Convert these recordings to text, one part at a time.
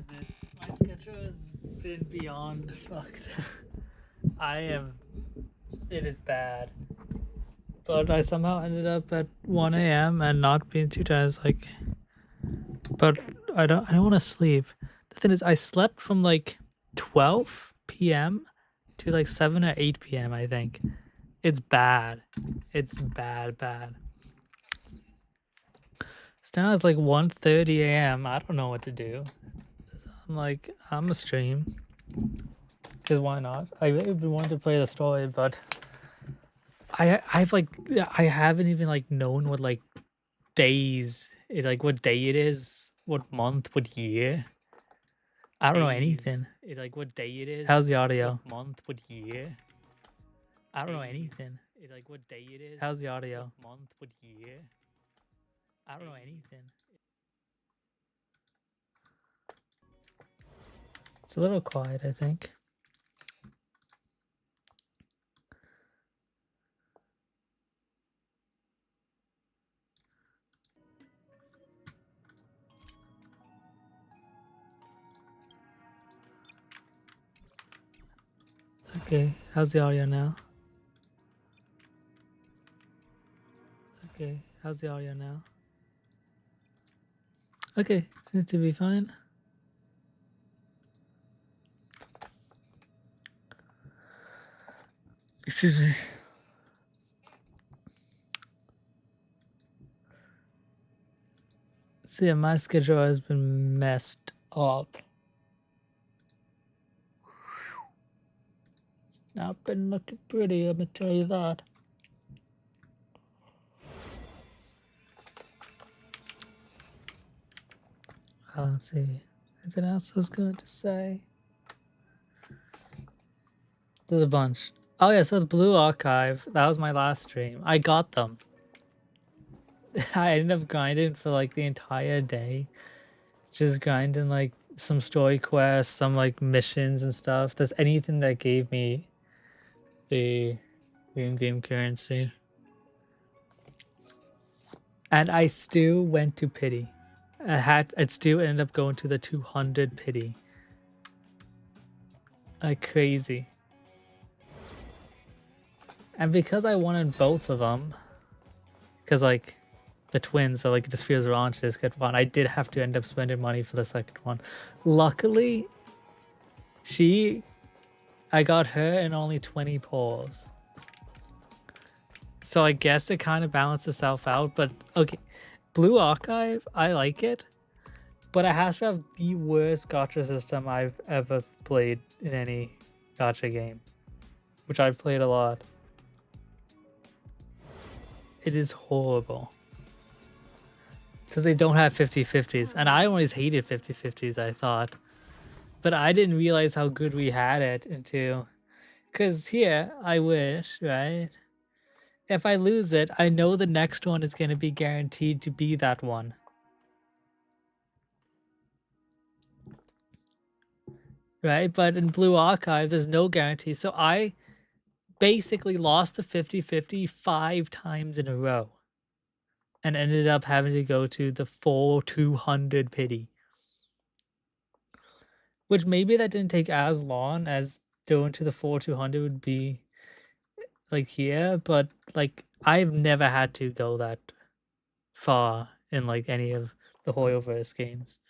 with it. My schedule has been beyond fucked. I am. It is bad. But I somehow ended up at 1 a.m. and not being too tired. It's like, but I don't want to sleep. The thing is, I slept from like 12 p.m. to like 7 or 8 p.m. I think. It's bad. It's bad. So now it's like 1:30 a.m. I don't know what to do. So I'm like, I'm a stream. Because why not? I really wanted to play the story, but I've like I haven't even like known what like days like what day it is, what month, what year. I don't know anything. Like what day it is. How's the audio? What month, what year. I don't know anything. Like what day it is. How's the audio? What month, what year. I don't know anything. It's a little quiet, I think. Okay, how's the audio now? Okay, how's the audio now? Okay, seems to be fine. Excuse me. See, my schedule has been messed up. Not been looking pretty, let me tell you that. Let's see. Anything else I was going to say? There's a bunch. Oh yeah, so the Blue Archive, that was my last stream. I got them. I ended up grinding for like the entire day. Just grinding like some story quests, some like missions and stuff. There's anything that gave me the in-game currency. And I still went to pity. I'd still ended up going to the 200 pity. Like crazy. And because I wanted both of them, because like the twins, so like the spheres of launch just get one, I did have to end up spending money for the second one. Luckily, I got her in only 20 pulls. So I guess it kind of balanced itself out, but okay. Blue Archive, I like it, but it has to have the worst gacha system I've ever played in any gacha game, which I've played a lot. It is horrible. Because they don't have 50-50s, and I always hated 50-50s, I thought. But I didn't realize how good we had it until... Because here, I wish, right? If I lose it, I know the next one is going to be guaranteed to be that one. Right? But in Blue Archive, there's no guarantee. So I basically lost the 50-50 5 times in a row. And ended up having to go to the full 200 pity. Which maybe that didn't take as long as going to the full 200 would be like here, but like I've never had to go that far in like any of the Hoyoverse games.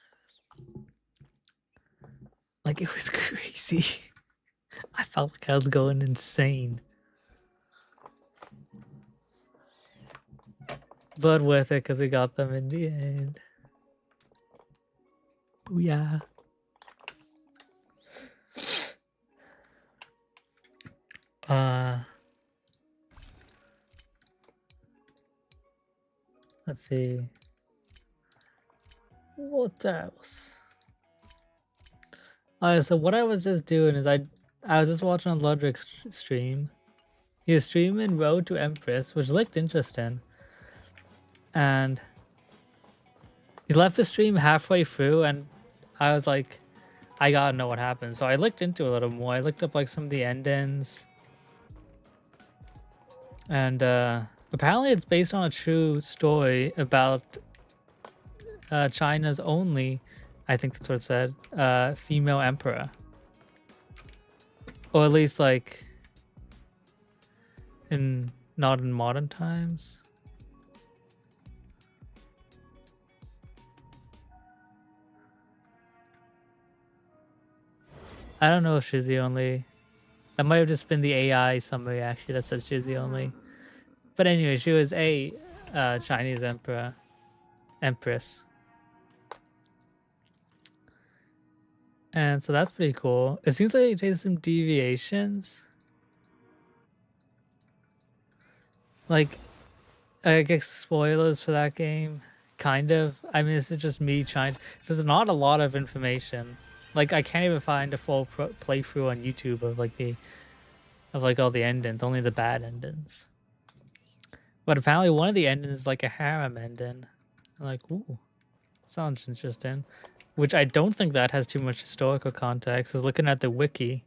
Like it was crazy. I felt like I was going insane. But worth it because we got them in the end. Booyah. Let's see. What else? So what I was just doing is I was just watching Ludwig's stream. He was streaming Road to Empress, which looked interesting. And he left the stream halfway through, and I was like, I gotta know what happened. So I looked into it a little more. I looked up like some of the endings. And apparently it's based on a true story about China's only I think that's what it said. Female emperor. Or at least like not in modern times. I don't know if she's the only. That might have just been the AI summary actually that says she's the only. But anyway, she was a Chinese empress. And so that's pretty cool. It seems like there's some deviations. Like, I guess spoilers for that game. Kind of. I mean, this is just me trying. There's not a lot of information. Like, I can't even find a full playthrough on YouTube of like all the endings. Only the bad endings. But apparently, one of the endings is like a harem ending. I'm like, ooh, sounds interesting. Which I don't think that has too much historical context. Because looking at the wiki,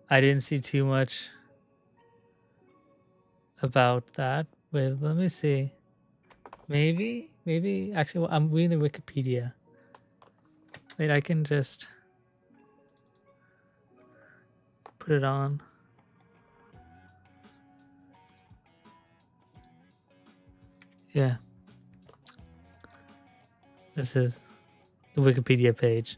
I didn't see too much about that. Wait, let me see. Maybe. Actually, well, I'm reading the Wikipedia. Wait, I can just put it on. Yeah. This is the Wikipedia page.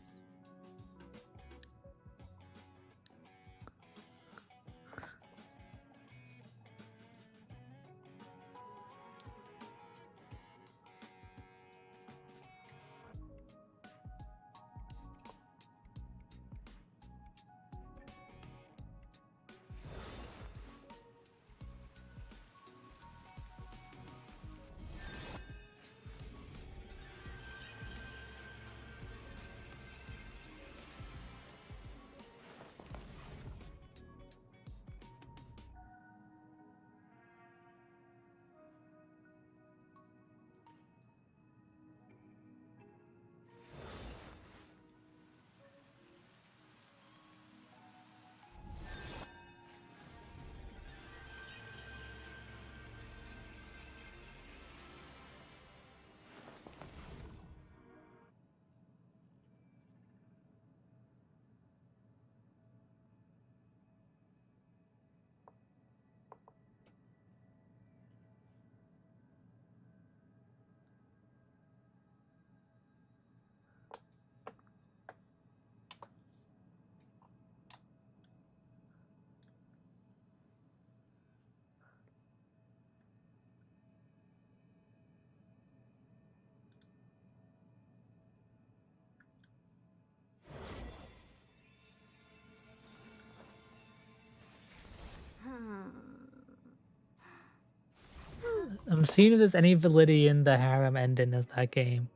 I'm seeing if there's any validity in the harem ending of that game.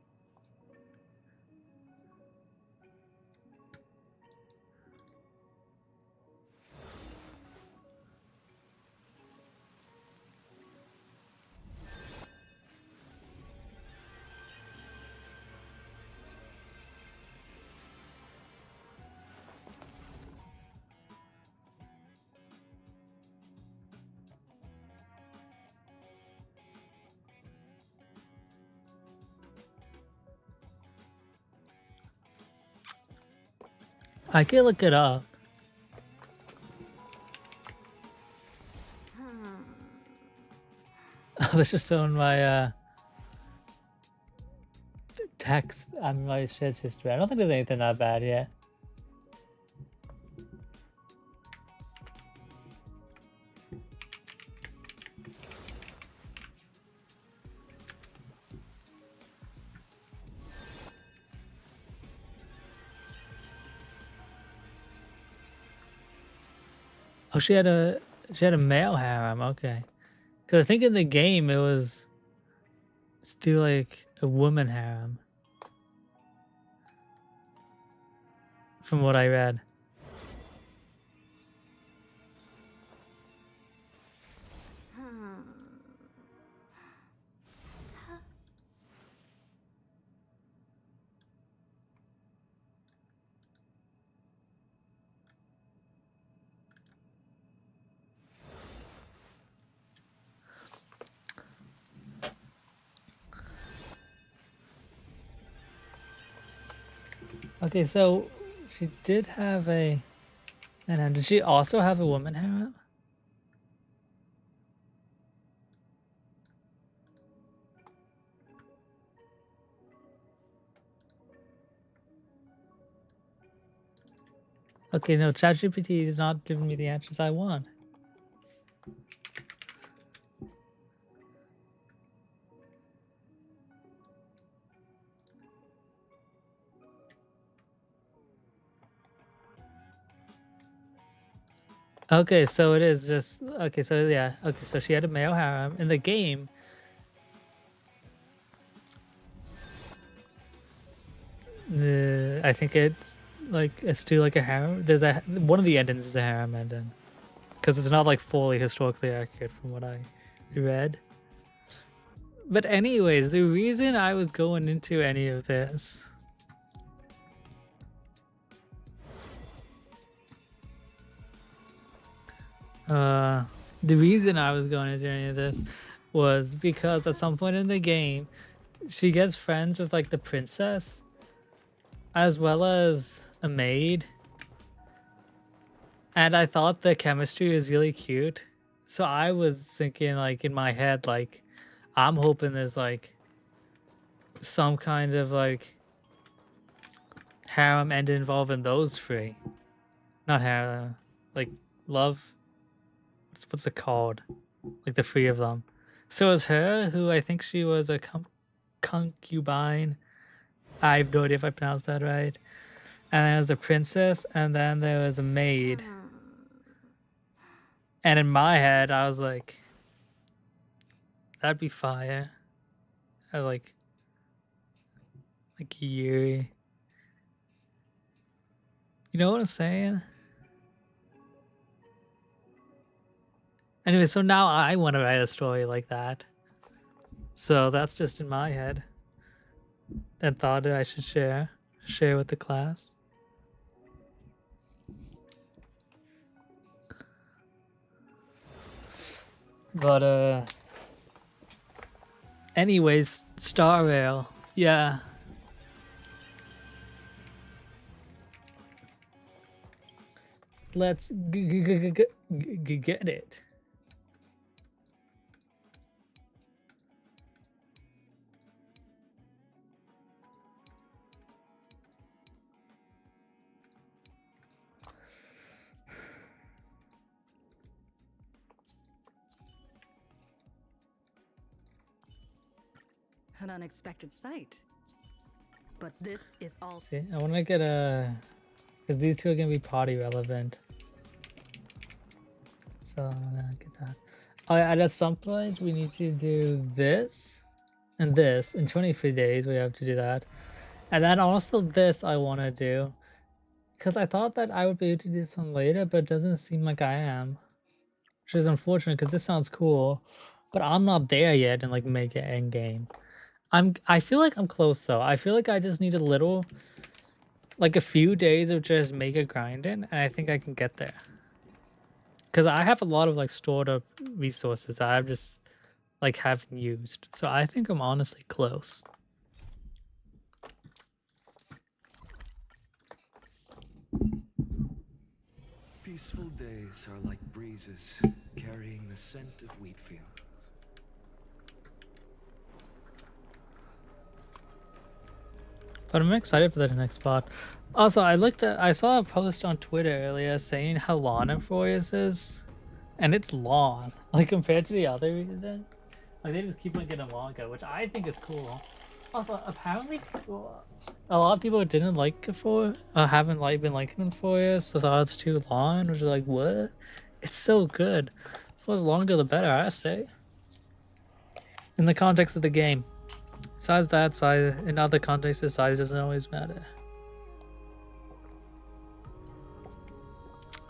I could look it up. Oh, this is on my text on my shared history. I don't think there's anything that bad yet. Oh, she had a male harem. Okay, because I think in the game it was still like a woman harem, from what I read. Okay, so she did have a. And did she also have a woman harem? Okay, no, ChatGPT is not giving me the answers I want. Okay, so it is just okay. So yeah, okay. So she had a male harem in the game. I think it's like it's still like a harem. There's a one of the endings is a harem ending because it's not like fully historically accurate from what I read. But anyways, the reason I was going into any of this. The reason I was going into any of this was because at some point in the game, she gets friends with like the princess as well as a maid. And I thought the chemistry was really cute. So I was thinking like in my head, like, I'm hoping there's like some kind of like harem end involving those three. Not harem, like love. What's it called? Like the three of them. So it was her who I think she was a concubine. I have no idea if I pronounced that right. And then there was the princess, and then there was a maid. And in my head, I was like, that'd be fire. I like Yuri. You know what I'm saying? Anyway, so now I want to write a story like that. So that's just in my head. And thought that I should share with the class. But anyways, Star Rail. Yeah. Let's get it. An unexpected sight. But this is all. See, I want to get a, because these two are gonna be party relevant. So I'm gonna get that. Oh, yeah, at some point we need to do this and this. In 23 days we have to do that. And then also this I want to do. Because I thought that I would be able to do some later, but it doesn't seem like I am. Which is unfortunate because this sounds cool. But I'm not there yet in like make it end game. I feel like I'm close though. I feel like I just need a little, like a few days of just make it grinding, and I think I can get there. Because I have a lot of like stored up resources that I've just like haven't used. So I think I'm honestly close. Peaceful days are like breezes carrying the scent of wheat fields. But I'm excited for the next part. Also, I saw a post on Twitter earlier saying how long Amphoreus is. And it's long. Like compared to the other reason. Like they just keep on getting longer, which I think is cool. Also, apparently a lot of people didn't like it haven't like been liking Amphoreus, so thought it's too long, which is like what? It's so good. If it was longer the better, I say. In the context of the game. Besides that, size in other contexts, the size doesn't always matter.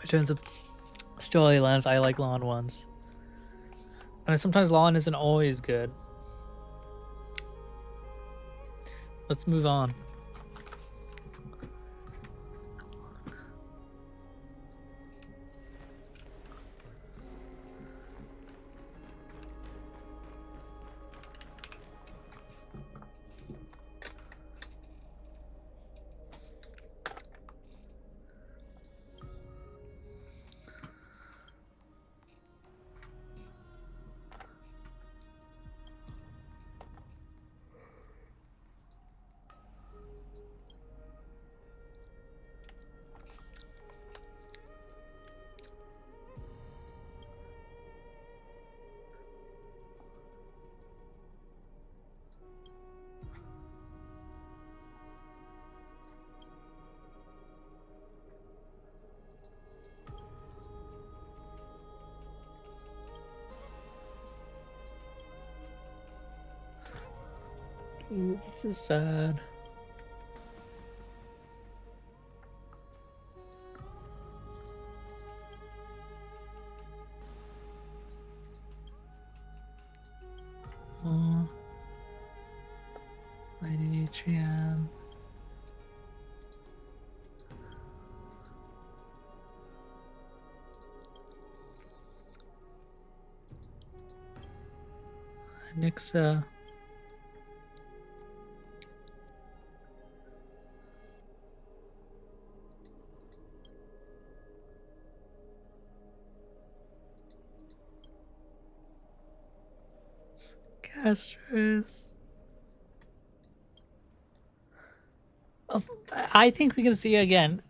In terms of storylines, I like long ones. I mean, sometimes long isn't always good. Let's move on. Ooh, this is sad. Oh, Lady Trian. Nixa. Castris. Oh, I think we can see again.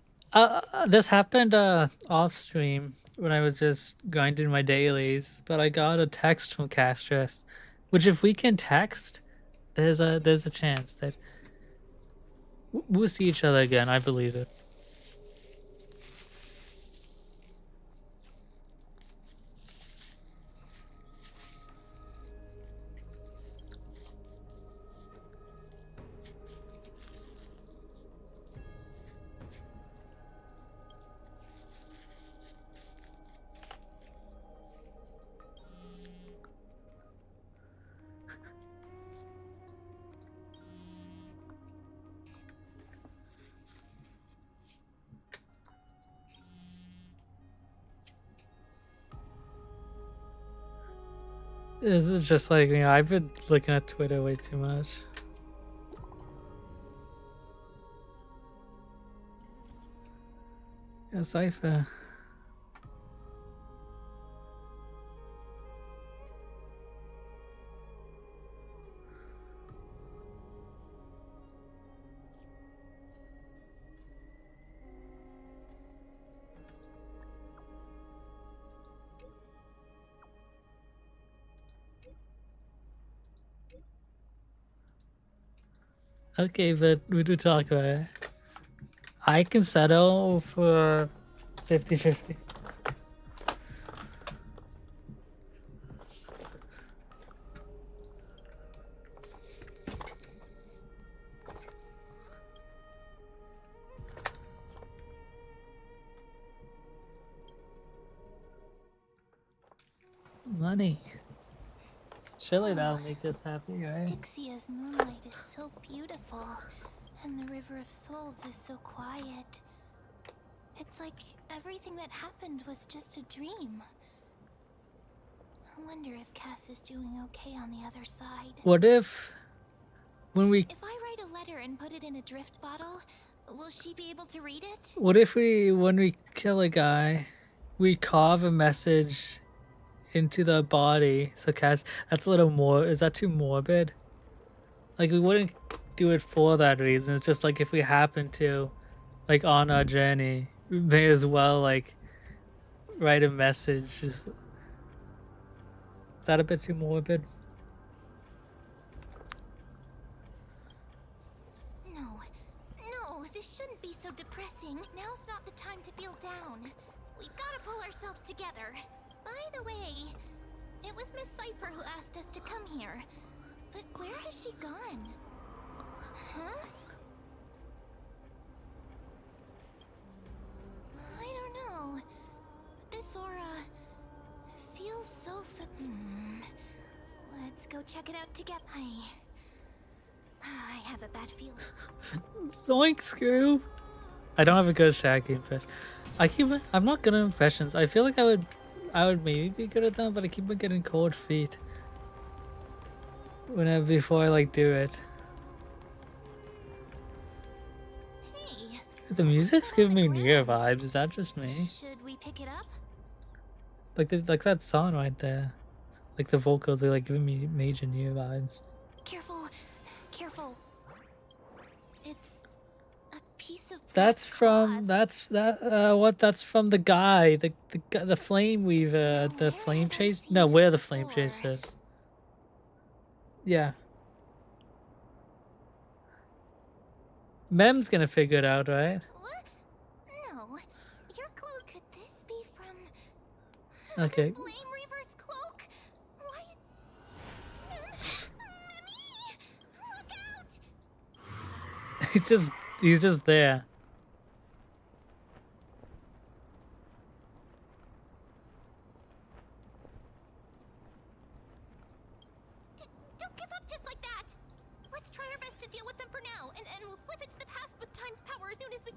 This happened off stream when I was just grinding my dailies, but I got a text from Castris, which if we can text, there's a chance that we'll see each other again. I believe it. This is just like me. I've been looking at Twitter way too much. Yeah, Cypher. Okay, but we do talk about it. I can settle for 50-50. Money. Surely that'll make us happy, right? Styxia's moonlight is so beautiful, and the River of Souls is so quiet. It's like everything that happened was just a dream. I wonder if Cass is doing okay on the other side. What if when we If I write a letter and put it in a drift bottle, will she be able to read it? What if when we kill a guy, we carve a message into the body? So Cass, that's a little more. Is that too morbid? Like we wouldn't do it for that reason. It's just like if we happen to, like on our journey, we may as well like write a message. Is that a bit too morbid? No, this shouldn't be so depressing. Now's not the time to feel down. We gotta pull ourselves together. By the way, it was Miss Cypher who asked us to come here. But where has she gone? Huh? I don't know. This aura feels so Let's go check it out together. I have a bad feeling. Zoink, Screw. I don't have a good Shaggy impression. I'm not good at impressions. I feel like I would maybe be good at them, but I keep on getting cold feet before I like do it. Hey, The music's giving me Nier vibes. Is that just me? should we pick it up? Like that song right there. Like the vocals are like giving me major Nier vibes. Careful. It's a piece of That's black from cloth. that's from the guy, the flame weaver, the where flame have I chase. seen No, this where the flame before? chase is. Yeah. Mem's gonna figure it out, right? What? No. Your clothes. Could this be from Okay. Flame Reaver's cloak? Why? Memmy! Look out! he's just there. Don't give up just like that. Let's try our best to deal with them for now, and we'll slip into the past with time's power as soon as we.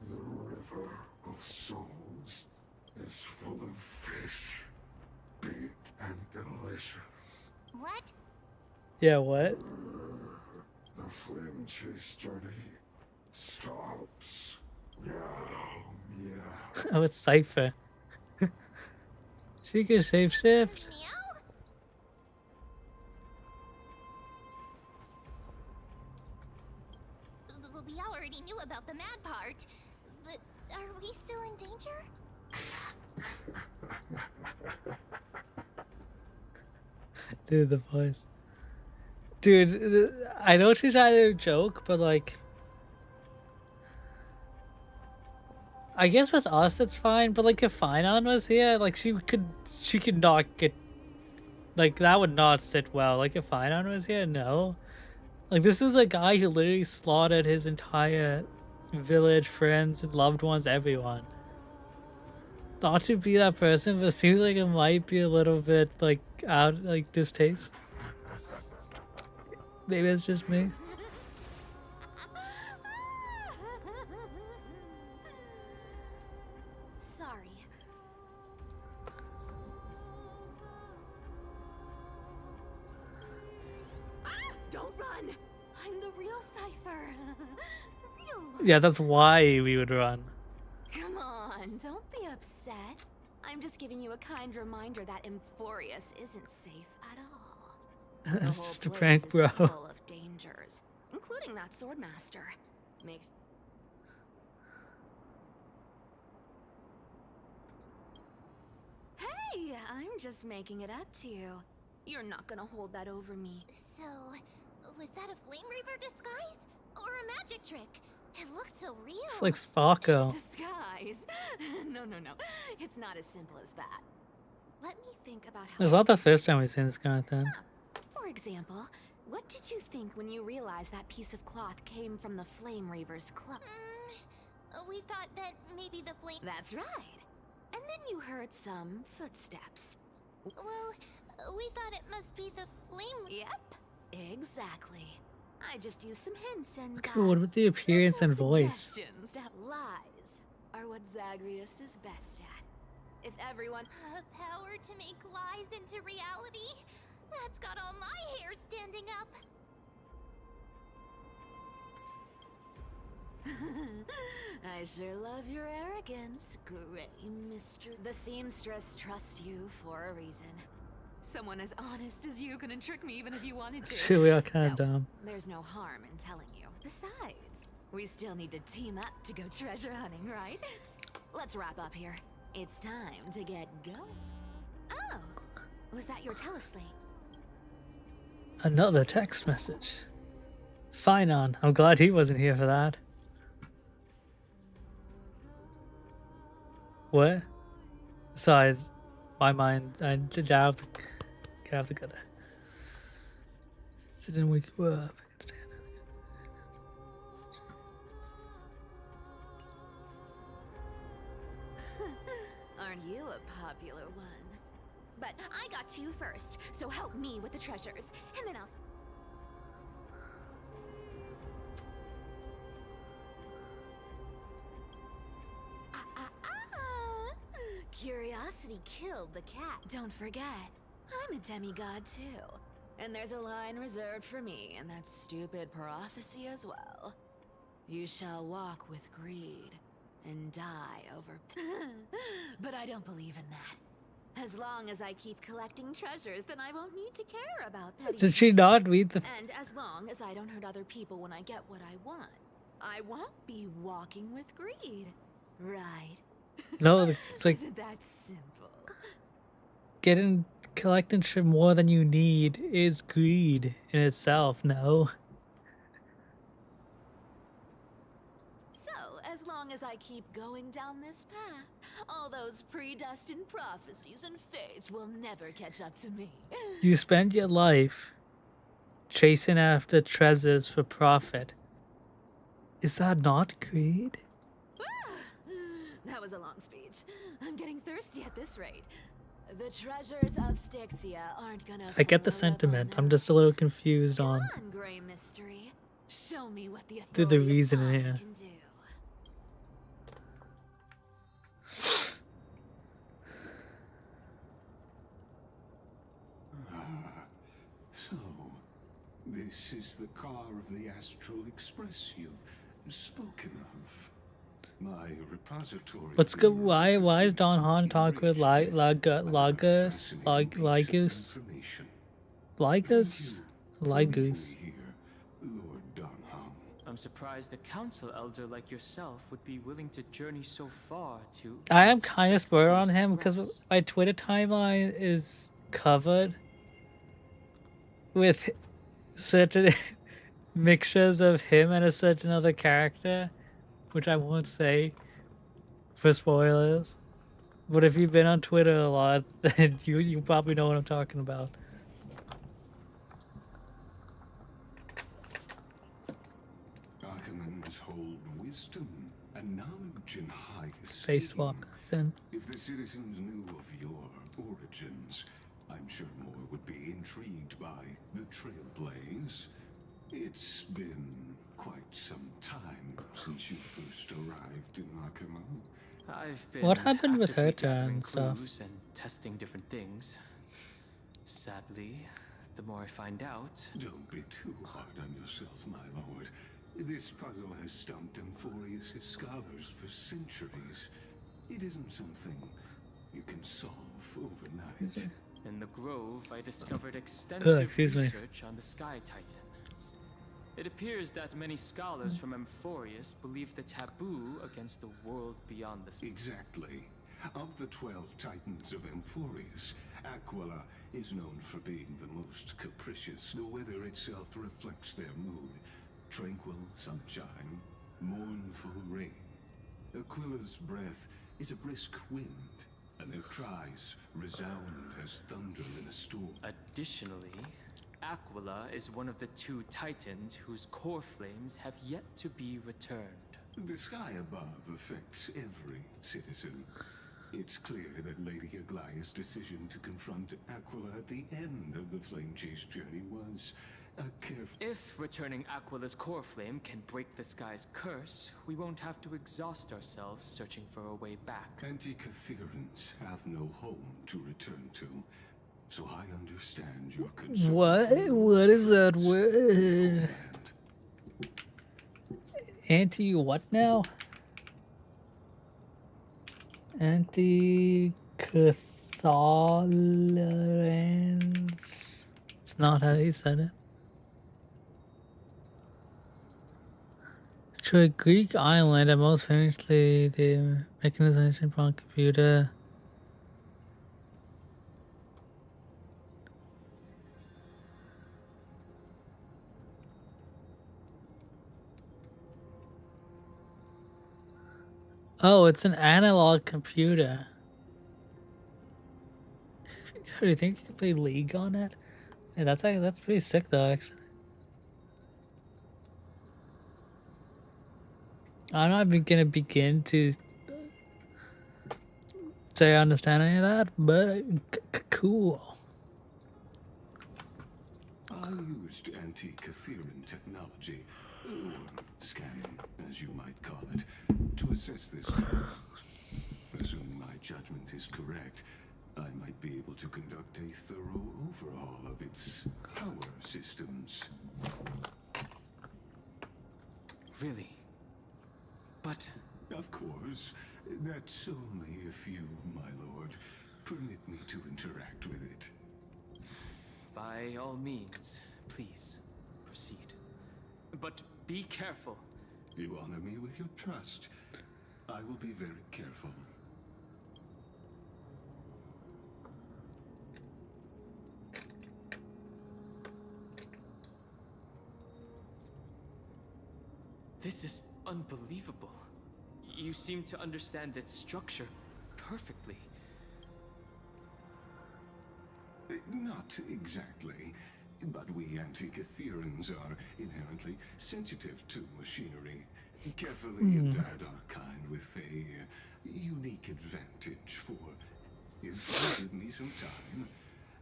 The river of souls is full of fish, big and delicious. What? Yeah, what? The flame chase journey stops. Meow, meow. Oh, it's Cypher. She can shapeshift. Meow? We already knew about the mad part, but are we still in danger? Dude, the voice. Dude, I know she's trying to joke, but like, I guess with us it's fine. But like, if Finon was here, like she could not get, like that would not sit well. Like if Finon was here, no. Like this is the guy who literally slaughtered his entire village, friends, and loved ones, everyone. Not to be that person, but it seems like it might be a little bit like out, like distaste. Maybe it's just me. Sorry. Don't run! I'm the real Cypher. The real one. Yeah, that's why we would run. Come on, don't be upset. I'm just giving you a kind reminder that Amphoreus isn't safe at all. The It's whole just a place prank, is bro. full of dangers, including that swordmaster. Makes Hey, I'm just making it up to you. You're not gonna hold that over me. So, was that a Flame Reaver disguise? Or a magic trick? It looked so real. It's like Sparko. Disguise? No. It's not as simple as that. Let me think about how. It's not the first time we've seen this kind of thing. For example, what did you think when you realized that piece of cloth came from the Flame Reaver's cloak? We thought that maybe the flame. That's right. And then you heard some footsteps. Well, we thought it must be the flame. Yep, exactly. I just used some hints and Look at what with the appearance and voice. suggestions that lies are what Zagreus is best at. If everyone Power to make lies into reality? That's got all my hair standing up. I sure love your arrogance, Grey Mistress. The seamstress trusts you for a reason. Someone as honest as you couldn't trick me even if you wanted to. True, we are kind of So, dumb. there's no harm in telling you. Besides, we still need to team up to go treasure hunting, right? Let's wrap up here. It's time to get going. Oh, was that your teleslate? Another text message. Finon. I'm glad he wasn't here for that. What? Besides, my mind, I did have to get out the gutter. So didn't wake you up. Aren't you a popular one? But I got to you first, so help me with the treasures, and then I'll... Curiosity killed the cat. Don't forget, I'm a demigod too. And there's a line reserved for me in that stupid prophecy as well. You shall walk with greed and die over... But I don't believe in that. As long as I keep collecting treasures, then I won't need to care about petty... Did she not read the... And as long as I don't hurt other people when I get what I want, I won't be walking with greed. Right? No, it's like Isn't that simple? collecting shit more than you need is greed in itself, no? So, as long as I keep going down this path, all those predestined prophecies and fates will never catch up to me. You spend your life chasing after treasures for profit, Is that not greed? That was a long speech. I'm getting thirsty at this rate. The treasures of Styxia aren't gonna. I get the fill a level sentiment. I'm now. just a little confused Come on on, Gray Mystery. Show me what the the authority reason of time here. can do. So, this is the car of the Astral Express you've spoken of. My repository. Let's go. of Why rumors is Don Han talk with enriched with another Lagus, fascinating piece of Ligus, information. Ligus, Thank you for Ligus? meeting me here, Lord Don Han. I'm surprised a council elder like yourself would be willing to journey so far to. I am kind of spoiled on him Express. because my Twitter timeline is covered with certain mixtures of him and a certain other character, which I won't say for spoilers. But if you've been on Twitter a lot, then you probably know what I'm talking about. Archimans hold wisdom and knowledge in high esteem. Face swap, then. If the citizens knew of your origins, I'm sure more would be intrigued by the Trailblaze. It's been quite some time since you first arrived in Arkema. I've been What happened with her actively gathering and stuff? clues and testing different things. Sadly, the more I find out, Don't be too hard on yourself, my lord. This puzzle has stumped Amphoreus' scholars for centuries. It isn't something you can solve overnight. in the Grove, I discovered extensive excuse me. research on the Sky Titan. It appears that many scholars from Amphoreus believe the taboo against the world beyond the sea. Exactly. Of the 12 titans of Amphoreus, Aquila is known for being the most capricious. The weather itself reflects their mood. Tranquil sunshine, mournful rain. Aquila's breath is a brisk wind, and their cries resound as thunder in a storm. Additionally, Aquila is one of the 2 titans whose core flames have yet to be returned. The sky above affects every citizen. It's clear that Lady Aglaya's decision to confront Aquila at the end of the Flame Chase journey was a careful... If returning Aquila's core flame can break the sky's curse, we won't have to exhaust ourselves searching for a way back. Anti-Catherians have no home to return to, so I understand your concern. What? for your What is that friends word? in the homeland. Anti what now? Anti Catholerans. It's not how he said it. To a Greek island, and most famously the mechanization upon computer. Oh, it's an analog computer. Do you think you could play League on it? Yeah, that's pretty sick though, actually. I'm not even gonna begin to say I understand any of that, but cool. I used anti-Catherian technology, or scanning, as you might call it, to assess this core. Assuming my judgment is correct, I might be able to conduct a thorough overhaul of its power systems. Really? But Of course, that's only if you, my lord, permit me to interact with it. by all means, please, proceed. But be careful. You honor me with your trust. I will be very careful. This is unbelievable. You seem to understand its structure perfectly. Not exactly. But we Antikytherans are inherently sensitive to machinery. Carefully endowed our kind with a unique advantage for, if you give me some time,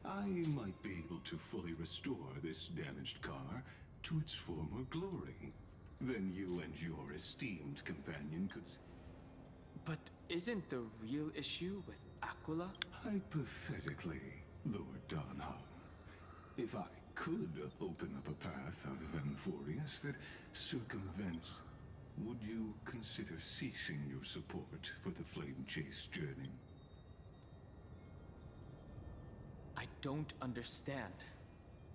I might be able to fully restore this damaged car to its former glory. Then you and your esteemed companion could... But isn't the real issue with Aquila? Hypothetically, Lord Donham, if I could open up a path out of Amphoreus that circumvents, would you consider ceasing your support for the Flame Chase journey? I don't understand.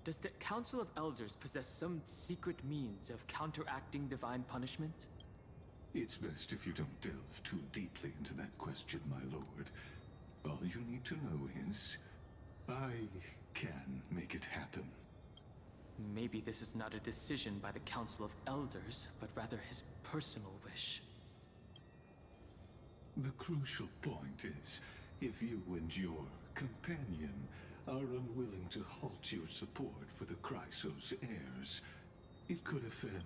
Does the Council of Elders possess some secret means of counteracting divine punishment? It's best if you don't delve too deeply into that question, my lord. All you need to know is, I can make it happen. Maybe this is not a decision by the Council of Elders, but rather his personal wish. The crucial point is, if you and your companion are unwilling to halt your support for the Chrysos heirs, it could offend.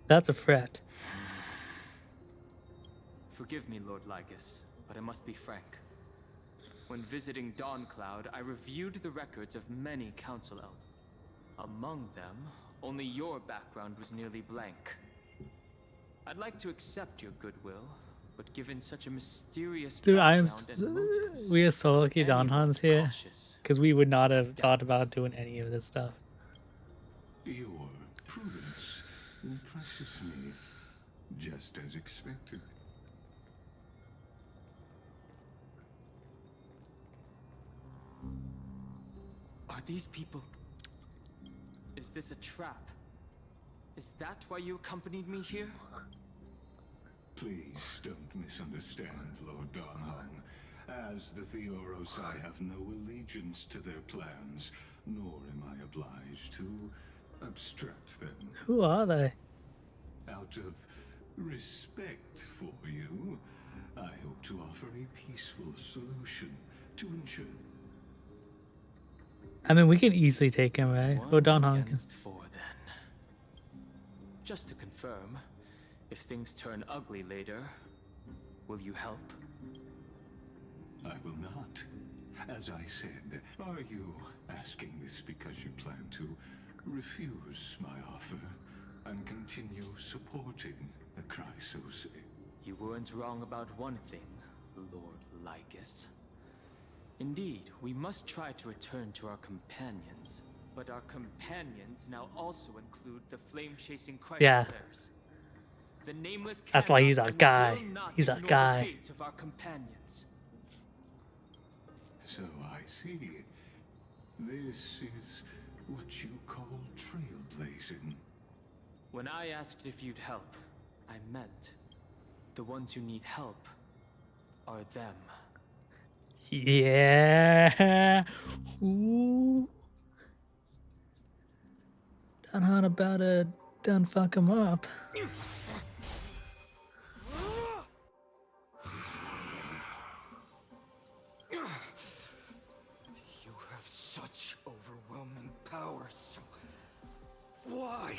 That's a threat. Forgive me, Lord Lycus, but I must be frank. When visiting Dawncloud, I reviewed the records of many council elders. Among them, only your background was nearly blank. I'd like to accept your goodwill, but given such a mysterious Dude, background and motives, we are so lucky Don Han's here, cautious. because we would not have thought Doubts. about doing any of this stuff. Your prudence impresses me, just as expected. Are these people... Is this a trap? Is that why you accompanied me here? Please don't misunderstand, Lord Donham. As the Theoros, I have no allegiance to their plans, nor am I obliged to obstruct them. Who are they? Out of respect for you, I hope to offer a peaceful solution to ensure... I mean, we can easily take him, right? Or Don Honkin. Against 4, then. Just to confirm, if things turn ugly later, will you help? I will not. As I said, are you asking this because you plan to refuse my offer and continue supporting the Chrysos? You weren't wrong about one thing, Lord Lycus. Indeed, we must try to return to our companions. But our companions now also include the flame-chasing Yeah. Chrysosers. The nameless That's why he's cannot our and guy. will not He's our ignore guy. the fates of our companions. So I see. This is what you call trailblazing. When I asked if you'd help, I meant the ones who need help are them. Yeah. Ooh. Don Han about to done fuck him up. You have such overwhelming power, so why?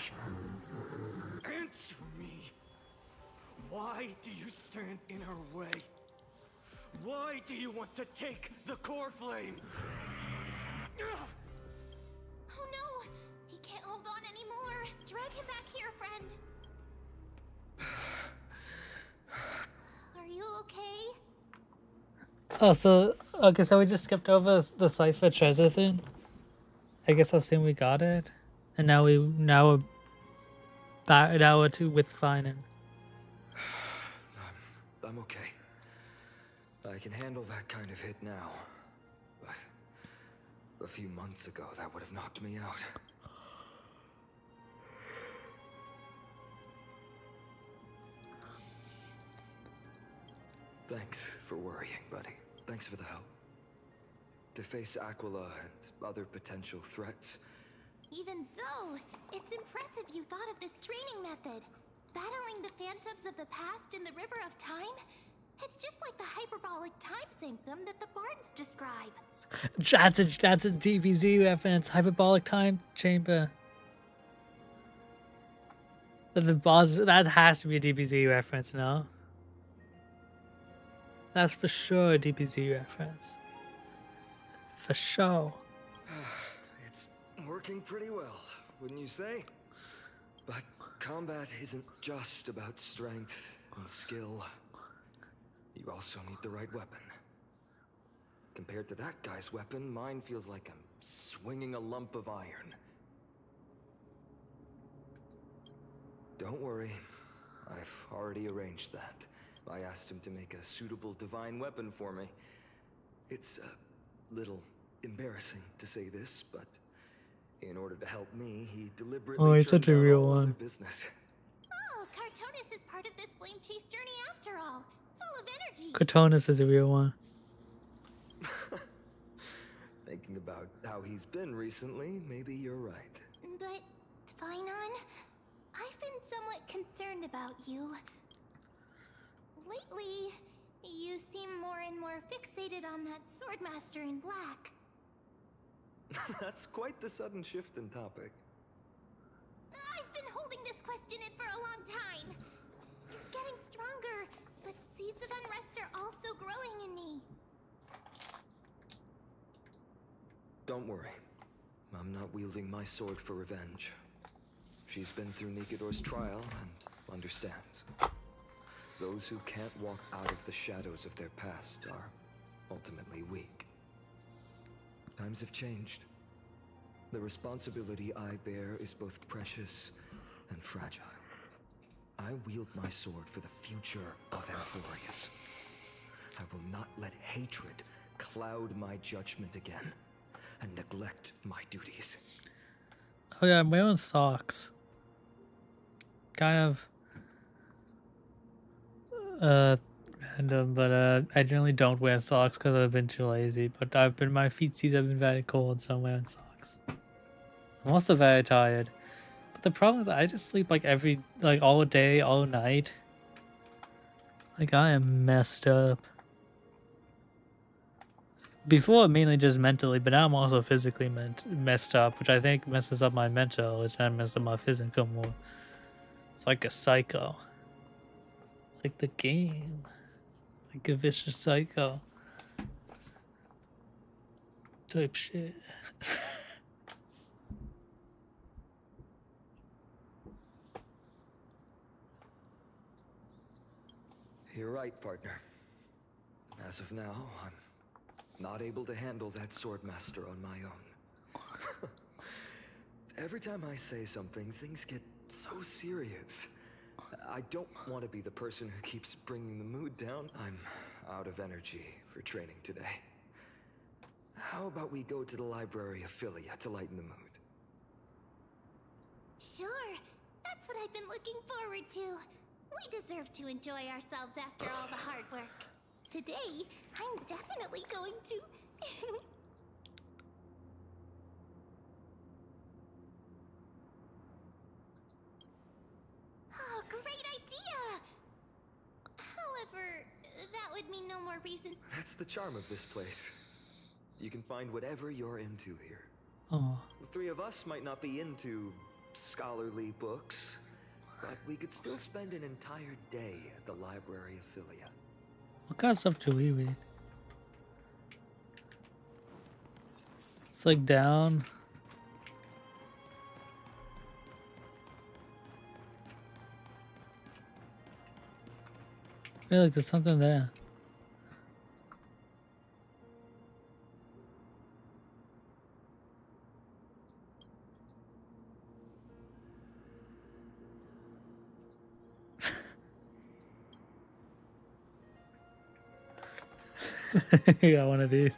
Answer me. Why do you stand in our way? Why do you want to take the core flame? Oh no! He can't hold on anymore! Drag him back here, friend! Are you okay? Oh, so okay, so we just skipped over the cipher treasure thing. I guess I'll assume we got it, and now we're back an hour two with Finan. I'm okay. I can handle that kind of hit now. But a few months ago, that would have knocked me out. Thanks for worrying, buddy. Thanks for the help. To face Aquila and other potential threats. Even so, it's impressive you thought of this training method. Battling the phantoms of the past in the River of Time? It's just like the hyperbolic time sanctum that the bards describe. That's a DBZ reference. Hyperbolic time chamber. The boss, that has to be a DBZ reference, no? That's for sure a DBZ reference. For sure. It's working pretty well, wouldn't you say? But combat isn't just about strength and skill. You also need the right weapon. Compared to that guy's weapon, mine feels like I'm swinging a lump of iron. Don't worry, I've already arranged that. I asked him to make a suitable divine weapon for me. It's a little embarrassing to say this, but in order to help me, he deliberately Oh, he's such turned a down real all one. other business. Oh, Cartonis is part of this flame chase journey after all. Full of energy. Cortonus is a real one. Thinking about how he's been recently, maybe you're right. But, Finon, I've been somewhat concerned about you. Lately, you seem more and more fixated on that Swordmaster in black. That's quite the sudden shift in topic. I've been holding this question in for a long time. You're getting stronger, but seeds of unrest are also growing in me. Don't worry. I'm not wielding my sword for revenge. She's been through Nikidor's trial and understands. Those who can't walk out of the shadows of their past are ultimately weak. Times have changed. The responsibility I bear is both precious and fragile. I wield my sword for the future of Amphoreus. I will not let hatred cloud my judgment again and neglect my duties. Oh yeah, I'm wearing socks. Kind of random, but I generally don't wear socks because I've been too lazy. But my feetsies have been very cold, so I'm wearing socks. I'm also very tired. But the problem is I just sleep like all day, all night. Like I am messed up. Before, mainly just mentally, but now I'm also physically messed up, which I think messes up my mental, which then messes up my physical more. It's like a psycho. Like the game. Like a vicious psycho. Type shit. You're right, partner. As of now, I'm not able to handle that Swordmaster on my own. Every time I say something, things get so serious. I don't want to be the person who keeps bringing the mood down. I'm out of energy for training today. How about we go to the library of Philia to lighten the mood? Sure, that's what I've been looking forward to. We deserve to enjoy ourselves after all the hard work. Today, I'm definitely going to... Oh, great idea! However, that would mean no more reason... That's the charm of this place. You can find whatever you're into here. Oh. The three of us might not be into scholarly books, but we could still spend an entire day at the library of Philia. What kind of stuff do we read? It's like down. I feel like there's something there. You got one of these.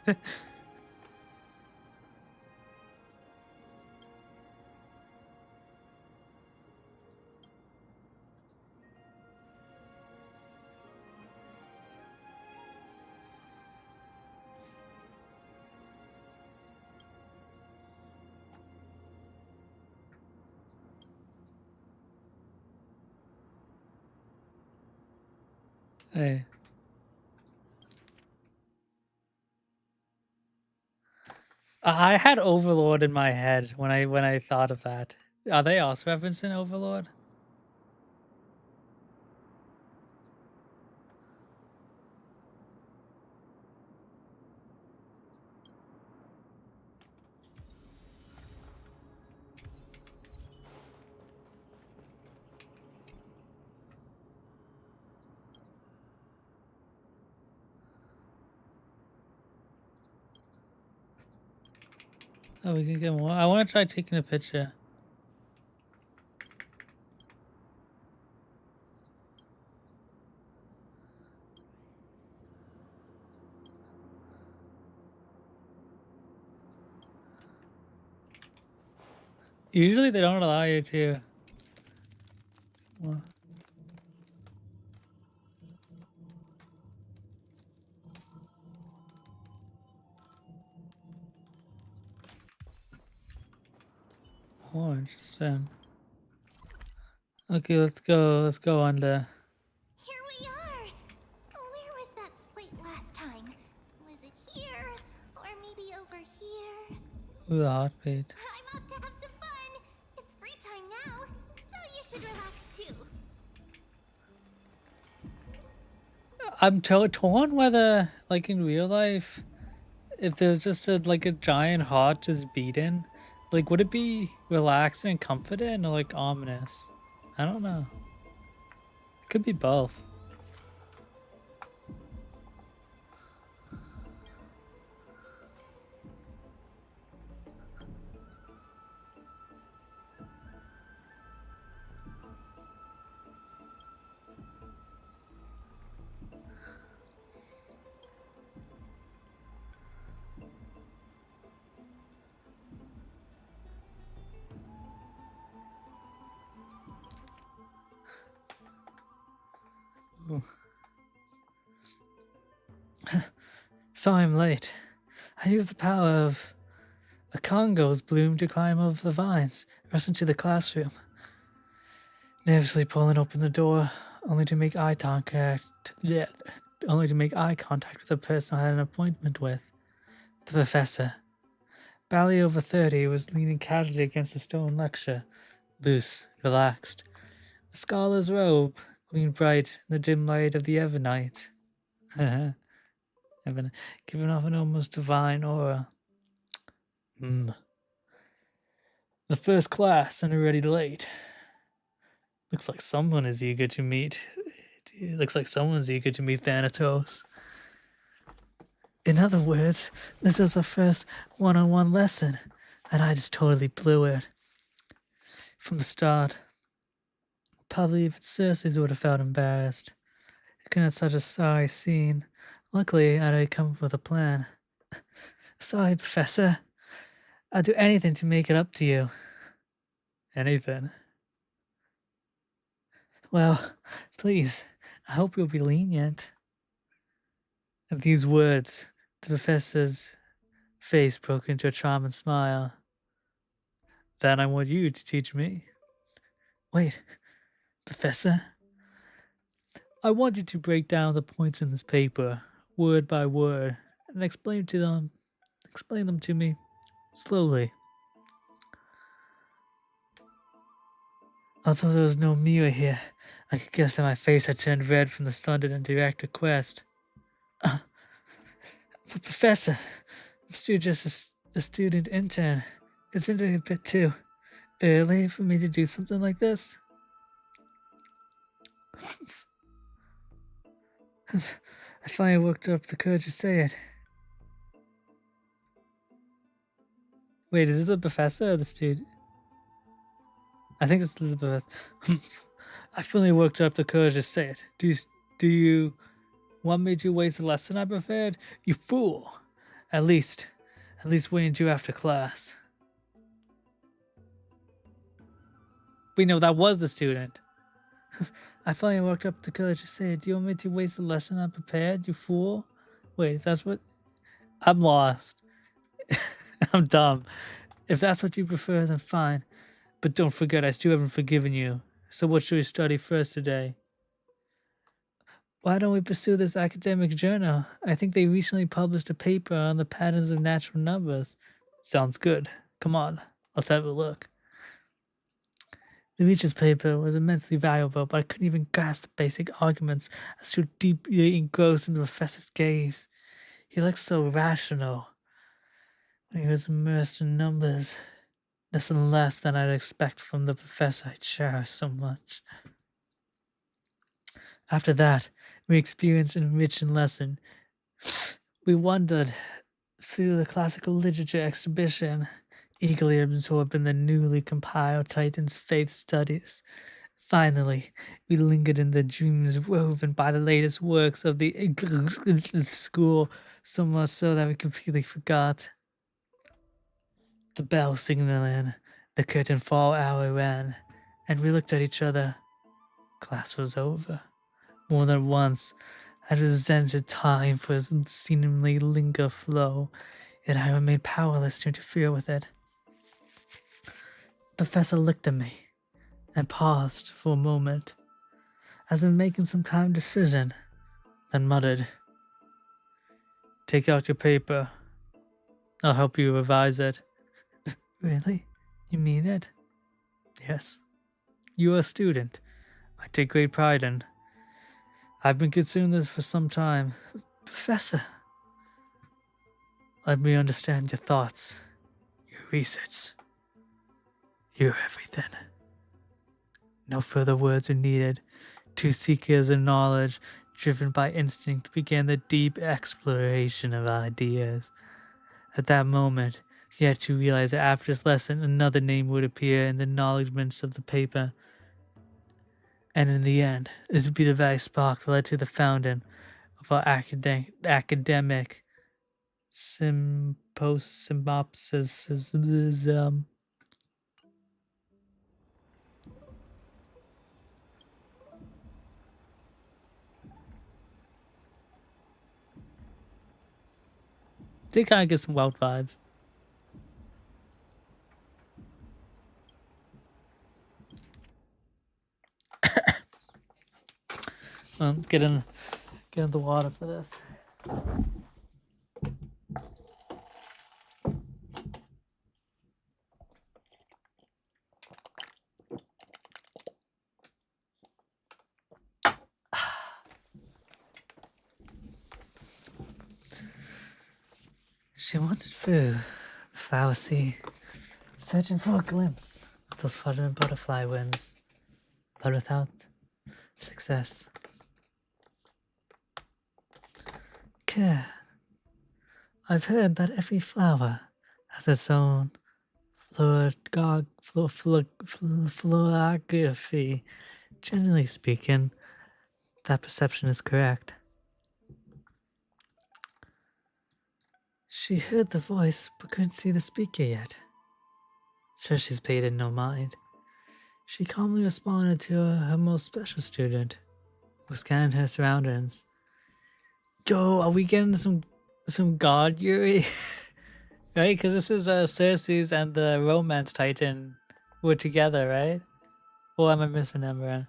Hey. I had Overlord in my head when I thought of that. Are they also referencing Overlord? Oh, we can get more. I want to try taking a picture. Usually they don't allow you to. Well, oh, interesting. Okay, let's go. Let's go under. Here we are! Where was that slate last time? Was it here? Or maybe over here? Ooh, the heartbeat. I'm up to have some fun! It's free time now, so you should relax too. I'm torn whether, like in real life, if there's just like a giant heart just beating, like would it be relaxing and comforting or like ominous? I don't know. It could be both. Ooh. So I'm late. I used the power of a Congo's bloom to climb over the vines, rush into the classroom, nervously pulling open the door, only to make eye contact. Yeah, only to make eye contact with the person I had an appointment with, the professor. Barely over 30, was leaning casually against the stone lecture, loose, relaxed. The scholar's robe gleamed bright in the dim light of the Evernight, giving off an almost divine aura. The first class and already late. Looks like someone is eager to meet. It looks like someone's eager to meet Thanatos. In other words, this was the first one-on-one lesson, and I just totally blew it. From the start. Probably even Cersei would have felt embarrassed. Looking at such a sorry scene. Luckily, I had come up with a plan. Sorry, Professor. I'll do anything to make it up to you. Anything? Well, please, I hope you'll be lenient. At these words, the professor's face broke into a charming smile. Then I want you to teach me. Wait, Professor? I want you to break down the points in this paper, word by word, and explain them to me slowly. Although there was no mirror here, I could guess that my face had turned red from the sudden and direct request. But Professor, I'm still just a student intern. Isn't it a bit too early for me to do something like this? I finally worked up the courage to say it. Wait, is this the professor or the student? I think it's the professor. I finally worked up the courage to say it. Do you want me to waste the lesson I prepared? You fool! At least wait until after class. We know that was the student. I finally worked up the courage to say it. Do you want me to waste the lesson I prepared, you fool? Wait, if that's what... I'm lost. I'm dumb. If that's what you prefer, then fine. But don't forget, I still haven't forgiven you. So what should we study first today? Why don't we pursue this academic journal? I think they recently published a paper on the patterns of natural numbers. Sounds good. Come on, let's have a look. The research paper was immensely valuable, but I couldn't even grasp the basic arguments. I was too deeply engrossed in the professor's gaze. He looked so rational when he was immersed in numbers. Nothing less than I'd expect from the professor I cherish so much. After that, we experienced an enriching lesson. We wandered through the classical literature exhibition, eagerly absorbed in the newly compiled Titan's faith studies. Finally, we lingered in the dreams woven by the latest works of the school, so much so that we completely forgot. The bell signaling, the curtain fall hour ran, and we looked at each other. Class was over. More than once, I resented time for its seemingly linger flow, yet I remained powerless to interfere with it. The professor looked at me and paused for a moment, as if making some kind of decision, then muttered, "Take out your paper. I'll help you revise it." Really? You mean it? Yes. You are a student. I take great pride in. I've been considering this for some time. Professor, let me understand your thoughts, your research. You're everything. No further words are needed. Two seekers of knowledge, driven by instinct, began the deep exploration of ideas. At that moment, he had to realize that after this lesson, another name would appear in the acknowledgments of the paper. And in the end, this would be the very spark that led to the founding of our academic symposium. They kind of get some wild vibes. Get in the water for this. She wandered through the flower sea, searching for a glimpse of those fluttering butterfly wings, but without success. Care. I've heard that every flower has its own florography. Generally speaking, that perception is correct. She heard the voice, but couldn't see the speaker yet. Sure, she's paid it no mind. She calmly responded to her most special student, who scanned her surroundings. Yo, are we getting some god Yuri? Right? Because this is Cersei's and the Romance Titan were together, right? Or am I misremembering?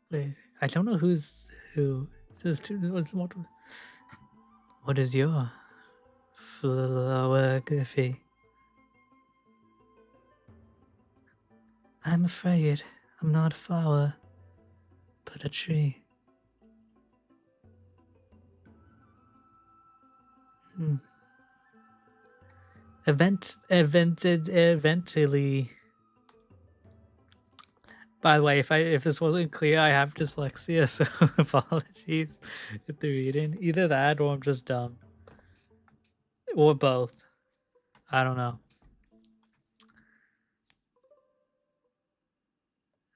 Wait, I don't know who's who. What is your florography? I'm afraid I'm not a flower, but a tree. Eventually. By the way, if this wasn't clear, I have dyslexia, so apologies with the reading. Either that or I'm just dumb. Or both. I don't know.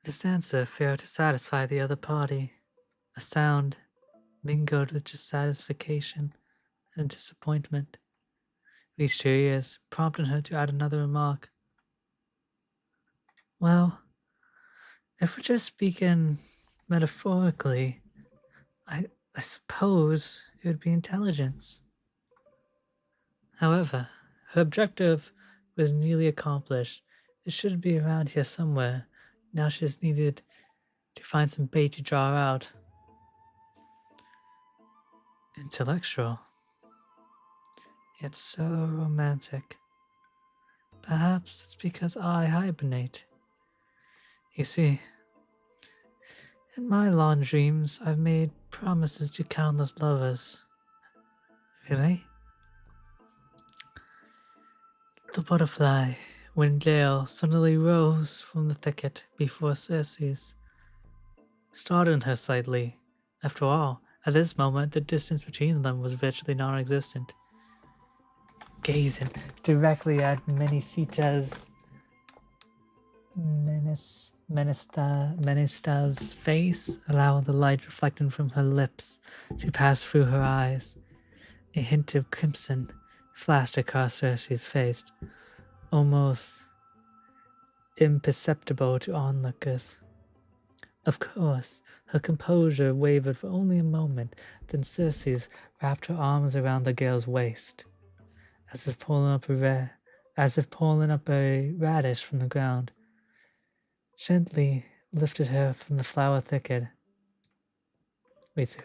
This answer failed to satisfy the other party. A sound mingled with dissatisfaction and disappointment reached her ears, prompting her to add another remark. Well, if we're just speaking metaphorically, I suppose it would be intelligence. However, her objective was nearly accomplished. It should be around here somewhere. Now she just needed to find some bait to draw her out. intellectual. It's so romantic. Perhaps it's because I hibernate. You see, in my long dreams, I've made promises to countless lovers. Really? The butterfly, Windale, suddenly rose from the thicket before Circe's, startled her slightly. After all, at this moment, the distance between them was virtually non-existent. Gazing directly at Menesta's face, allowing the light reflecting from her lips to pass through her eyes. A hint of crimson flashed across Circe's face, almost imperceptible to onlookers. Of course, her composure wavered for only a moment, then Circe wrapped her arms around the girl's waist, as if pulling up a radish from the ground. Gently lifted her from the flower thicket. Wait, so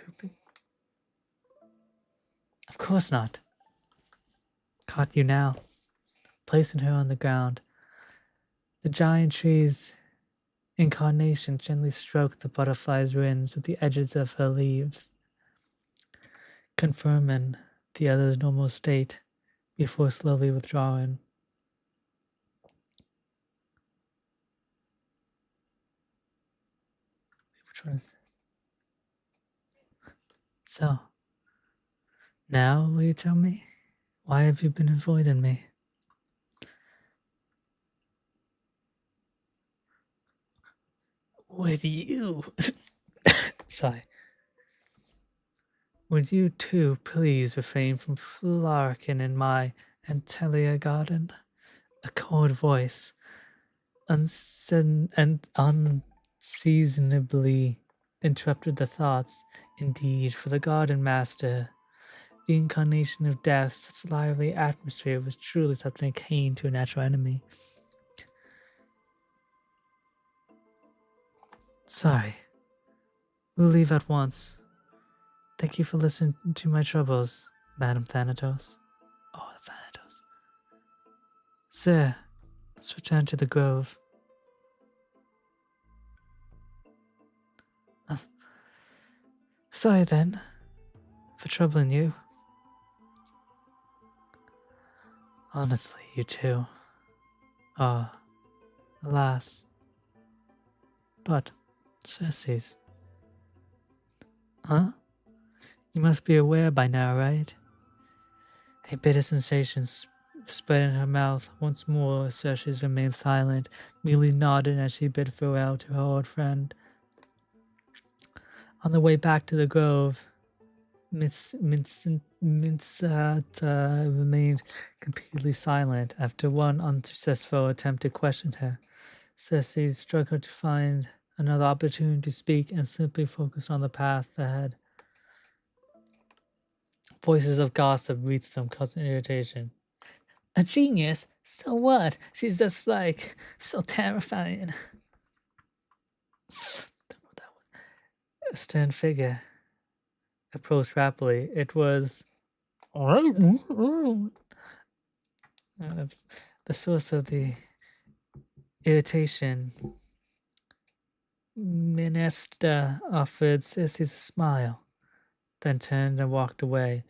of course not. Caught you now. Placing her on the ground, the giant tree's incarnation gently stroked the butterfly's wings with the edges of her leaves, confirming the other's normal state before slowly withdrawing. Which one is this? So, now will you tell me? Why have you been avoiding me? Would you... Sorry. Would you too please refrain from flarking in my Antelia garden? A cold voice, unseasonably interrupted the thoughts. Indeed, for the garden master, the incarnation of death, such lively atmosphere was truly something akin to a natural enemy. Sorry. We'll leave at once. Thank you for listening to my troubles, Madam Thanatos. Oh, that's Thanatos. Sir, let's return to the grove. Sorry then, for troubling you. Honestly, you two. Ah, alas. But, Circe's. Huh? You must be aware by now, right? A bitter sensation spread in her mouth. Once more, Circe remained silent, merely nodding as she bid farewell to her old friend. On the way back to the grove, Minsat remained completely silent. After one unsuccessful attempt to question her, Circe struggled to find another opportunity to speak and simply focused on the path ahead. Voices of gossip reached them, causing irritation. A genius? So what? She's just like so terrifying. A stern figure approached rapidly. It was the source of the irritation. Minesta offered Circe a smile, then turned and walked away.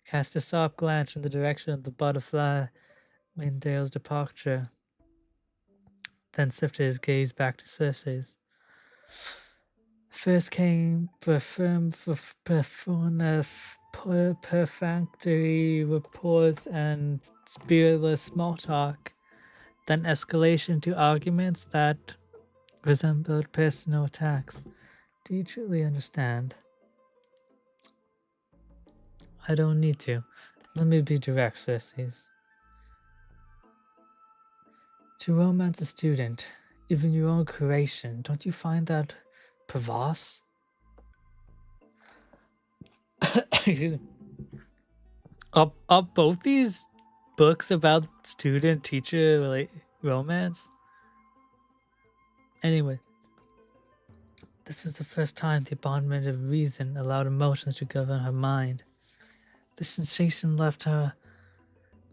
Cast a soft glance in the direction of the butterfly Windale's departure, then shifted his gaze back to Circe's. First came perfunctory reports and spiritless small talk, then escalation to arguments that resembled personal attacks. Do you truly understand? I don't need to. Let me be direct, Circe. To romance a student, even your own creation, don't you find that perverse? Are both these books about student-teacher romance? Anyway, This was the first time the abandonment of reason allowed emotions to govern her mind. The sensation left on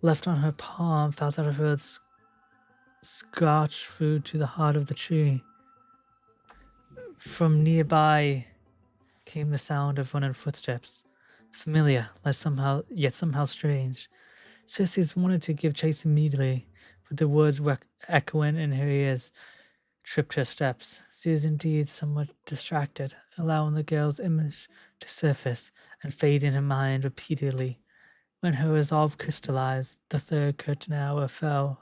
her palm felt out of her scorched through to the heart of the tree. From nearby came the sound of running footsteps, familiar, yet somehow strange. Circe wanted to give chase immediately, but the words echoing in her ears tripped her steps. She was indeed somewhat distracted, allowing the girl's image to surface and fade in her mind repeatedly. When her resolve crystallized, the third curtain hour fell.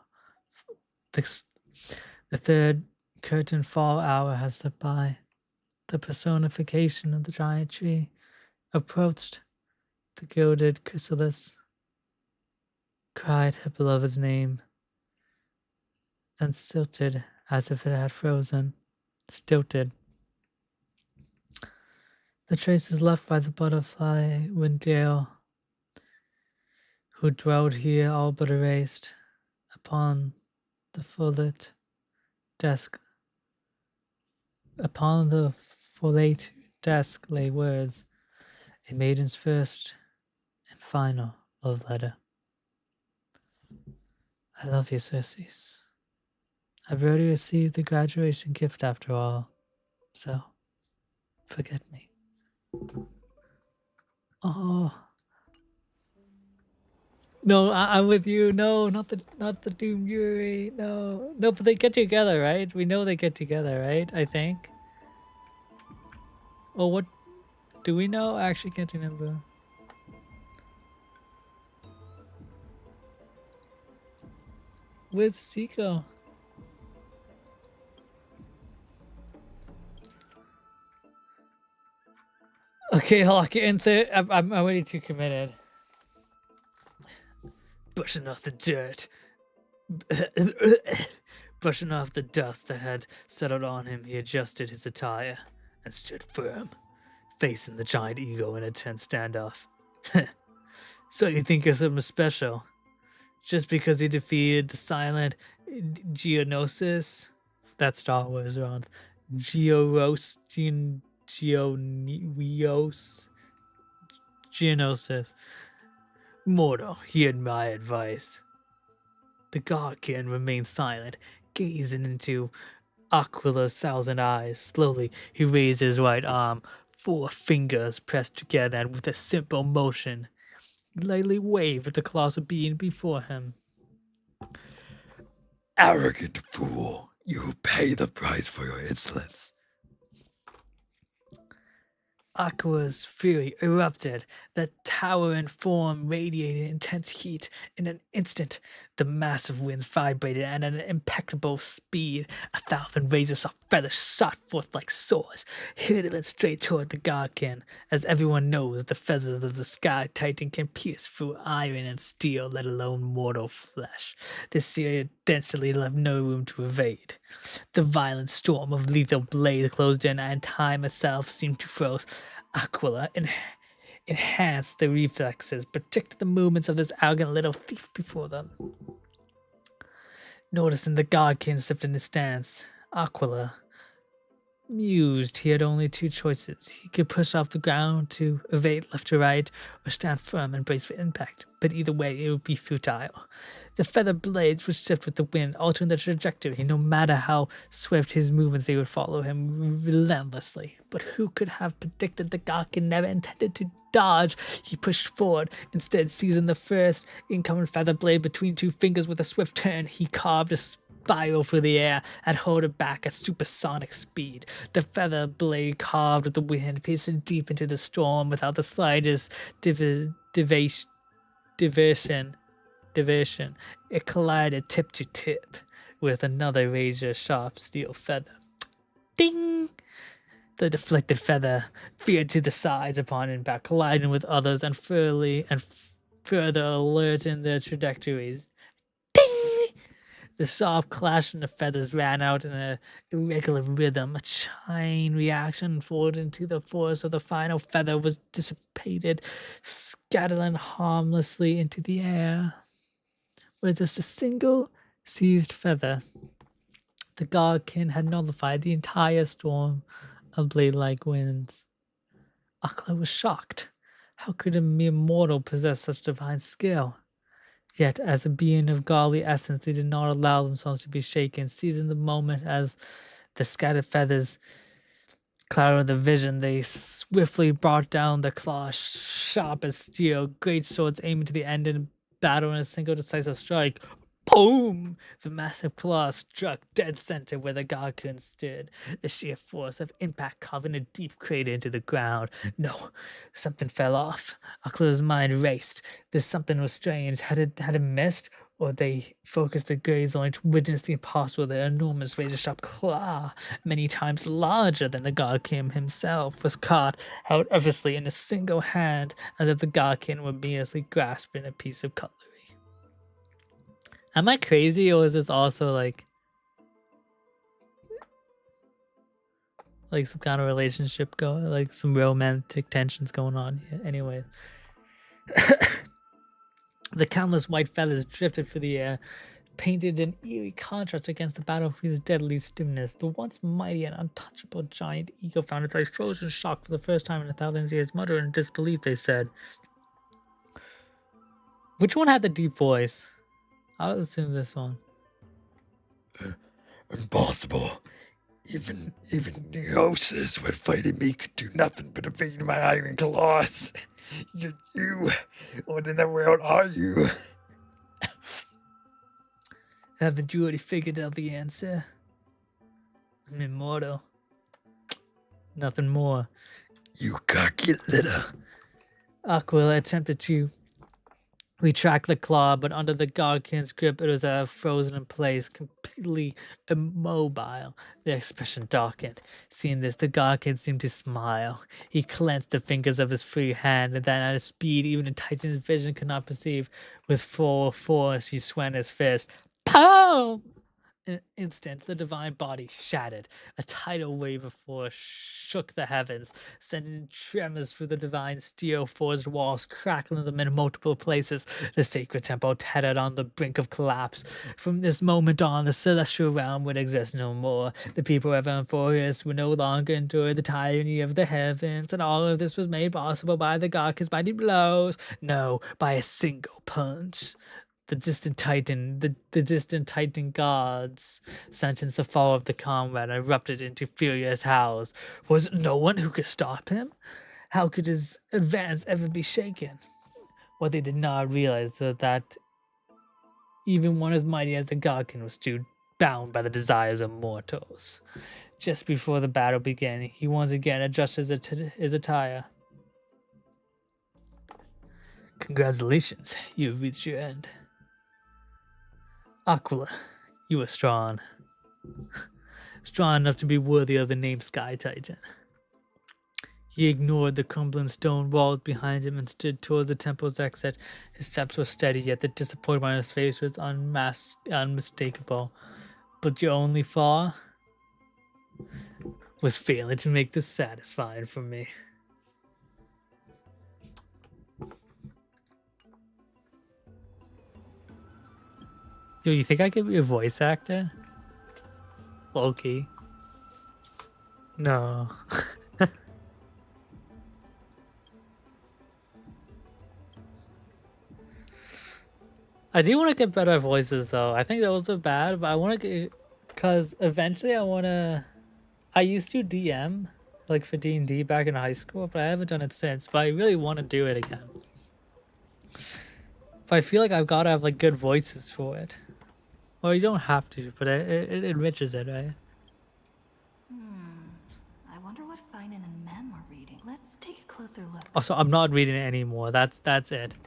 The third curtain fall hour has slipped by. The personification of the giant tree approached the gilded chrysalis, cried her beloved's name, then stilted as if it had frozen. Stilted. The traces left by the butterfly windgale, who dwelled here all but erased. Upon the full-lit desk, upon the full-late desk lay words, a maiden's first and final love letter. I love you, Circe. I've already received the graduation gift after all, so forget me. Oh. No, I'm with you. No, not the Doom Yuri. No, but they get together, right? We know they get together, right? I think. Oh, what do we know? I actually can't remember. Where's the sequel? Okay, lock it in. I'm already too committed. Brushing off the dirt. Brushing off the dust that had settled on him, he adjusted his attire and stood firm, facing the giant ego in a tense standoff. So you think you're something special? Just because he defeated the silent Geonosis? That's Star Wars around. Geonosis. Mortal, heed my advice. The Godkin remained silent, gazing into Aquila's thousand eyes. Slowly, he raised his right arm, 4 fingers pressed together, and with a simple motion, lightly waved at the colossal being before him. Arrogant fool, you pay the price for your insolence. Aqua's fury erupted. The towering form radiated intense heat. In an instant, the massive winds vibrated at an impeccable speed. 1,000 razor-soft feathers shot forth like swords, hurtling straight toward the Godkin. As everyone knows, the feathers of the Sky Titan can pierce through iron and steel, let alone mortal flesh. This searing density left no room to evade. The violent storm of lethal blade closed in, and time itself seemed to froze. Aquila enhanced the reflexes, predicted the movements of this arrogant little thief before them. Noticing the Godkin slipped in his stance, Aquila mused he had only 2 choices. He could push off the ground to evade left or right, or stand firm and brace for impact, but either way it would be futile. The feather blades would shift with the wind, altering the trajectory. No matter how swift his movements, they would follow him relentlessly. But who could have predicted the Godkin never intended to dodge? He pushed forward, instead seizing the first incoming feather blade between 2 fingers. With a swift turn, he carved a spiral through the air and hurled it back at supersonic speed. The feather blade carved at the wind, piercing deep into the storm without the slightest diversion. It collided tip to tip with another razor-sharp steel feather. Ding! The deflected feather veered to the sides upon impact, colliding with others and further alerting their trajectories. Ding! The sharp clash in the feathers ran out in an irregular rhythm. A chain reaction unfolded into the force of the final feather was dissipated, scattering harmlessly into the air. With just a single seized feather, the Godkin had nullified the entire storm a blade like winds. Akla was shocked. How could a mere mortal possess such divine skill? Yet, as a being of godly essence, they did not allow themselves to be shaken, seizing the moment as the scattered feathers clouded the vision. They swiftly brought down the claws, sharp as steel, great swords aiming to the end in battle in a single decisive strike. Boom! The massive claw struck dead center where the Garkin stood. The sheer force of impact carving a deep crater into the ground. No, something fell off. Akla's mind raced. This something was strange. Had it missed? Or they focused their gaze only to witness the impossible. Their enormous razor-sharp claw, many times larger than the Garkin himself, was caught out effortlessly in a single hand, as if the Garkin were merely grasping a piece of cutlery. Am I crazy, or is this also like some kind of relationship going, like some romantic tensions going on here? Anyway, the countless white feathers drifted through the air, painted an eerie contrast against the battlefield's deadly stillness. The once mighty and untouchable giant eagle found its eyes frozen in shock for the first time in 1,000 years. Muttering in disbelief, they said, "Which one had the deep voice?" I'll assume this one. Impossible. Even the houses when fighting me could do nothing but evade my iron claws. You, what in the world are you? Haven't you already figured out the answer? I'm immortal. Nothing more. You cocky little. Aquila attempted to retract the claw, but under the Garkin's grip, it was frozen in place, completely immobile. The expression darkened. Seeing this, the Garkin seemed to smile. He clenched the fingers of his free hand, and then at a speed even a Titan's vision could not perceive. With full force, he swung his fist. Pow! In an instant, the divine body shattered. A tidal wave of force shook the heavens, sending tremors through the divine steel-forged walls, crackling them in multiple places. The sacred temple teetered on the brink of collapse. From this moment on, the celestial realm would exist no more. The people of Amphoreus would no longer endure the tyranny of the heavens, and all of this was made possible by the Garkin's mighty blows. No, by a single punch. The distant Titan gods sentenced the fall of the comrade erupted into furious howls. Was it no one who could stop him? How could his advance ever be shaken? What they did not realize was that even one as mighty as the Garkin was still bound by the desires of mortals. Just before the battle began, he once again adjusted his attire. Congratulations, you have reached your end. Aquila, you are strong. Strong enough to be worthy of the name Sky Titan. He ignored the crumbling stone walls behind him and stood towards the temple's exit. His steps were steady, yet the disappointment on his face was unmistakable. But your only flaw was failing to make this satisfying for me. Do you think I could be a voice actor? Loki. No. I do want to get better voices though. I think those are bad, but I want to get, because eventually I used to DM like for D&D back in high school, but I haven't done it since, but I really want to do it again. But I feel like I've got to have like good voices for it. Well, you don't have to, but it enriches it, right? I wonder what Finan and Mem were reading. Let's take a closer look. Also, I'm not reading it anymore. That's it.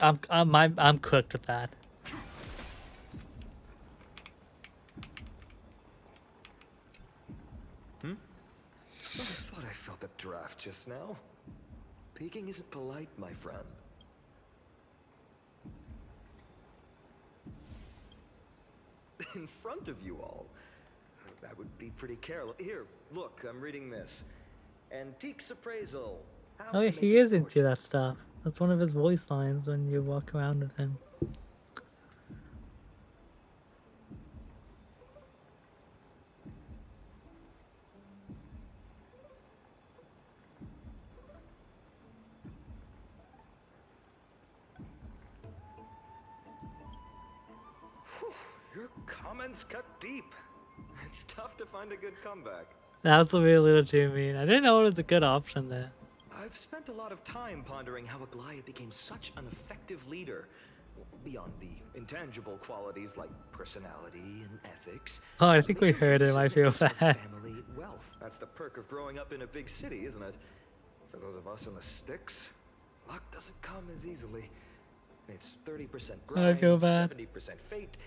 I'm cooked with that. I thought I felt a draft just now. Peeking isn't polite, my friend. In front of you all. That would be pretty careless. Here, look, I'm reading this. Antiques appraisal. Oh, yeah, he is into that stuff. That's one of his voice lines when you walk around with him. Whew, your comments cut deep. It's tough to find a good comeback. That was a little too mean. I didn't know it was a good option there. I've spent a lot of time pondering how Aglaia became such an effective leader. Beyond the intangible qualities like personality and ethics. Oh, I think we major heard piece him. of I it feel is her bad. family wealth. That's the perk of growing up in a big city, isn't it? For those of us in the sticks, luck doesn't come as easily. It's 30% I grind, feel bad. 70% fate.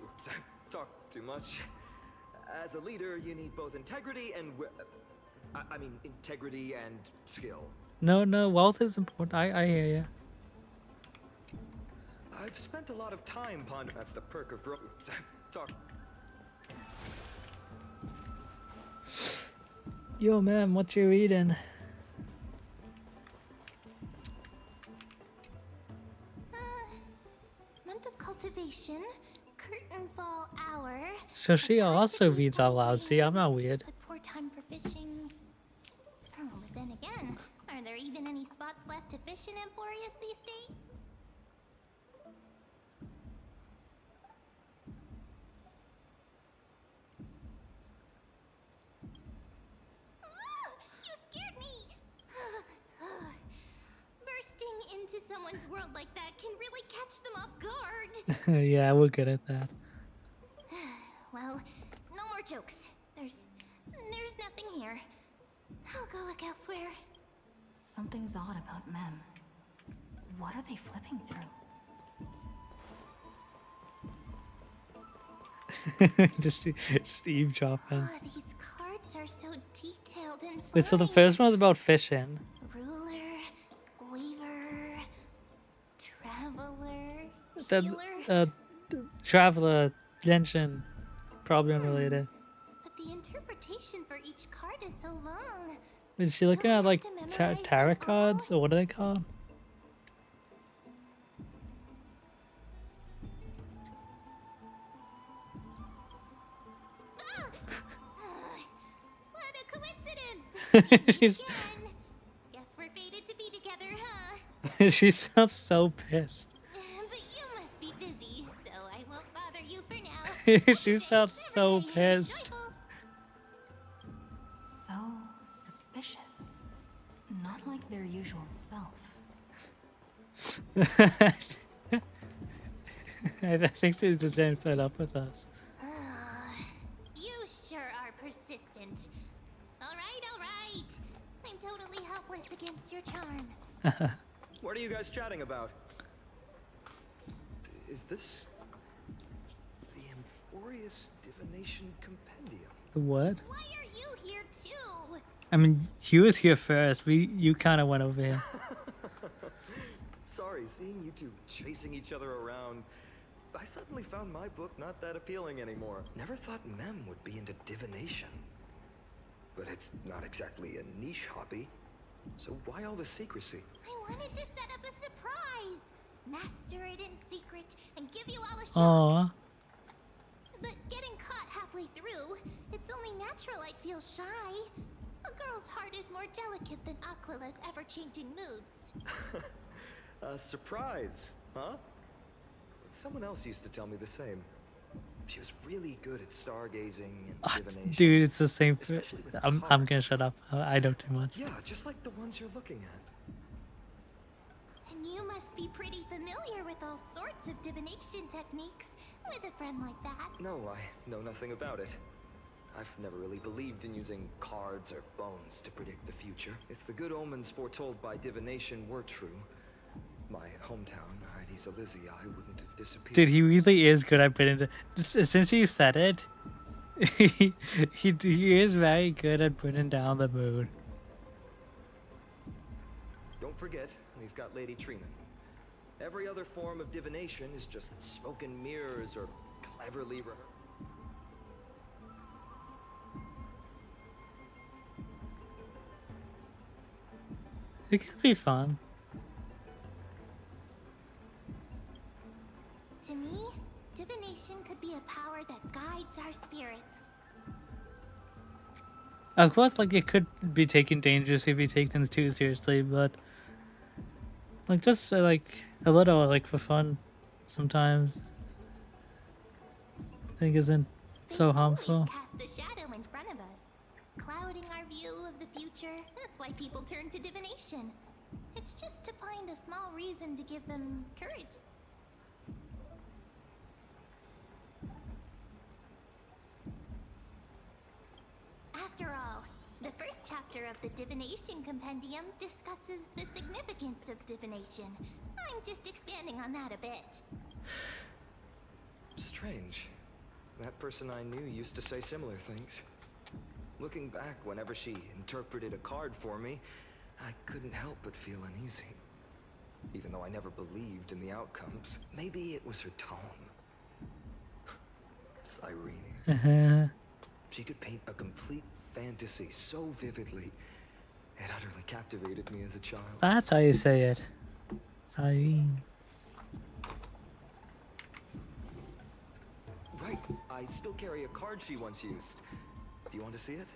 Oops, I talked too much. As a leader, you need both integrity and I mean integrity and skill. No, wealth is important. I hear you. I've spent a lot of time pondering. That's the perk of growth. Talk. Yo, man, what you eating? Month of cultivation, curtain fall hour. So she Time to also be reads out loud. See, I'm not foraging, weird. But poor time for fishing. Oh, but then again, are there even any spots left to fish in Amphoreus these days? Ah, you scared me! Bursting into someone's world like that can really catch them off guard. Yeah, we're good at that. Well, no more jokes. There's nothing here. I'll go look elsewhere. Something's odd about Mem. What are they flipping through? just eavesdropping. Oh, these cards are so detailed and Wait, so the fine. first one's about fishing. Ruler, weaver, traveler, The healer. traveler, gentian, probably unrelated. But the interpretation for each card is so long. Is she looking Do I at have like to memorize them tarot cards, all? or what are they called? Ah! What a coincidence! She's Again. Guess we're fated to be together, huh? she sounds so pissed. But you must be busy, so I won't bother you for now. She sounds so pissed. So suspicious. Not like their usual self. I think she's just getting fed up with us. You sure are persistent. All right. I'm totally helpless against your charm. What are you guys chatting about? Is this the Amphoreus Divination Compendium? The what? Why are you here too? I mean, he was here first. You kind of went over here. Sorry, seeing you two chasing each other around, I suddenly found my book not that appealing anymore. Never thought Mem would be into divination. But it's not exactly a niche hobby. So why all the secrecy? I wanted to set up a surprise. Master it in secret and give you all a shock. Aww. But getting caught halfway through, it's only natural I'd feel shy. A girl's heart is more delicate than Aquila's ever-changing moods. A surprise, huh? Someone else used to tell me the same. She was really good at stargazing and divination. Dude, it's the same. Especially with I'm gonna cards. shut up. I know too much. Yeah, just like the ones you're looking at. And you must be pretty familiar with all sorts of divination techniques with a friend like that. No, I know nothing about it. I've never really believed in using cards or bones to predict the future. If the good omens foretold by divination were true, my hometown, Heidi's Elysiae, wouldn't have disappeared. Dude, he really is good at putting. Since you said it, he is very good at putting down the mood. Don't forget, we've got Lady Trina. Every other form of divination is just smoke and mirrors or cleverly rehearsed. It could be fun. To me, divination could be a power that guides our spirits. Of course, like it could be taken dangerously if you take things too seriously, but like just like a little, like for fun, sometimes I think isn't so harmful. Always cast a shadow in front of us, clouding our view of the future. That's why people turn to divination. It's just to find a small reason to give them courage. After all, the first chapter of the Divination Compendium discusses the significance of divination. I'm just expanding on that a bit. Strange. That person I knew used to say similar things. Looking back, whenever she interpreted a card for me, I couldn't help but feel uneasy. Even though I never believed in the outcomes. Maybe it was her tone. Cyrene. She could paint a complete fantasy so vividly. It utterly captivated me as a child. That's how you say it. Cyrene. Right. I still carry a card she once used. Do you want to see it?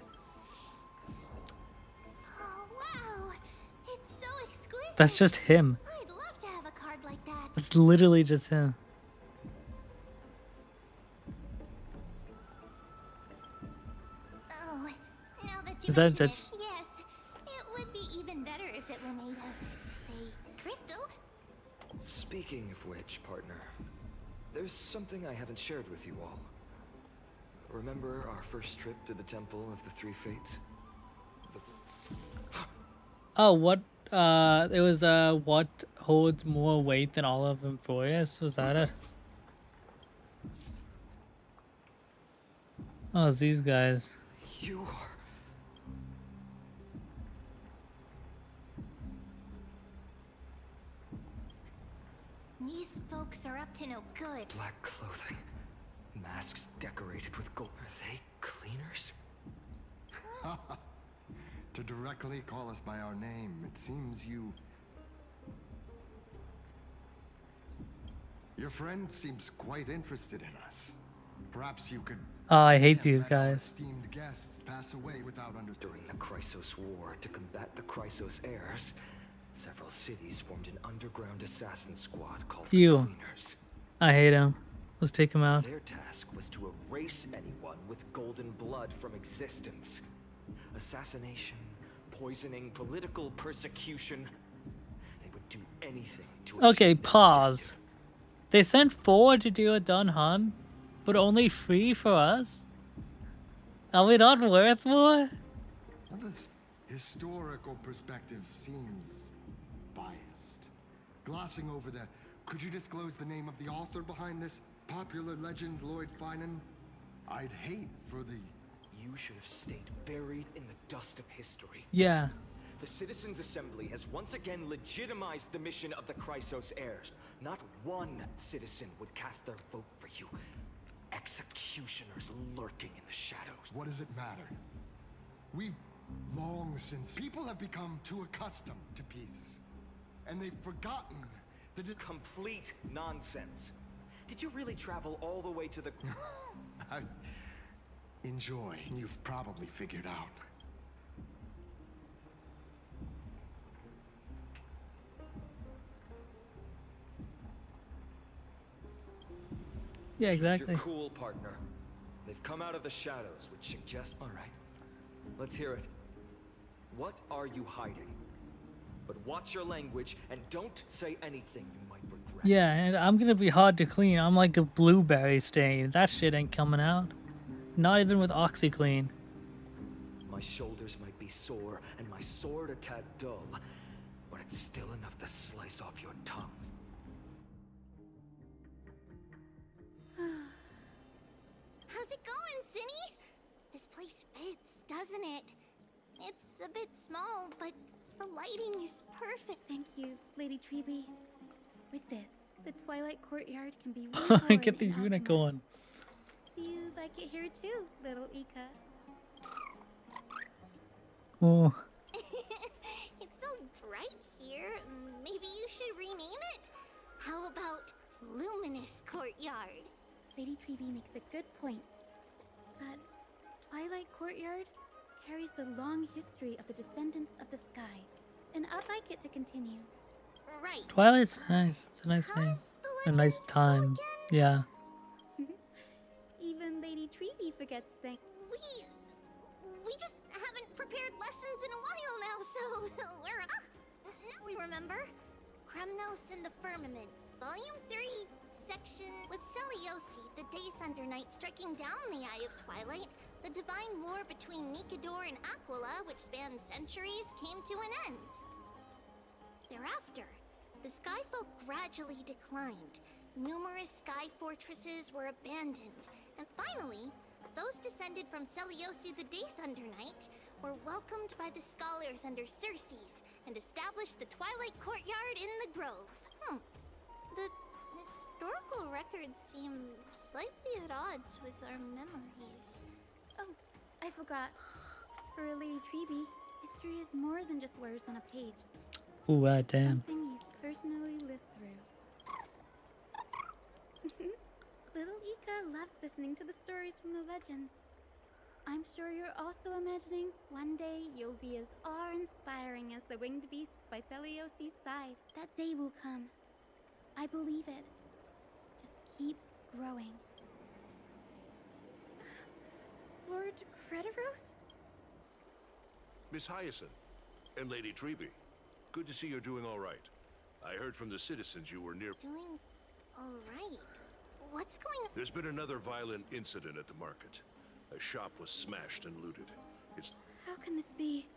Oh, wow. It's so exquisite. That's just him. I'd love to have a card like that. It's literally just him. Oh, now that you Is that mention just- it, yes. It would be even better if it were made of, say, crystal. Speaking of which, partner, there's something I haven't shared with you all. Remember our first trip to the Temple of the Three Fates? Oh, what? It was what holds more weight than all of Amphoreus? Was that it? Oh, it's these guys. You are... These folks are up to no good. Black clothing. Masks decorated with gold. Are they cleaners? To directly call us by our name, it seems you... Your friend seems quite interested in us. Perhaps you could... Oh, I hate these let our guys. esteemed guests pass away without During the Chrysos War, to combat the Chrysos heirs, several cities formed an underground assassin squad called the Ew. Cleaners. I hate him. Let's take him out. Their task was to erase anyone with golden blood from existence. Assassination, poisoning, political persecution. They would do anything to Okay, achieve their pause. objective. They sent 4 to deal with Don Han, but only 3 for us? Are we not worth more? Well, this historical perspective seems biased. Glossing over the... Could you disclose the name of the author behind this popular legend, Lloyd Finan? I'd hate for the... You should have stayed buried in the dust of history. Yeah. The Citizens' Assembly has once again legitimized the mission of the Chrysos heirs. Not one citizen would cast their vote for you. Executioners lurking in the shadows. What does it matter? We've long since... People have become too accustomed to peace. And they've forgotten the... Complete nonsense. Did you really travel all the way to the... Enjoy. You've probably figured out. Yeah, exactly. You're cool, partner. They've come out of the shadows, which suggests... All right. Let's hear it. What are you hiding? But watch your language and don't say anything you might regret. Yeah, and I'm gonna be hard to clean. I'm like a blueberry stain. That shit ain't coming out. Not even with OxyClean. My shoulders might be sore and my sword a tad dull, but it's still enough to slice off your tongue. How's it going, Cinny? This place fits, doesn't it? It's a bit small, but the lighting is perfect. Thank you, Lady Treeby. With this, the Twilight Courtyard can be restored. Get the and unit optimized. going. Do you like it here too, little Ika? Oh, It's so bright here. Maybe you should rename it? How about Luminous Courtyard? Lady Treeby makes a good point. But Twilight Courtyard carries the long history of the descendants of the sky, and I'd like it to continue. Right. Twilight's nice. It's a nice How name. does the a nice time. Yeah. Even Lady Treevee forgets things. We just haven't prepared lessons in a while now, so we're now we remember. Kremnos and the Firmament, Volume 3, section with Seliosi, the Day Thunder Knight striking down the Eye of Twilight. The divine war between Nikador and Aquila, which spanned centuries, came to an end. Thereafter, the Skyfolk gradually declined. Numerous sky fortresses were abandoned, and finally, those descended from Seliosi the Day Thunder Knight were welcomed by the scholars under Circes and established the Twilight Courtyard in the Grove. The historical records seem slightly at odds with our memories. Oh, I forgot. For Lady Treevee, history is more than just words on a page. Ooh, damn. Something you've personally lived through. Little Ika loves listening to the stories from the legends. I'm sure you're also imagining one day you'll be as awe-inspiring as the winged beasts by Seliosi's side. That day will come. I believe it. Just keep growing. Lord Crediros? Miss Hyacinth and Lady Treevee, good to see you're doing all right. I heard from the citizens you were near... Doing all right. What's going on? There's been another violent incident at the market. A shop was smashed and looted. It's... How can this be?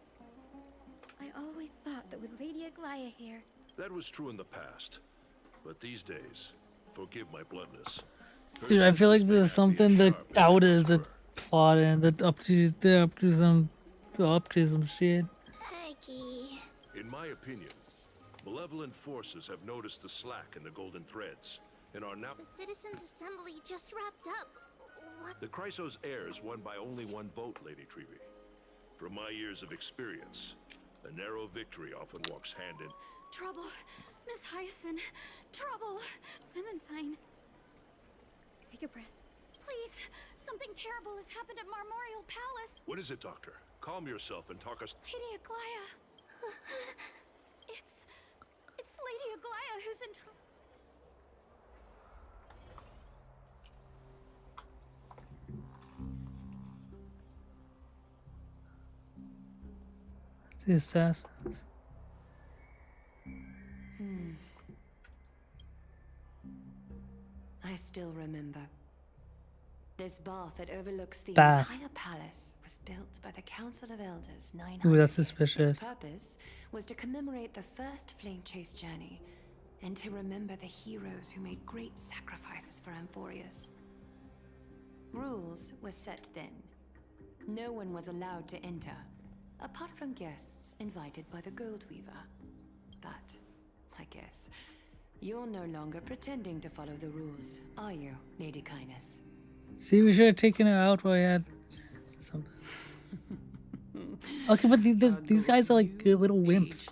I always thought that with Lady Aglaya here... That was true in the past. But these days, forgive my bluntness. Dude, I feel like there's something that out is a plot and that up to some shit. Aggie. In my opinion, malevolent forces have noticed the slack in the golden threads and are now... The Citizens' Assembly just wrapped up. What? The Chrysos heirs won by only one vote, Lady Treevee. From my years of experience, a narrow victory often walks hand in... Trouble! Miss Hyacinth! Trouble! Clementine. Take a breath. Please! Something terrible has happened at Marmorial Palace! What is it, Doctor? Calm yourself and talk us... Lady Aglaya! It's Lady Aglaya who's in trouble. The assassins. I still remember. This bath that overlooks the Bath. entire palace was built by the Council of Elders 900 Ooh, that's years ago. suspicious. Its purpose was to commemorate the first flame chase journey and to remember the heroes who made great sacrifices for Amphoreus. Rules were set then. No one was allowed to enter, apart from guests invited by the Gold Weaver. But, I guess, you're no longer pretending to follow the rules, are you, Lady Kindness? See, we should have taken her out while I had something. Okay, but these guys are like good little wimps.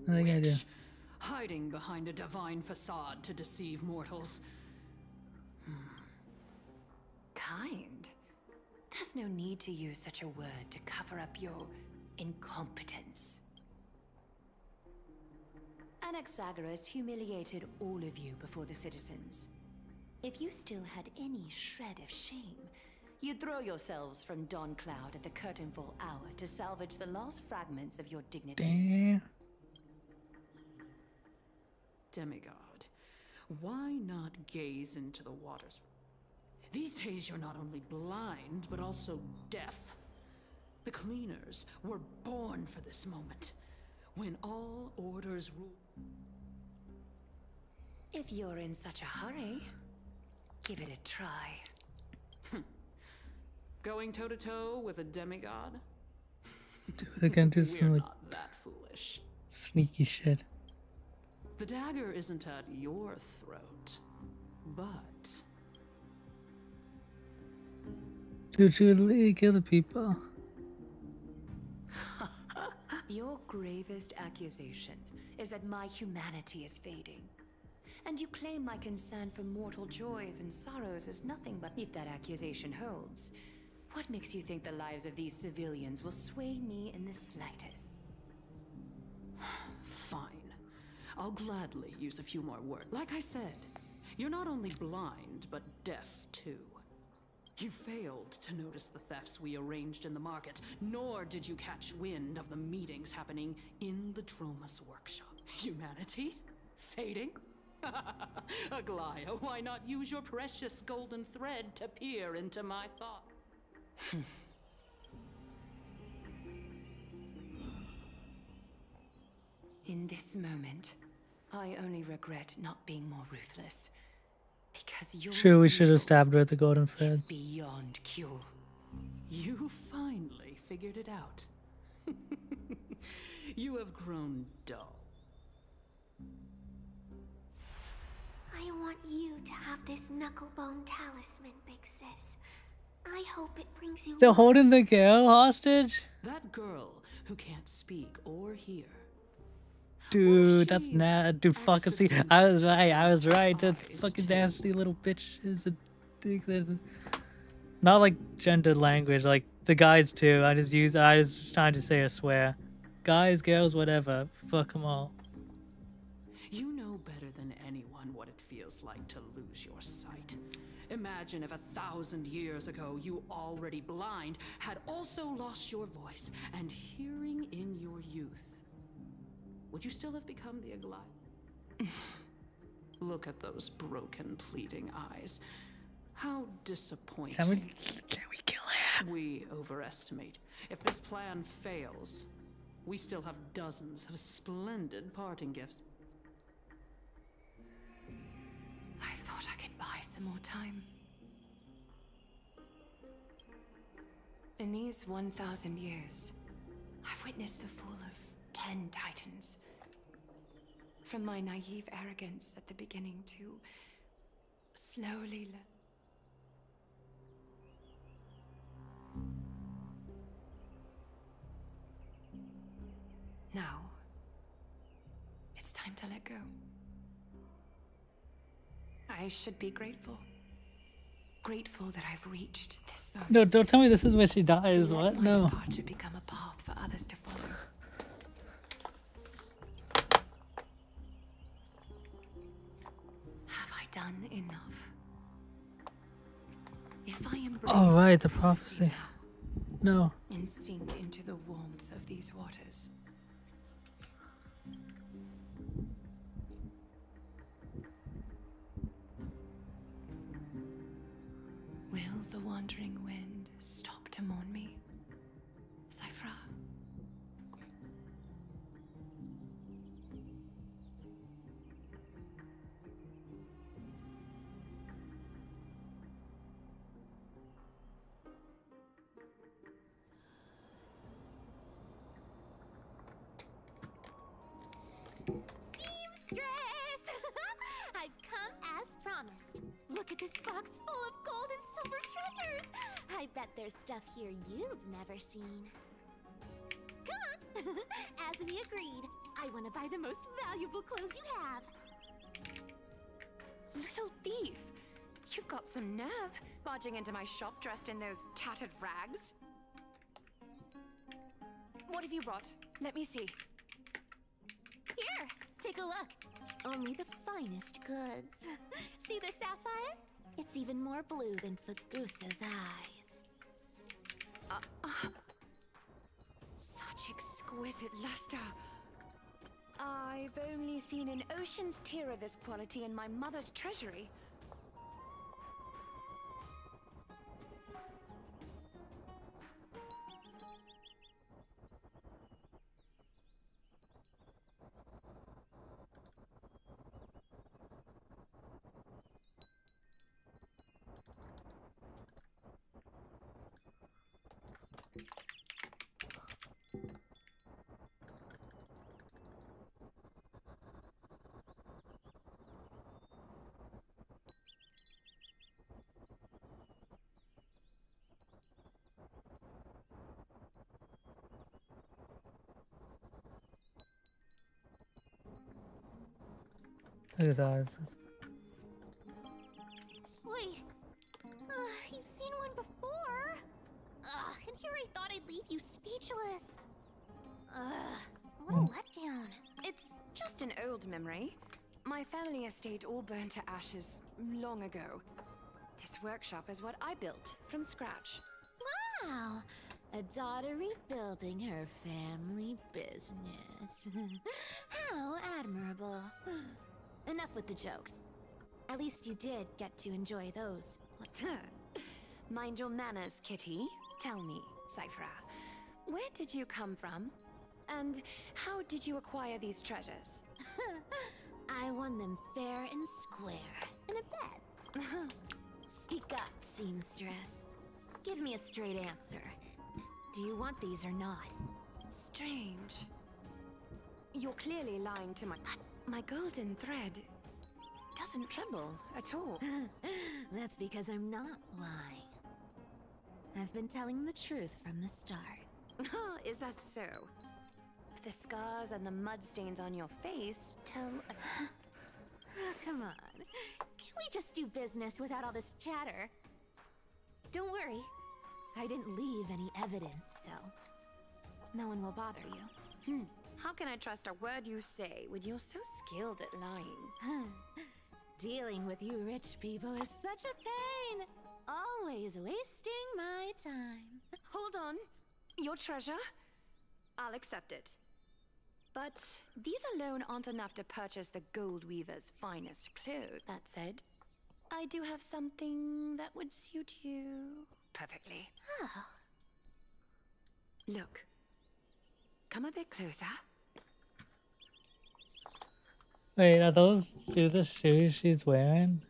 Nothing I do. Hiding behind a divine facade to deceive mortals. Kind? There's no need to use such a word to cover up your incompetence. Anaxagoras humiliated all of you before the citizens. If you still had any shred of shame, you'd throw yourselves from Dawn Cloud at the curtainfall hour to salvage the last fragments of your dignity. Damn. Demigod, why not gaze into the waters? These days you're not only blind, but also deaf. The cleaners were born for this moment, when all orders rule. If you're in such a hurry, give it a try. Going toe-to-toe with a demigod? Dude, I can do some We're like not that foolish. sneaky shit. The dagger isn't at your throat, but... Dude, she would literally kill the people. Your gravest accusation is that my humanity is fading. And you claim my concern for mortal joys and sorrows is nothing but... If that accusation holds, what makes you think the lives of these civilians will sway me in the slightest? Fine. I'll gladly use a few more words. Like I said, You're not only blind, but deaf too. You failed to notice the thefts we arranged in the market, nor did you catch wind of the meetings happening in the Dromus workshop. Humanity? Fading? Aglaya, why not use your precious golden thread to peer into my thought? In this moment, I only regret not being more ruthless. Because your Sure, we should have evil stabbed her with the golden is thread. beyond cure. You finally figured it out. You have grown dull. I want you to have this knucklebone talisman, Big Sis. I hope it brings you They're luck. holding the girl hostage? That girl who can't speak or hear. Dude, that's dude, fucking see, I was right, that fucking nasty little bitch is a dick that... Not like gendered language, like the guys too, I was just trying to say a swear. Guys, girls, whatever, fuck them all. You know better than anyone what it feels like to lose your sight. Imagine if 1,000 years ago you, already blind, had also lost your voice and hearing in your youth. Would you still have become the Aglaya? Look at those broken, pleading eyes. How disappointing. Can we kill her? We overestimate. If this plan fails, we still have dozens of splendid parting gifts. I thought I could buy some more time. In these 1,000 years, I've witnessed the fall of 10 titans. From my naive arrogance at the beginning to slowly now, it's time to let go. I should be grateful. Grateful that I've reached this moment. No, don't tell me this is where she dies, To let what? my No. departure become a path for others to follow. Have I done enough? If I embrace Oh, right, the prophecy prophecy. No. and sink into the warmth of these waters, will the wandering wind stop to mourn me, Cyphra? Seamstress! I've come as promised. Look at this box full of gold and silver treasures. I bet there's stuff here you've never seen. Come on. As we agreed, I want to buy the most valuable clothes you have. Little thief! You've got some nerve, barging into my shop dressed in those tattered rags. What have you brought? Let me see. Here, take a look. Only the finest goods. See the sapphire? It's even more blue than Fagusa's eyes. Such exquisite luster. I've only seen an ocean's tear of this quality in my mother's treasury. Look at his eyes. Wait. You've seen one before. And here I thought I'd leave you speechless. What a letdown. It's just an old memory. My family estate all burned to ashes long ago. This workshop is what I built from scratch. Wow! A daughter rebuilding her family business. How admirable. Enough with the jokes. At least you did get to enjoy those. Mind your manners, Kitty. Tell me, Cyphera, where did you come from? And how did you acquire these treasures? I won them fair and square in a bet. Speak up, seamstress. Give me a straight answer. Do you want these or not? Strange. You're clearly lying to my golden thread doesn't tremble at all. That's because I'm not lying. I've been telling the truth from the start. Is that so? The scars and the mud stains on your face tell... Come on. Can we just do business without all this chatter? Don't worry. I didn't leave any evidence, so... no one will bother you. How can I trust a word you say when you're so skilled at lying? Dealing with you rich people is such a pain. Always wasting my time. Hold on. Your treasure? I'll accept it. But these alone aren't enough to purchase the Gold Weaver's finest clothes. That said, I do have something that would suit you perfectly. Oh. Look. Come a bit closer. Wait, are those the shoes she's wearing?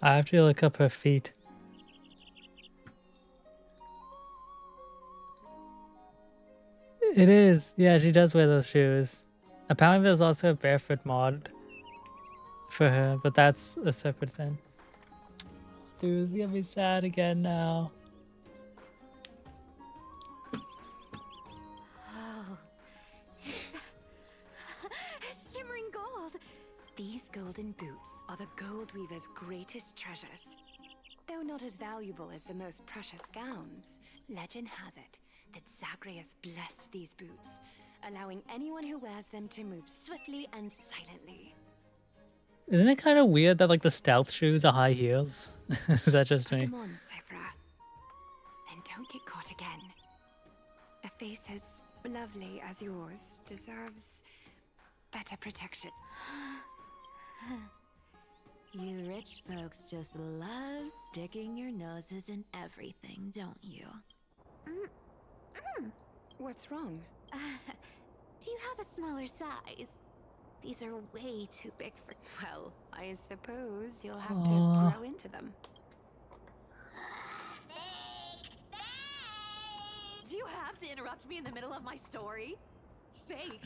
I have to look up her feet. It is. Yeah, she does wear those shoes. Apparently there's also a barefoot mod for her, but that's a separate thing. Dude, it's gonna be sad again now. Oh. It's shimmering gold. These golden boots are the Gold Weaver's greatest treasures. Though not as valuable as the most precious gowns, legend has it that Zagreus blessed these boots, allowing anyone who wears them to move swiftly and silently. Isn't it kind of weird that like the stealth shoes are high heels? Is that just me? Come on, Cyphera. Then don't get caught again. A face as lovely as yours deserves better protection. You rich folks just love sticking your noses in everything, don't you? What's wrong? Do you have a smaller size? These are way too big for... Well, I suppose you'll have to grow into them. Do you have to interrupt me in the middle of my story? Fake?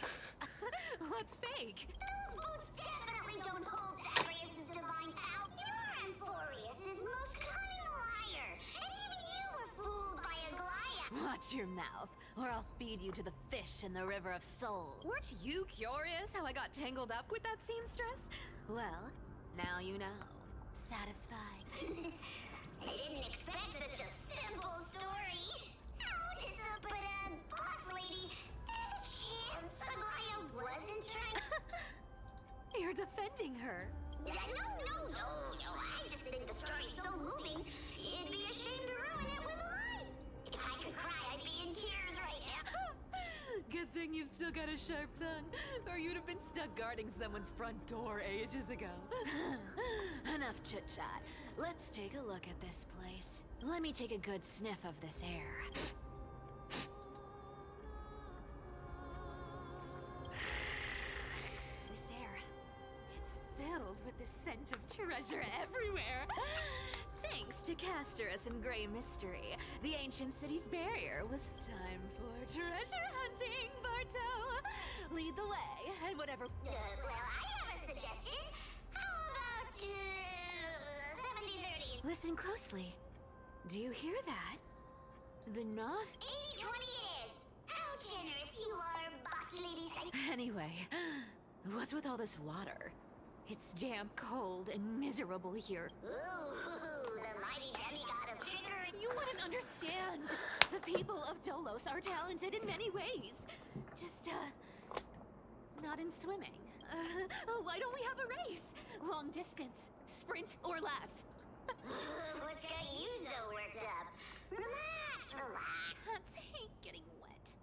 What's fake? Those boots definitely don't hold Zagreus' divine power. You're Amphoreus' most cunning liar, and even you were fooled by a Goliath. Watch your mouth, or I'll feed you to the fish in the river of soul. Weren't you curious how I got tangled up with that seamstress? Well, now you know. Satisfied. I didn't expect such a simple story. How does a boss lady? There's a chance Aglaia wasn't trying. You're defending her. No. I just think the story's so moving. It'd be a shame to ruin it with a lie. If I could cry, I'd be in tears right now. Good thing you've still got a sharp tongue, or you'd have been stuck guarding someone's front door ages ago. Enough chit-chat. Let's take a look at this place. Let me take a good sniff of this air. This air, it's filled with the scent of treasure everywhere. Thanks to Castorus and Grey Mystery, the ancient city's barrier was time for treasure hunting, Barto. Lead the way, and whatever. Well, I have a suggestion. How about 70-30? Listen closely. Do you hear that? The Noth? 80-20 it is. How generous you are, boss lady. Anyway, what's with all this water? It's damp, cold, and miserable here. Ooh, the mighty demigod of trickery. You wouldn't understand. The people of Dolos are talented in many ways. Just, not in swimming. Why don't we have a race? Long distance, sprint, or laps? What's got you so worked up? Relax, relax. Hands hate getting wet.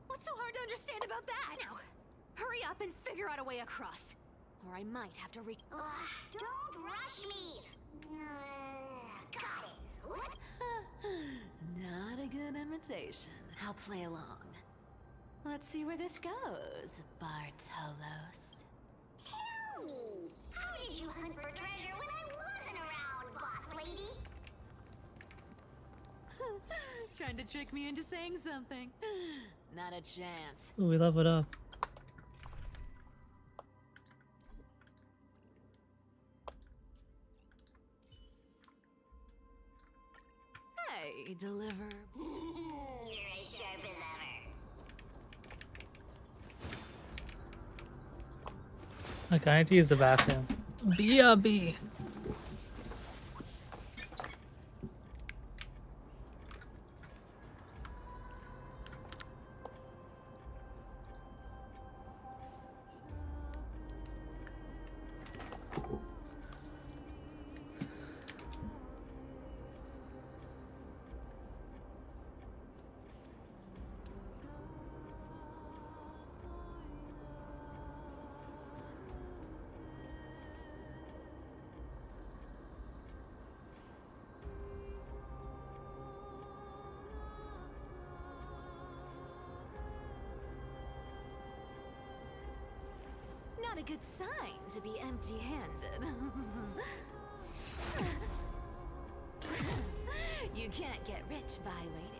What's so hard to understand about that? Now, hurry up and figure out a way across. Or I might have to Don't rush me. Got it. What? Not a good imitation. I'll play along. Let's see where this goes, Bartolos. Tell me, how did you hunt for treasure when I wasn't around, boss lady? Trying to trick me into saying something. Not a chance. Ooh, we leveled up. Hey, deliver. You're as sharp as ever. Okay, I need to use the bathroom. BRB. Not a good sign to be empty-handed. You can't get rich by waiting.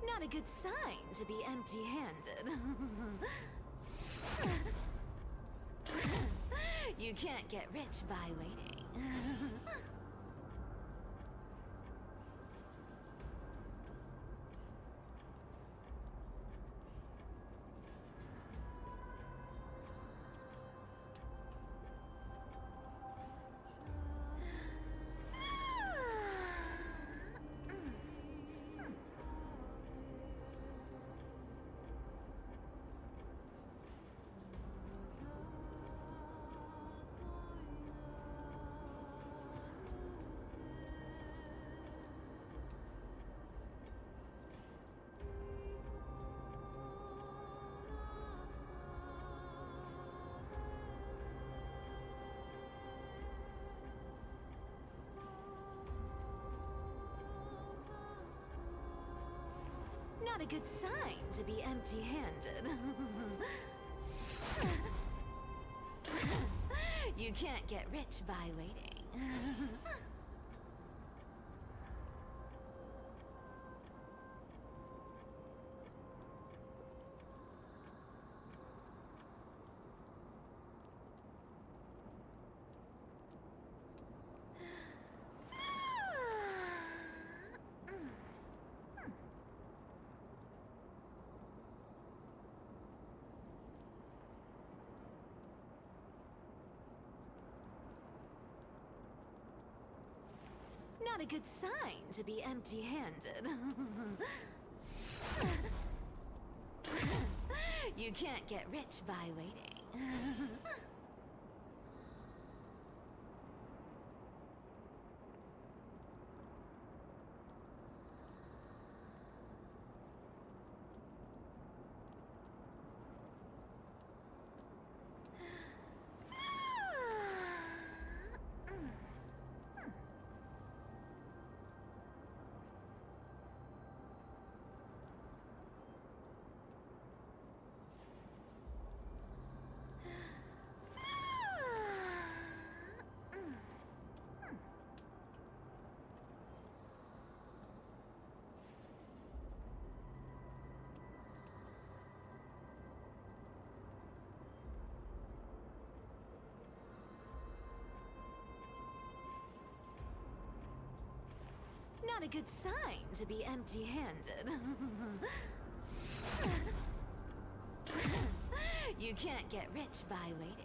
Not a good sign to be empty-handed. You can't get rich by waiting. Not a good sign to be empty-handed. You can't get rich by waiting. Not a good sign to be empty-handed. You can't get rich by waiting. Not a good sign to be empty-handed. You can't get rich by waiting.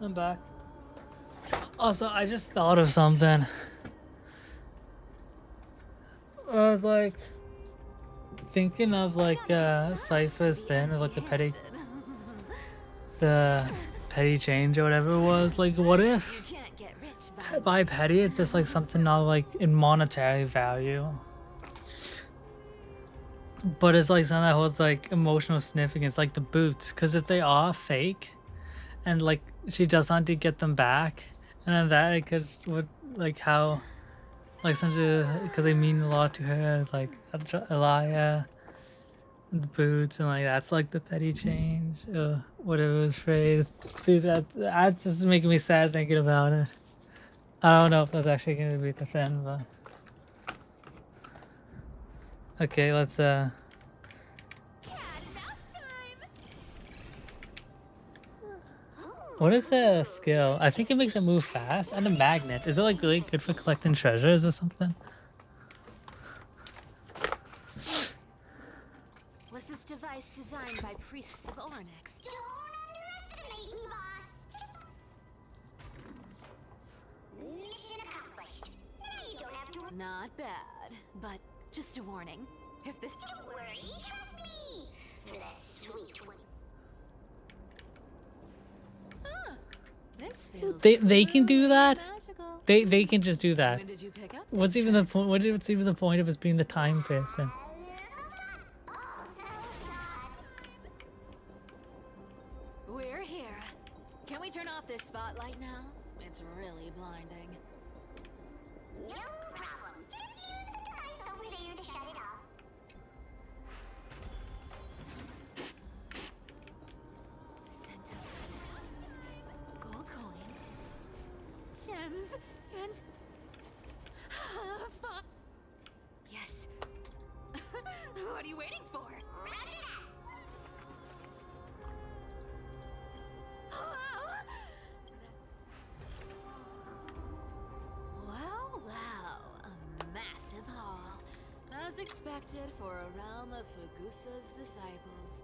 I'm back. Also, I just thought of something. I was like thinking of like Cypher's thing, or like the petty change or whatever it was. Like, what if by petty it's just like something not like in monetary value, but it's like something that holds like emotional significance, like the boots. Because if they are fake, and like she does not to get them back, and then that because would like how like something because they mean a lot to her, like Elia and the boots, and like that's like the petty change or whatever was phrased. Dude, that's just making me sad thinking about it. I don't know if that's actually gonna be the thing, but okay, let's what is the skill? I think it makes it move fast. And a magnet. Is it like really good for collecting treasures or something? Was this device designed by priests of Onyx? Don't underestimate me, boss. Mission accomplished. Now you don't have to. Not bad, but just a warning. If this. Don't worry, trust me. For that sweet 20. This feels They can do that. magical. They can just do that. When did you pick up? What's even the point? What's even the point of us being the time person? We're here. Can we turn off this spotlight now? It's really blinding. No problem. Just use the device over there to shut it off. Gold coins, gems, and fun. Yes. What are you waiting for? Roger that. Wow, a massive haul. As expected for a realm of Fagusa's disciples.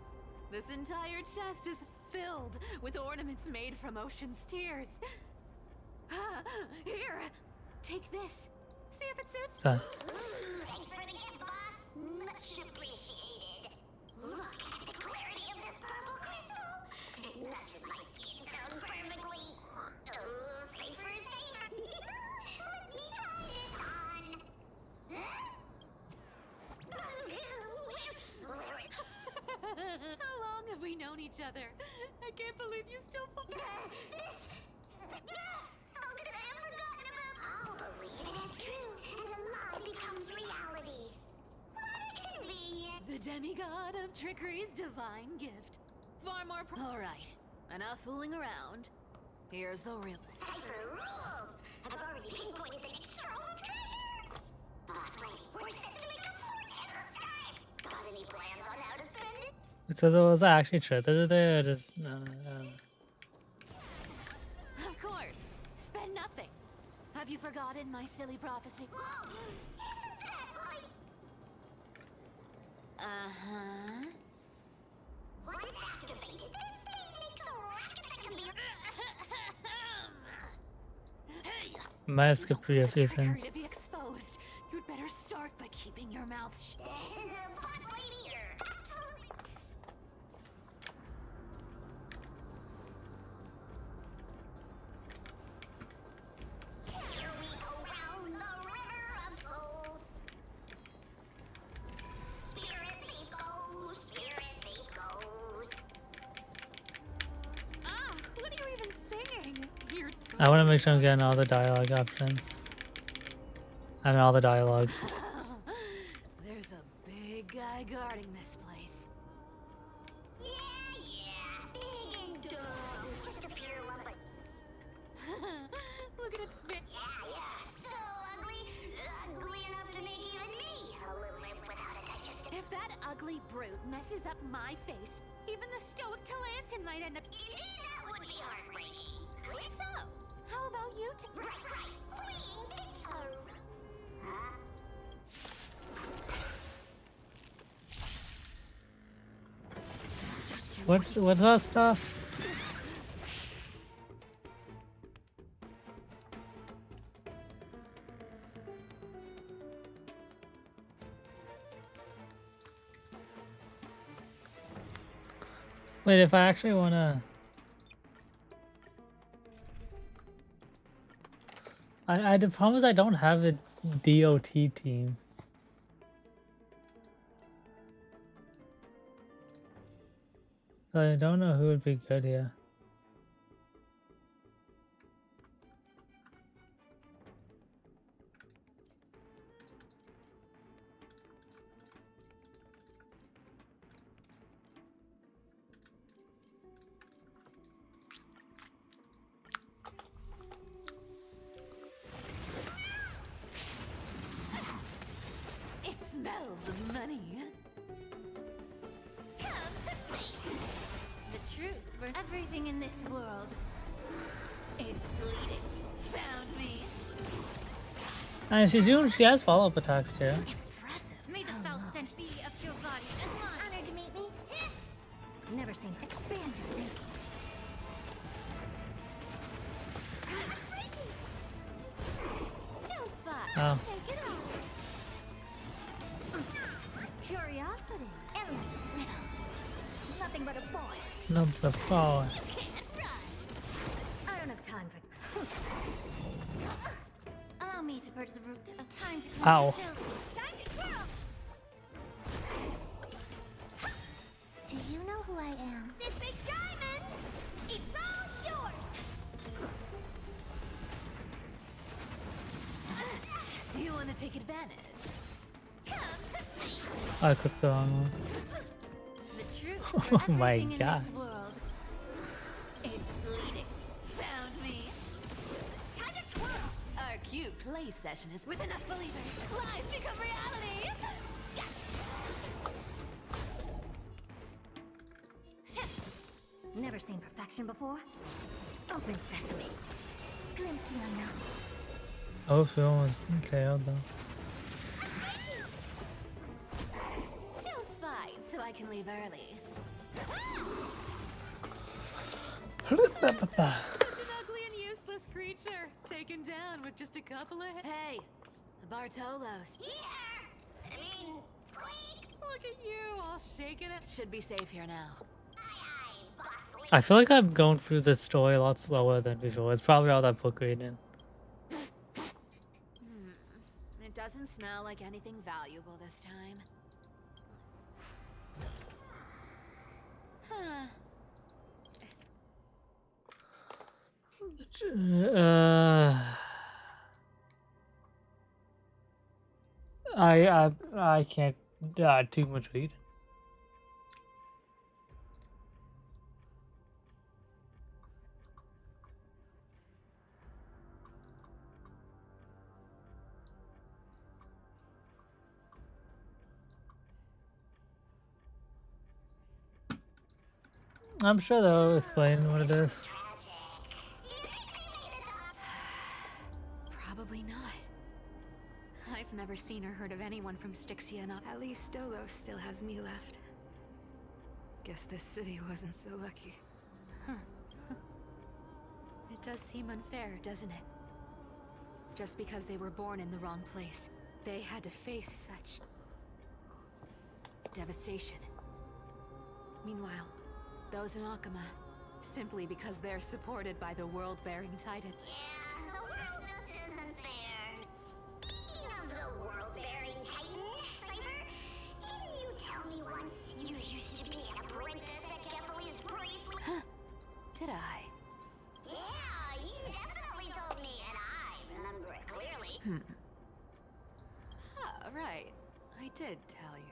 This entire chest is filled with ornaments made from ocean's tears. Here, take this. See if it suits. So, Thanks for the gift, boss. Much appreciated. Look at the clarity of this purple crystal. It matches my skin tone perfectly. Oh, safer. Let me try it on. How long have we known each other? I can't believe you still. How could I have forgotten about? I'll believe it is true, and the lie becomes reality. What convenient. The demigod of trickery's divine gift. Far more. All right, enough fooling around. Here's the real. Cypher rules. I've already pinpointed the next trove of treasure. Boss lady, we're set to make a fortune this time. Got any plans on how to spend it? So there was actually treasure there, or just Of course. Spend nothing. Have you forgotten my silly prophecy? Uh-huh. Once activated, this thing makes a racket that can be... Hey! might have skipped through a few Trickery things. to be exposed. You'd better start by keeping your mouth shut. But lady, absolutely... Here we go round the river of souls. Spirit thief goes, spirit thief goes. Ah, what are you even singing? You're I want to make sure I'm getting all the dialogue options. I mean, all the dialogue. There's a big guy guarding this place. Yeah, big and dumb. Just a pure one, but Look at it spit. yeah. So ugly, ugly enough to make even me a little imp without a digestive. If that ugly brute messes up my face, even the stoic Talantin might end up. That would be heartbreaking. Clear so. How about you two? Right. Fleeing picture. Huh? What's that stuff? Wait, if I actually wanna... the problem is I don't have a DOT team. So I don't know who would be good here. It smells of money. Come to me. The truth for everything in this world is bleeding. Found me. And she has follow-up attacks too. Impressive. May the foul stench be up your body and mine. Honored to meet me. Never seen expand your thinking. Don't fight. Oh. Take it off. Curiosity. Endless riddle. Nothing but a boy. No, the fall. You can't run. I don't have time for... Allow me to purge the root of time to Ow. cleanse the filth. Time to twirl. Do you know who I am? This big diamond! It's all yours! You want to take advantage? Come to me! I clicked the wrong one. The truth Oh for my everything in God. this world is bleeding. Found me. Time to twirl! Our cute play session is with enough believers. Lies become reality. Never seen perfection before? Open sesame. Glimpse the unknown. Oh, film was KO'd though. Don't fight so I can leave early. Such an ugly and useless creature, taken down with just a couple of... Hey, the Bartolos. Here! I mean, sleep! Look at you, all shaking it. Should be safe here now. I feel like I'm going through this story a lot slower than before. It's probably all that book reading. It doesn't smell like anything valuable this time. Huh. I can't too much read. I'm sure they'll explain what it is. Probably not. I've never seen or heard of anyone from Styxia, not At least Stolos still has me left. Guess this city wasn't so lucky. It does seem unfair, doesn't it? Just because they were born in the wrong place, they had to face such devastation. Meanwhile, those in Akama, simply because they're supported by the world-bearing Titan. Yeah, the world just isn't fair. Speaking of the world-bearing Titan, Cypher, didn't you tell me once you used to be an apprentice at Kephal's priest? Huh. Did I? Yeah, you definitely told me, and I remember it clearly. Oh, right. I did tell you.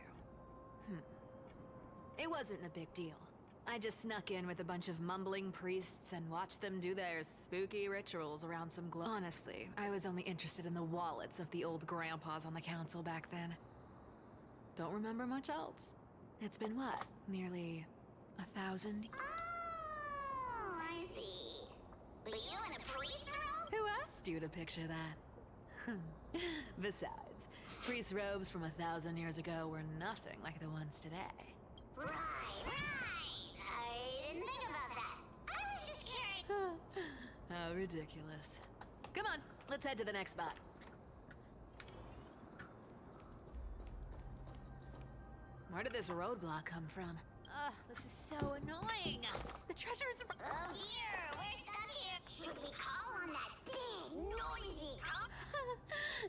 It wasn't a big deal. I just snuck in with a bunch of mumbling priests and watched them do their spooky rituals around some glow. Honestly, I was only interested in the wallets of the old grandpas on the council back then. Don't remember much else. It's been what? Nearly 1,000? Oh, I see. Were you in a priest robe? Who asked you to picture that? Besides, priest robes from 1,000 years ago were nothing like the ones today. Right. I didn't think about that. I was just curious. How ridiculous. Come on, let's head to the next spot. Where did this roadblock come from? Ugh, this is so annoying. The treasures are... Oh dear, we're stuck here. Should we call on that big, noisy cop?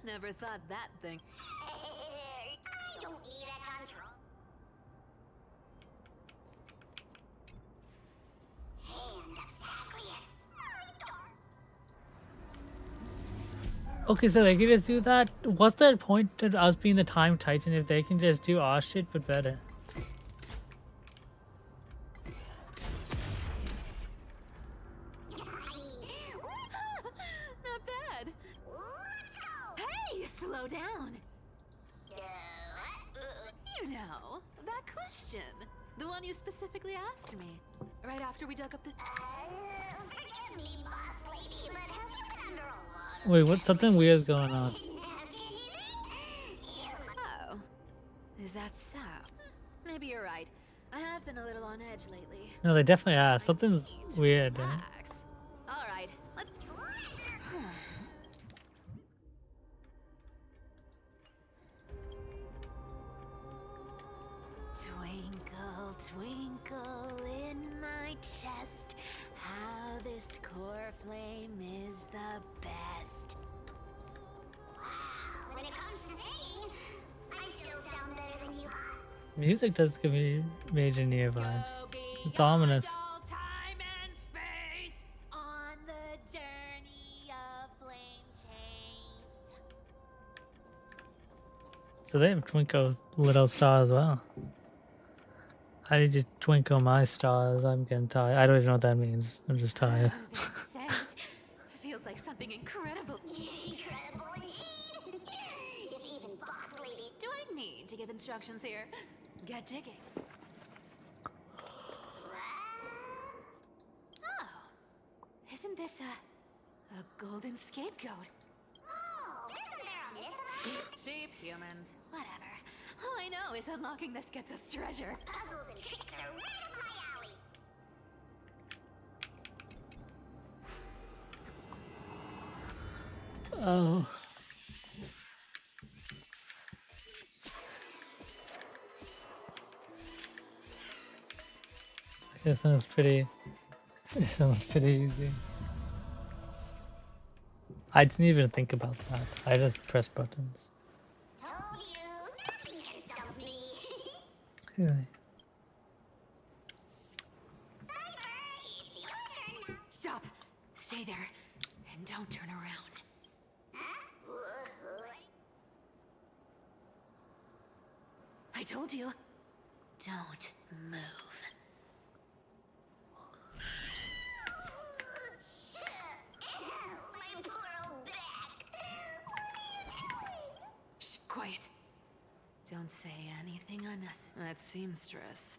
Never thought that thing. I don't need a control. Hand of Zagreus. Okay, so they can just do that. What's the point of us being the Time Titan if they can just do our shit but better? Not bad. Hey, slow down. You know, that question. The one you specifically asked me. Right after we dug up the... Forgive me, boss lady, but have you been under a lot of... Wait, what? Something weird's going on. Oh. Is that so? Maybe you're right. I have been a little on edge lately. No, they definitely are. Something's weird. Right? Relax. All right, let's... Twinkle, twinkle in my chest, how this core flame is the best. Wow, when it comes to singing, I still sound better than you, boss. Music does give me major Nier vibes. It's ominous. All time and space on the journey of flame chase. So they have Twinkle Little Star as well. How did you twinkle my stars? I'm getting tired. I don't even know what that means. I'm just tired. This scent feels like something incredible. Incredible indeed. If even boss lady... Do I need to give instructions here? Get digging. Oh, isn't this a golden scapegoat? Oh, isn't there a myth about it? Sheep, humans, whatever. All I know is unlocking this gets us treasure. Puzzles and tricks are right up my alley. Oh. It sounds pretty. It sounds pretty easy. I didn't even think about that. I just press buttons. Told you, nothing can stop me. Really? Cypher, it's your turn now. Stop. Stay there. And don't turn around. Huh? I told you. Don't move. My poor old back. What are you doing? Shh, quiet. Don't say anything unnecessary. That seamstress.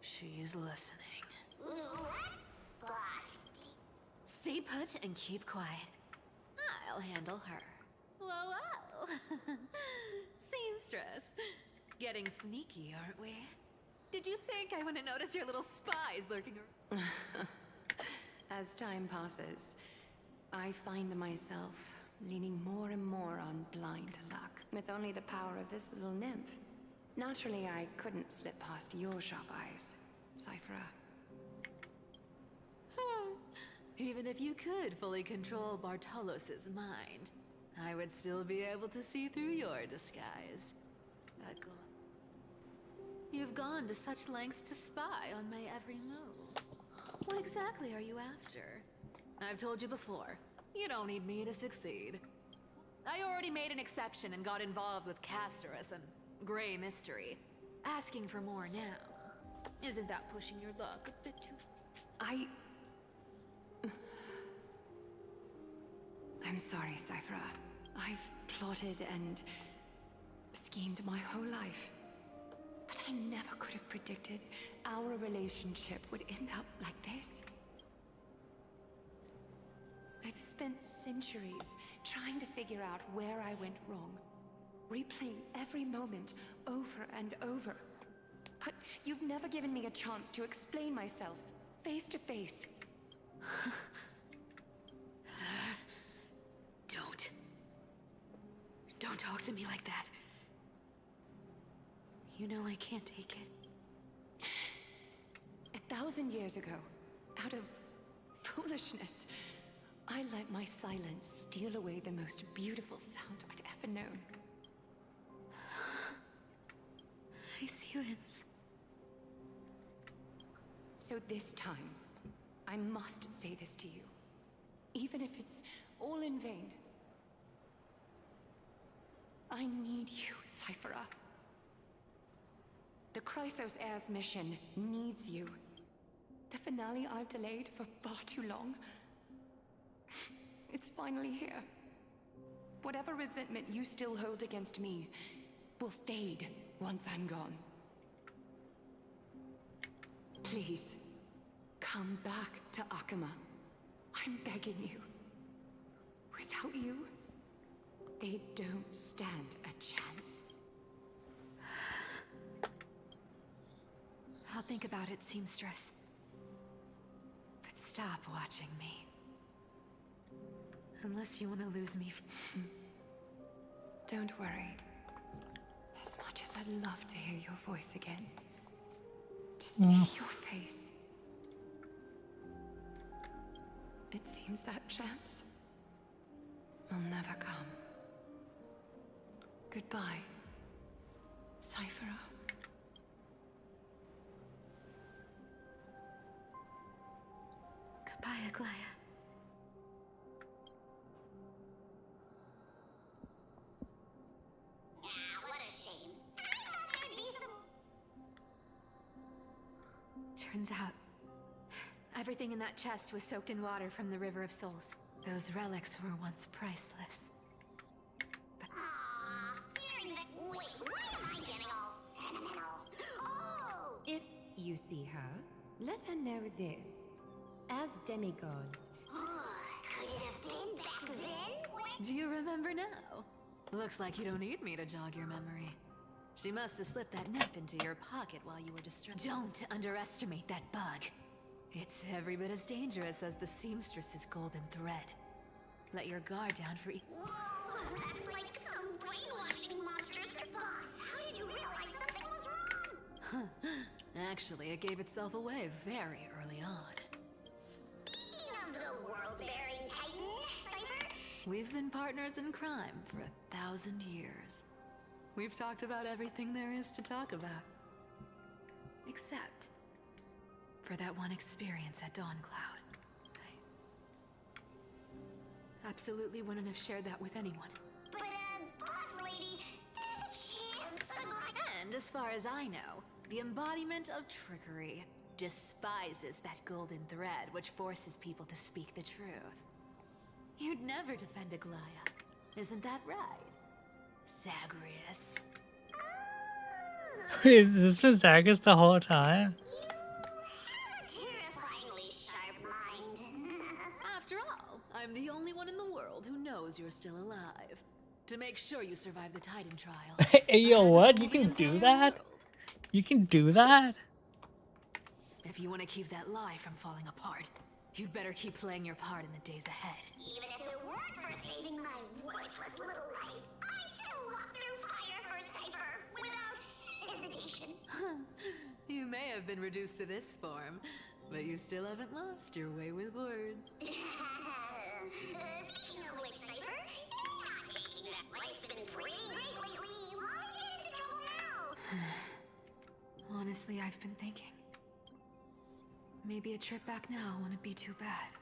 She's listening. What? Boss. Stay put and keep quiet. I'll handle her. Whoa, whoa! Seamstress. Getting sneaky, aren't we? Did you think I wouldn't notice your little spies lurking around? As time passes, I find myself leaning more and more on blind luck, with only the power of this little nymph. Naturally, I couldn't slip past your sharp eyes, Cyphera. Even if you could fully control Bartolos's mind, I would still be able to see through your disguise. Ugly. You've gone to such lengths to spy on my every move. What exactly are you after? I've told you before, you don't need me to succeed. I already made an exception and got involved with Castorus and Grey Mystery. Asking for more now. Isn't that pushing your luck a bit too... I'm sorry, Cyphera. I've plotted and schemed my whole life. But I never could have predicted our relationship would end up like this. I've spent centuries trying to figure out where I went wrong, replaying every moment over and over. But you've never given me a chance to explain myself, face to face. Don't talk to me like that. You know I can't take it. 1,000 years ago, out of foolishness, I let my silence steal away the most beautiful sound I'd ever known. My silence. So this time, I must say this to you, even if it's all in vain. I need you, Cyphera. The Chrysos Heir's mission needs you. The finale I've delayed for far too long. It's finally here. Whatever resentment you still hold against me will fade once I'm gone. Please, come back to Akama. I'm begging you. Without you, they don't stand a chance. I'll think about it, Seamstress. But stop watching me. Unless you want to lose me. Don't worry. As much as I'd love to hear your voice again, to see your face, it seems that chance will never come. Goodbye, Cyphera. Goodbye, Aglaya. What a shame. There'd be some... Turns out, everything in that chest was soaked in water from the River of Souls. Those relics were once priceless. Wait, why am I getting all sentimental? Oh! If you see her, let her know this. As demigods, Could it have been back then? Do you remember now? Looks like you don't need me to jog your memory. She must have slipped that nymph into your pocket while you were distracted. Don't underestimate that bug. It's every bit as dangerous as the seamstress's golden thread. Let your guard down for Whoa, that's like some brainwashing monster's boss. How did you realize something was wrong? Actually, it gave itself away very early on. Speaking of the world-bearing titan, Cypher, We've been partners in crime for 1,000 years. We've talked about everything there is to talk about. Except for that one experience at Dawncloud. I absolutely wouldn't have shared that with anyone. but boss lady, there's a chance. And as far as I know, the embodiment of trickery despises that golden thread which forces people to speak the truth. You'd never defend Aglaya. Isn't that right, Zagreus? Is this been Zagreus the whole time? You you're still alive. To make sure you survive the Titan trial. Hey, yo, I'm what? gonna You fool the can do entire that? world. You can do that? If you want to keep that lie from falling apart, you'd better keep playing your part in the days ahead. Even if it weren't for saving my worthless little life, I still walk through fire for Cypher without hesitation. You may have been reduced to this form, but you still haven't lost your way with words. Speaking of which, Cypher, you're not taking that life's been pretty great lately. Why get into trouble now? Honestly, I've been thinking. Maybe a trip back now wouldn't be too bad.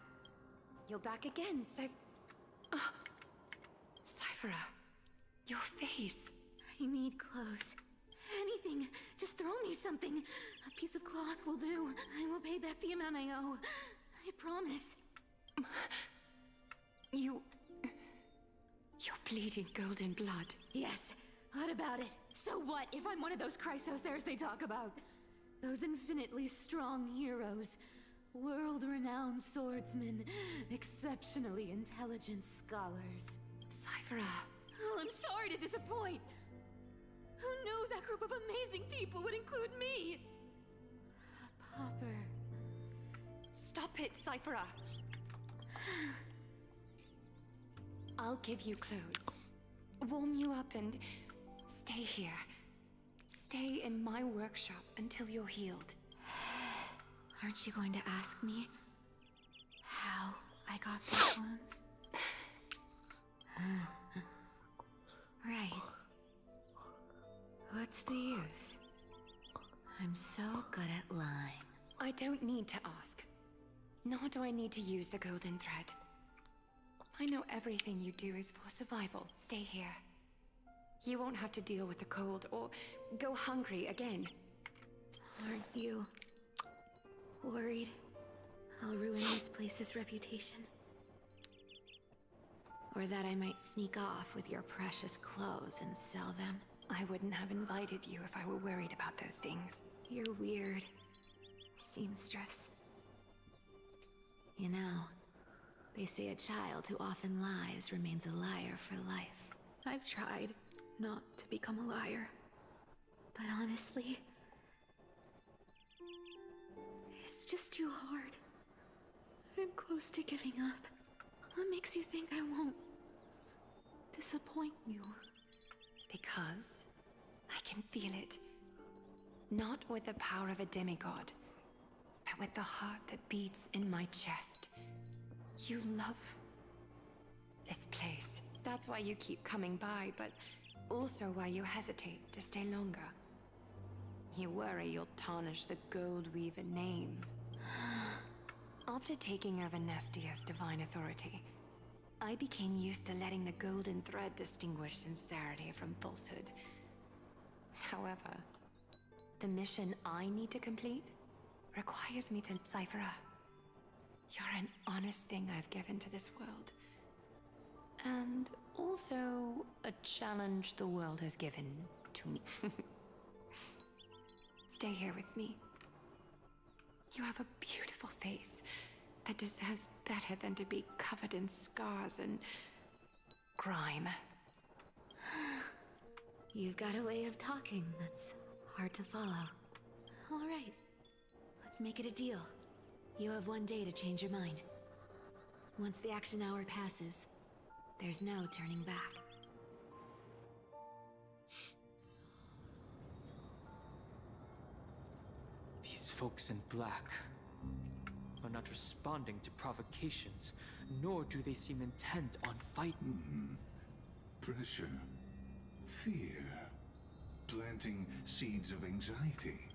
You're back again, Cyphera, your face. I need clothes. Anything. Just throw me something. A piece of cloth will do. I will pay back the amount I owe. I promise. You're bleeding golden blood. Yes. What about it? So what if I'm one of those Chrysosaurs they talk about? Those infinitely strong heroes. World-renowned swordsmen. Exceptionally intelligent scholars. Cyphera. Oh, I'm sorry to disappoint. Who knew that group of amazing people would include me? A pauper. Stop it, Cyphera. I'll give you clothes. Warm you up and stay here. Stay in my workshop until you're healed. Aren't you going to ask me how I got these wounds? Right. What's the use? I'm so good at lying. I don't need to ask. Nor do I need to use the golden thread. I know everything you do is for survival. Stay here. You won't have to deal with the cold or go hungry again. Aren't you worried I'll ruin this place's reputation? Or that I might sneak off with your precious clothes and sell them? I wouldn't have invited you if I were worried about those things. You're weird, seamstress. You know, they say a child who often lies remains a liar for life. I've tried not to become a liar. But honestly, it's just too hard. I'm close to giving up. What makes you think I won't disappoint you? Because I can feel it. Not with the power of a demigod, but with the heart that beats in my chest. You love this place. That's why you keep coming by, but also why you hesitate to stay longer. You worry you'll tarnish the Gold Weaver name. After taking over Nestia's divine authority, I became used to letting the golden thread distinguish sincerity from falsehood. However, the mission I need to complete requires me to cipher her. You're an honest thing I've given to this world. And also a challenge the world has given to me. Stay here with me. You have a beautiful face that deserves better than to be covered in scars and grime. You've got a way of talking that's hard to follow. All right, let's make it a deal. You have 1 day to change your mind. Once the action hour passes, there's no turning back. These folks in black are not responding to provocations, nor do they seem intent on fighting. Pressure. Fear. Planting seeds of anxiety.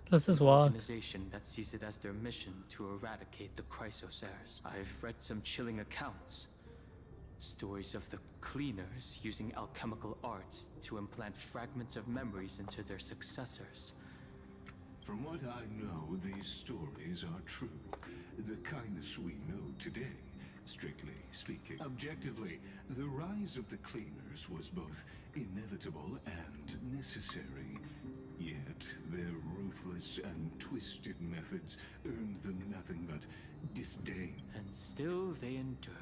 Let's just An walk. organization that sees it as their mission to eradicate the Chrysosaurs. I've read some chilling accounts. Stories of the cleaners using alchemical arts to implant fragments of memories into their successors. From what I know, these stories are true. The kindness we know today, strictly speaking. Objectively, the rise of the cleaners was both inevitable and necessary. Yet, their ruthless and twisted methods earned them nothing but disdain. And still they endure.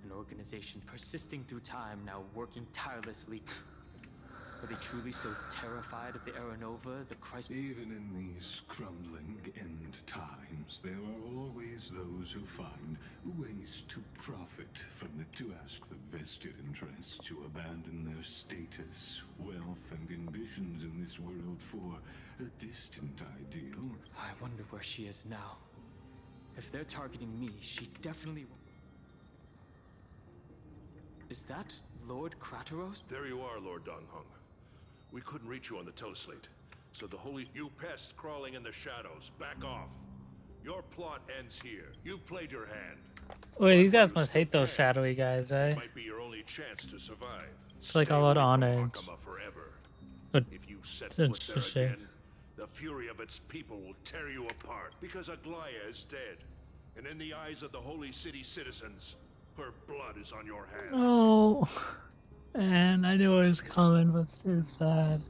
An organization persisting through time, now working tirelessly. Are they truly so terrified of the Aranova, the Christ? Even in these crumbling end times, there are always those who find ways to profit from it, to ask the vested interests to abandon their status, wealth, and ambitions in this world for a distant ideal. I wonder where she is now. If they're targeting me, she definitely... Is that Lord Krateros? There you are, Lord Donghung. We couldn't reach you on the teleslate, so the holy... You pests crawling in the shadows, back off. Your plot ends here. You played your hand. Wait, these guys must hate those shadowy guys, right? Might be your only chance to survive. It's like all out honored. But If you set it's foot there just shit. again, the fury of its people will tear you apart, because Aglaya is dead. And in the eyes of the Holy City citizens, her blood is on your hands. Oh, man, I knew it was coming, but it's too sad.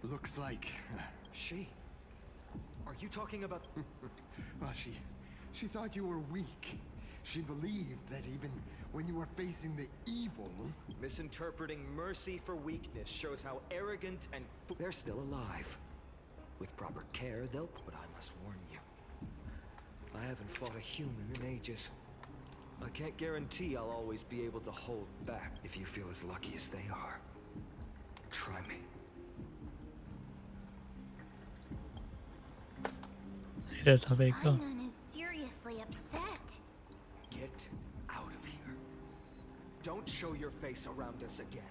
Looks like She? Are you talking about... well, she thought you were weak. She believed that even when you were facing the evil... Misinterpreting mercy for weakness shows how arrogant and... They're still alive. With proper care, they'll... But I must warn you. I haven't fought a human in ages. I can't guarantee I'll always be able to hold back. If you feel as lucky as they are, try me. It is how they go. Paimon is seriously upset. Get out of here. Don't show your face around us again.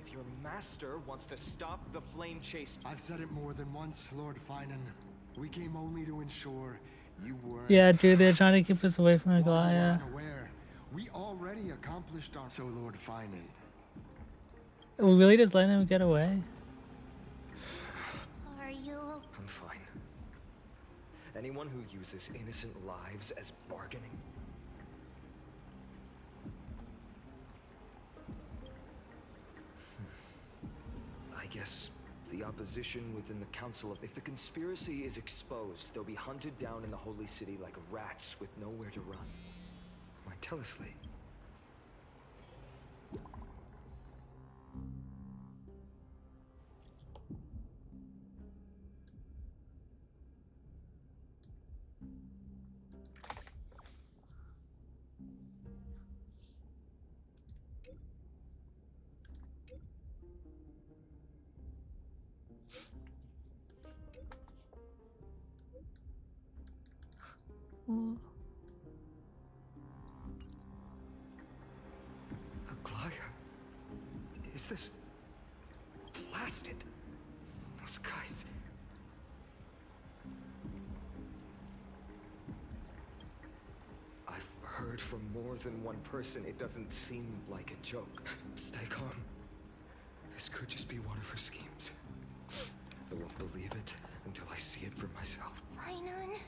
If your master wants to stop the flame chase... I've said it more than once, Lord Finan. We came only to ensure you were... Yeah, dude, they're trying to keep us away from Aglaya. Unaware. We already accomplished our... So, Lord Finan. We really just letting him get away? Are you... I'm fine. Anyone who uses innocent lives as bargaining... I guess the opposition within the Council of... If the conspiracy is exposed, they'll be hunted down in the Holy City like rats with nowhere to run. My teleslate. Aglaya? Is this... blasted? Those guys... I've heard from more than one person it doesn't seem like a joke. Stay calm. This could just be one of her schemes. I won't believe it until I see it for myself. Finan,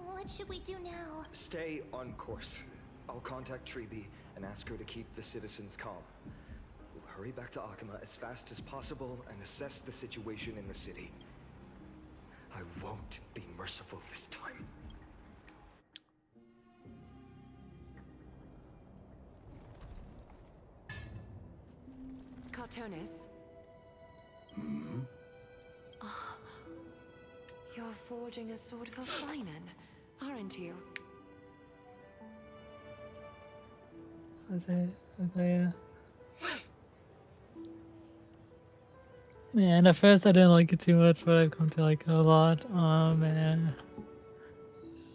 what should we do now? Stay on course. I'll contact Treeby and ask her to keep the citizens calm. We'll hurry back to Akima as fast as possible and assess the situation in the city. I won't be merciful this time. Cartonis? You're forging a sword for Finan, aren't you? Man, at first I didn't like it too much, but I've come to like it a lot. Oh man,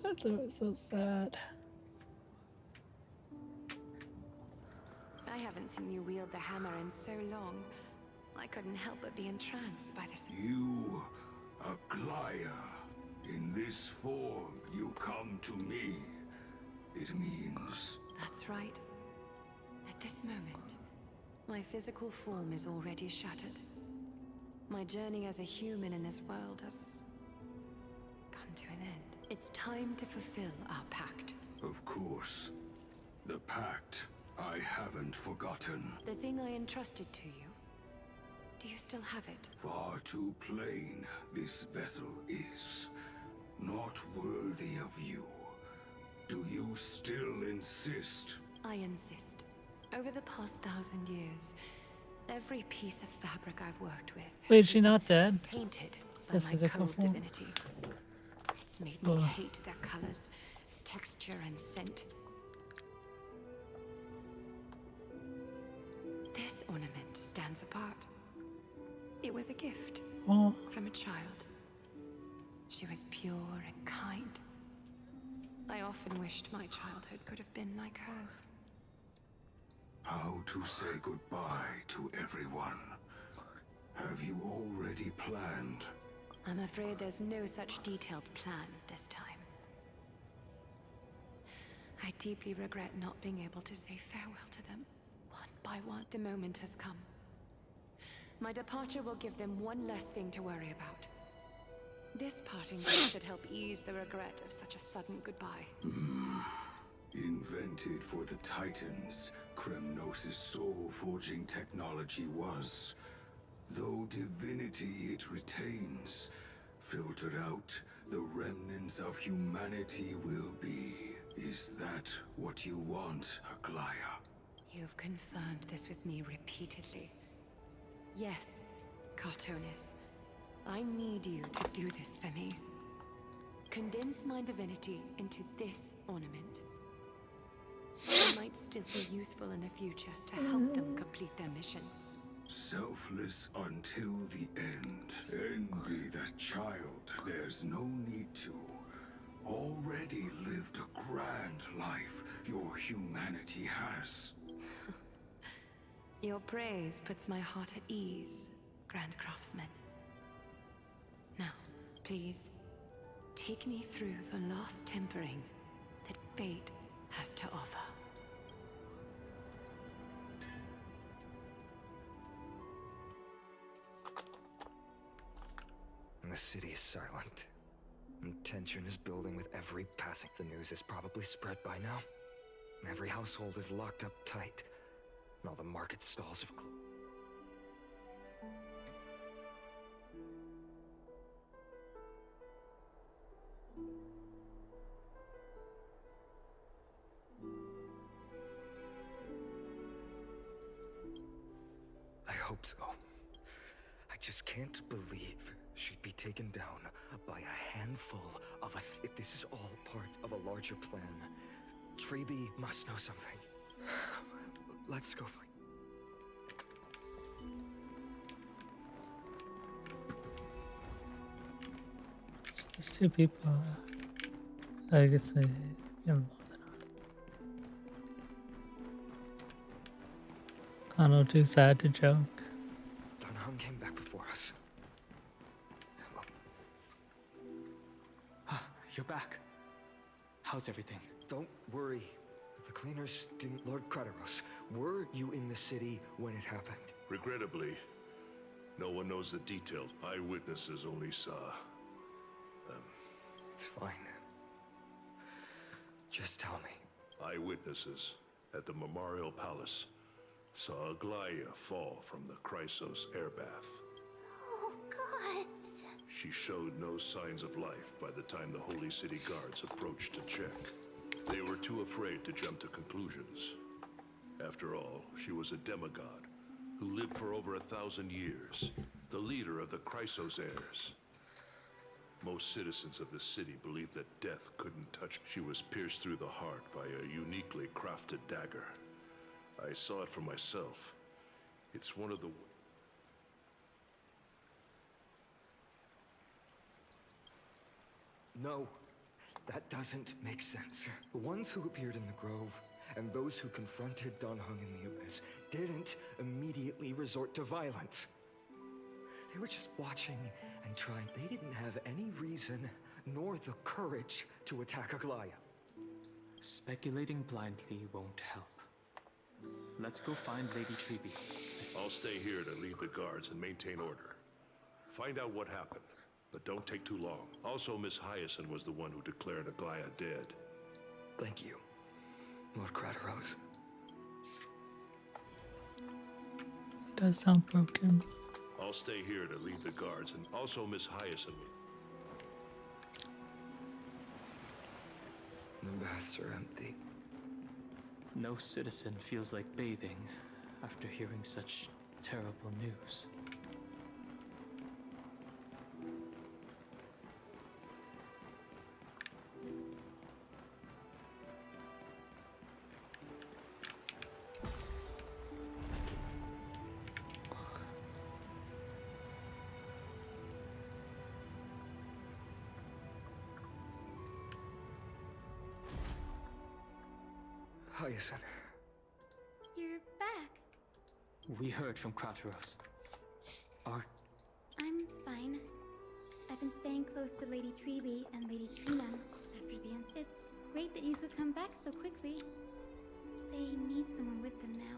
that's so sad. I haven't seen you wield the hammer in so long. I couldn't help but be entranced by this. You, Aglaya, in this form you come to me. It means... That's right. At this moment, my physical form is already shattered. My journey as a human in this world has come to an end. It's time to fulfill our pact. Of course. The pact I haven't forgotten. The thing I entrusted to you. Do you still have it? Far too plain this vessel is. Not worthy of you. Do you still insist? I insist. Over the past 1,000 years, every piece of fabric I've worked with has Wait, is she been not dead? tainted by The my physical cold form? divinity. It's made me Ugh. hate their colors, texture, and scent. This ornament stands apart. It was a gift Oh, from a child. She was pure and kind. I often wished my childhood could have been like hers. How to say goodbye to everyone? Have you already planned? I'm afraid there's no such detailed plan this time. I deeply regret not being able to say farewell to them. One by one, the moment has come. My departure will give them one less thing to worry about. This parting gift should help ease the regret of such a sudden goodbye. Invented for the Titans, Kremnos' soul-forging technology was. Though divinity it retains, filtered out, the remnants of humanity will be. Is that what you want, Aglaya? You've confirmed this with me repeatedly. Yes, Cartonis. I need you to do this for me. Condense my divinity into this ornament. It might still be useful in the future to help them complete their mission. Selfless until the end. Envy that child. There's no need to. Already lived a grand life your humanity has. Your praise puts my heart at ease, Grand Craftsman. Now, please, take me through the last tempering that fate has to offer. The city is silent. And tension is building with every passing. The news is probably spread by now. Every household is locked up tight. And all the market stalls have closed. I hope so. I just can't believe she'd be taken down by a handful of us. If this is all part of a larger plan, Treby must know something. Let's go find. these two people. I guess they involved or not. I don't know, too sad to joke. Honkin came back before us. You're back. How's everything? Don't worry. The cleaners didn't. Lord Krateros, were you in the city when it happened? Regrettably, no one knows the details. Eyewitnesses only saw. It's fine. Just tell me. Eyewitnesses at the Memorial Palace saw Aglaya fall from the Chrysos airbath. Oh, God. She showed no signs of life by the time the Holy City Guards approached to check. They were too afraid to jump to conclusions. After all, she was a demigod who lived for over 1,000 years, the leader of the Chrysos heirs. Most citizens of the city believed that death couldn't touch. She was pierced through the heart by a uniquely crafted dagger. I saw it for myself. It's one of the... No, that doesn't make sense. The ones who appeared in the Grove and those who confronted Don Hung in the Abyss didn't immediately resort to violence. They were just watching and trying. They didn't have any reason nor the courage to attack Aglaya. Speculating blindly won't help. Let's go find Lady Treby. I'll stay here to lead the guards and maintain order. Find out what happened, but don't take too long. Also, Miss Hyacinth was the one who declared Aglaya dead. Thank you, Lord Krateros. It does sound broken. I'll stay here to lead the guards, and also Miss Hyacinth. The baths are empty. No citizen feels like bathing after hearing such terrible news. Hyacinth. You're back. We heard from Krateros. Are I'm fine. I've been staying close to Lady Treby and Lady Trina after the incident. It's great that you could come back so quickly. They need someone with them now.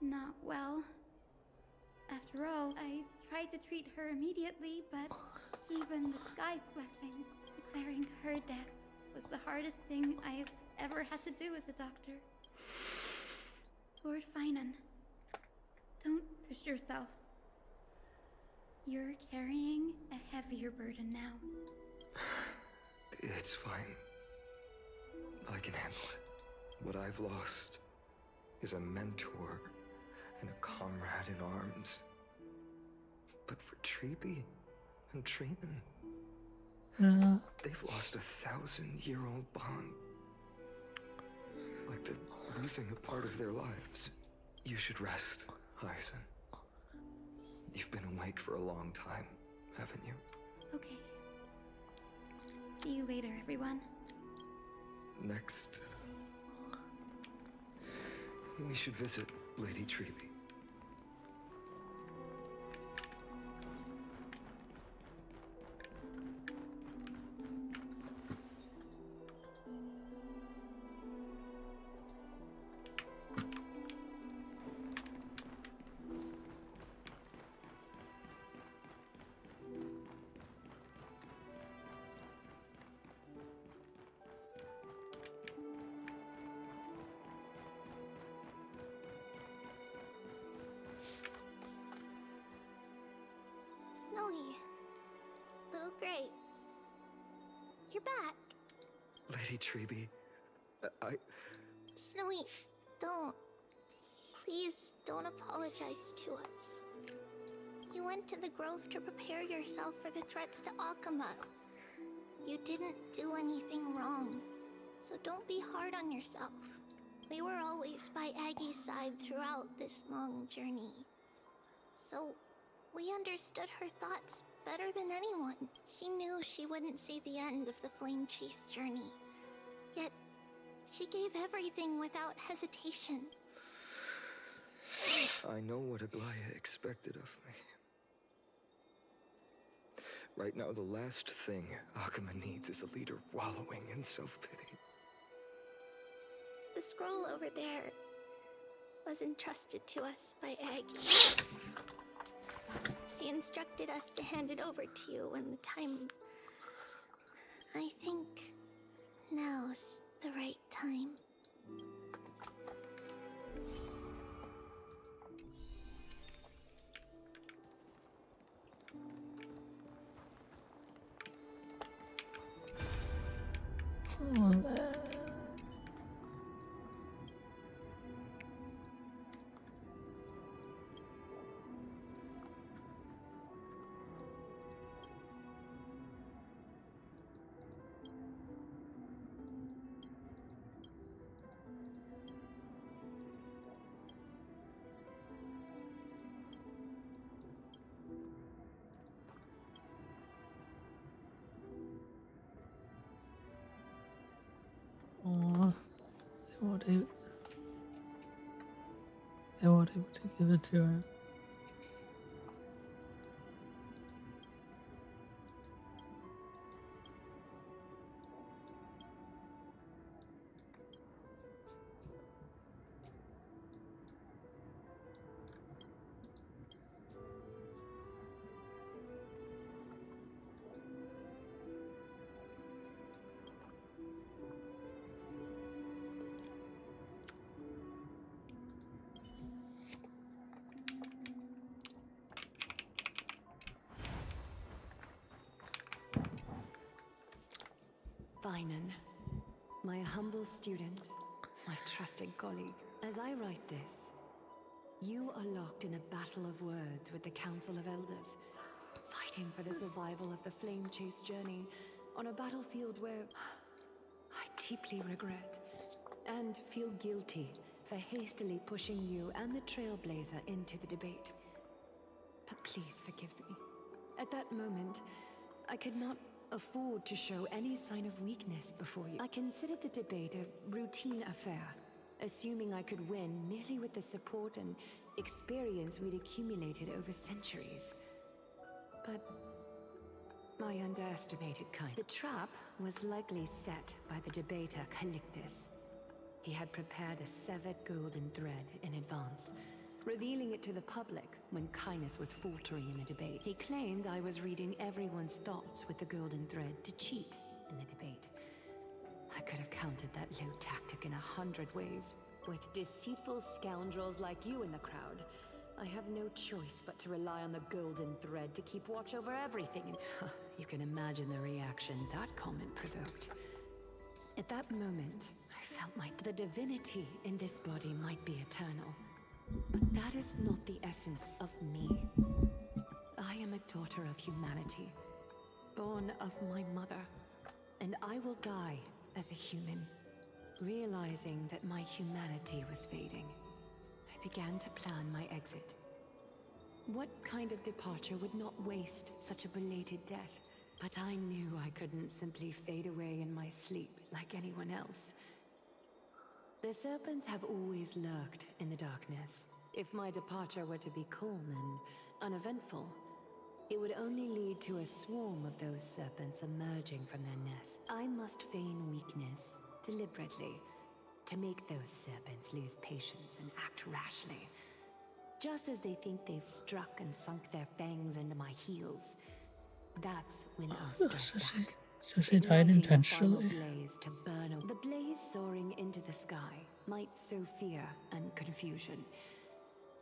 Not well. After all, I tried to treat her immediately, but even the sky's blessings, declaring her death, was the hardest thing I've ever had to do as a doctor. Lord Finan, don't push yourself. You're carrying a heavier burden now. It's fine. I can handle it. What I've lost is a mentor and a comrade in arms. But for Treby and Trina, they've lost a 1,000-year-old bond. Like they're losing a part of their lives. You should rest, Hyacinth. You've been awake for a long time, haven't you? Okay. See you later, everyone. Next, we should visit Lady Treby. Snowy. Little Gray. You're back. Lady Treby, I... Snowy, don't. Please don't apologize to us. You went to the grove to prepare yourself for the threats to Akama. You didn't do anything wrong, so don't be hard on yourself. We were always by Aggie's side throughout this long journey. So, we understood her thoughts better than anyone. She knew she wouldn't see the end of the Flame Chase journey. Yet, she gave everything without hesitation. I know what Aglaya expected of me. Right now, the last thing Akama needs is a leader wallowing in self-pity. The scroll over there was entrusted to us by Aggie. She instructed us to hand it over to you when the time... I think now's the right time. Oh, man. Aw, they weren't able to give it to her. humble student, my trusted colleague. As I write this, you are locked in a battle of words with the Council of Elders, fighting for the survival of the Flame Chase journey on a battlefield where I deeply regret and feel guilty for hastily pushing you and the Trailblazer into the debate. But please forgive me. At that moment, I could not afford to show any sign of weakness before you. I considered the debate a routine affair, assuming I could win merely with the support and experience we'd accumulated over centuries. But I underestimated kind. The trap was likely set by the debater Calictus. He had prepared a severed golden thread in advance, revealing it to the public when Kindness was faltering in the debate. He claimed I was reading everyone's thoughts with the golden thread to cheat in the debate. I could have countered that low tactic in 100 ways. With deceitful scoundrels like you in the crowd, I have no choice but to rely on the golden thread to keep watch over everything. And you can imagine the reaction that comment provoked. At that moment, I felt the divinity in this body might be eternal. But that is not the essence of me. I am a daughter of humanity, born of my mother, and I will die as a human. Realizing that my humanity was fading, I began to plan my exit. What kind of departure would not waste such a belated death? But I knew I couldn't simply fade away in my sleep like anyone else. The serpents have always lurked in the darkness. If my departure were to be calm and uneventful, it would only lead to a swarm of those serpents emerging from their nests. I must feign weakness deliberately to make those serpents lose patience and act rashly. Just as they think they've struck and sunk their fangs into my heels, that's when I'll strike back. So she died Igniting a intentionally. final blaze to burn the blaze soaring into the sky might sow fear and confusion,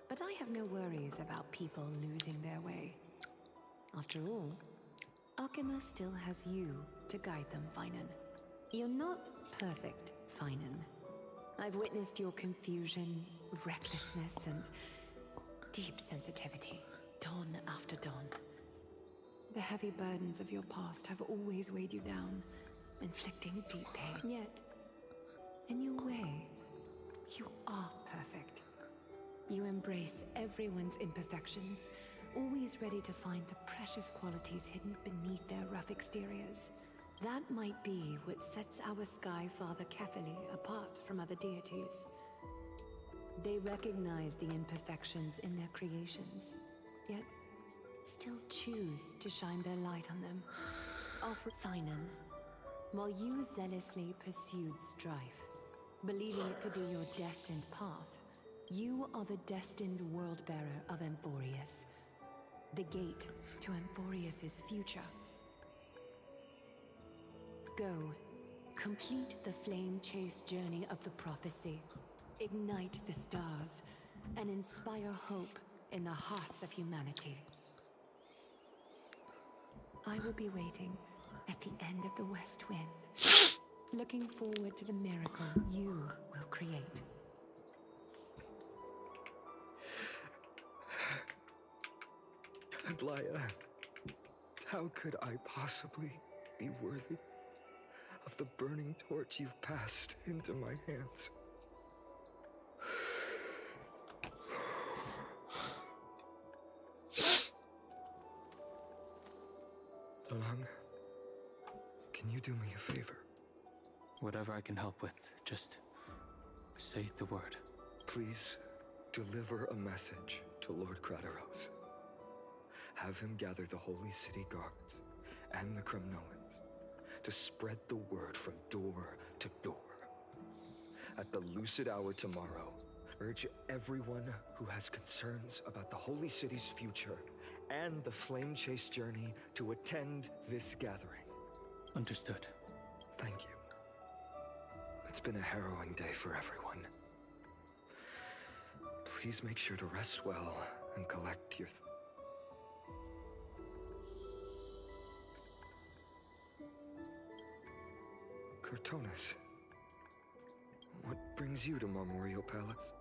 but I have no worries about people losing their way. After all, Arkema still has you to guide them, Finan. You're not perfect, Finan. I've witnessed your confusion, recklessness, and deep sensitivity, dawn after dawn. The heavy burdens of your past have always weighed you down, inflicting deep pain. Yet, in your way, you are perfect. You embrace everyone's imperfections, always ready to find the precious qualities hidden beneath their rough exteriors. That might be what sets our Sky Father Kefili apart from other deities. They recognize the imperfections in their creations, yet still choose to shine their light on them. Offer Finan, while you zealously pursued strife, believing it to be your destined path, you are the destined world-bearer of Amphoreus, the gate to Amphoreus' future. Go, complete the flame chase journey of the prophecy, ignite the stars, and inspire hope in the hearts of humanity. I will be waiting at the end of the West Wind, looking forward to the miracle you will create. Adlaya, how could I possibly be worthy of the burning torch you've passed into my hands? Dalang, can you do me a favor? Whatever I can help with, just say the word. Please deliver a message to Lord Krateros. Have him gather the Holy City guards and the Kremnoans to spread the word from door to door. At the lucid hour tomorrow, urge everyone who has concerns about the Holy City's future and the Flame Chase journey to attend this gathering. Understood. Thank you. It's been a harrowing day for everyone. Please make sure to rest well and collect your... Cortonis, brings you to Marmoreal Palace?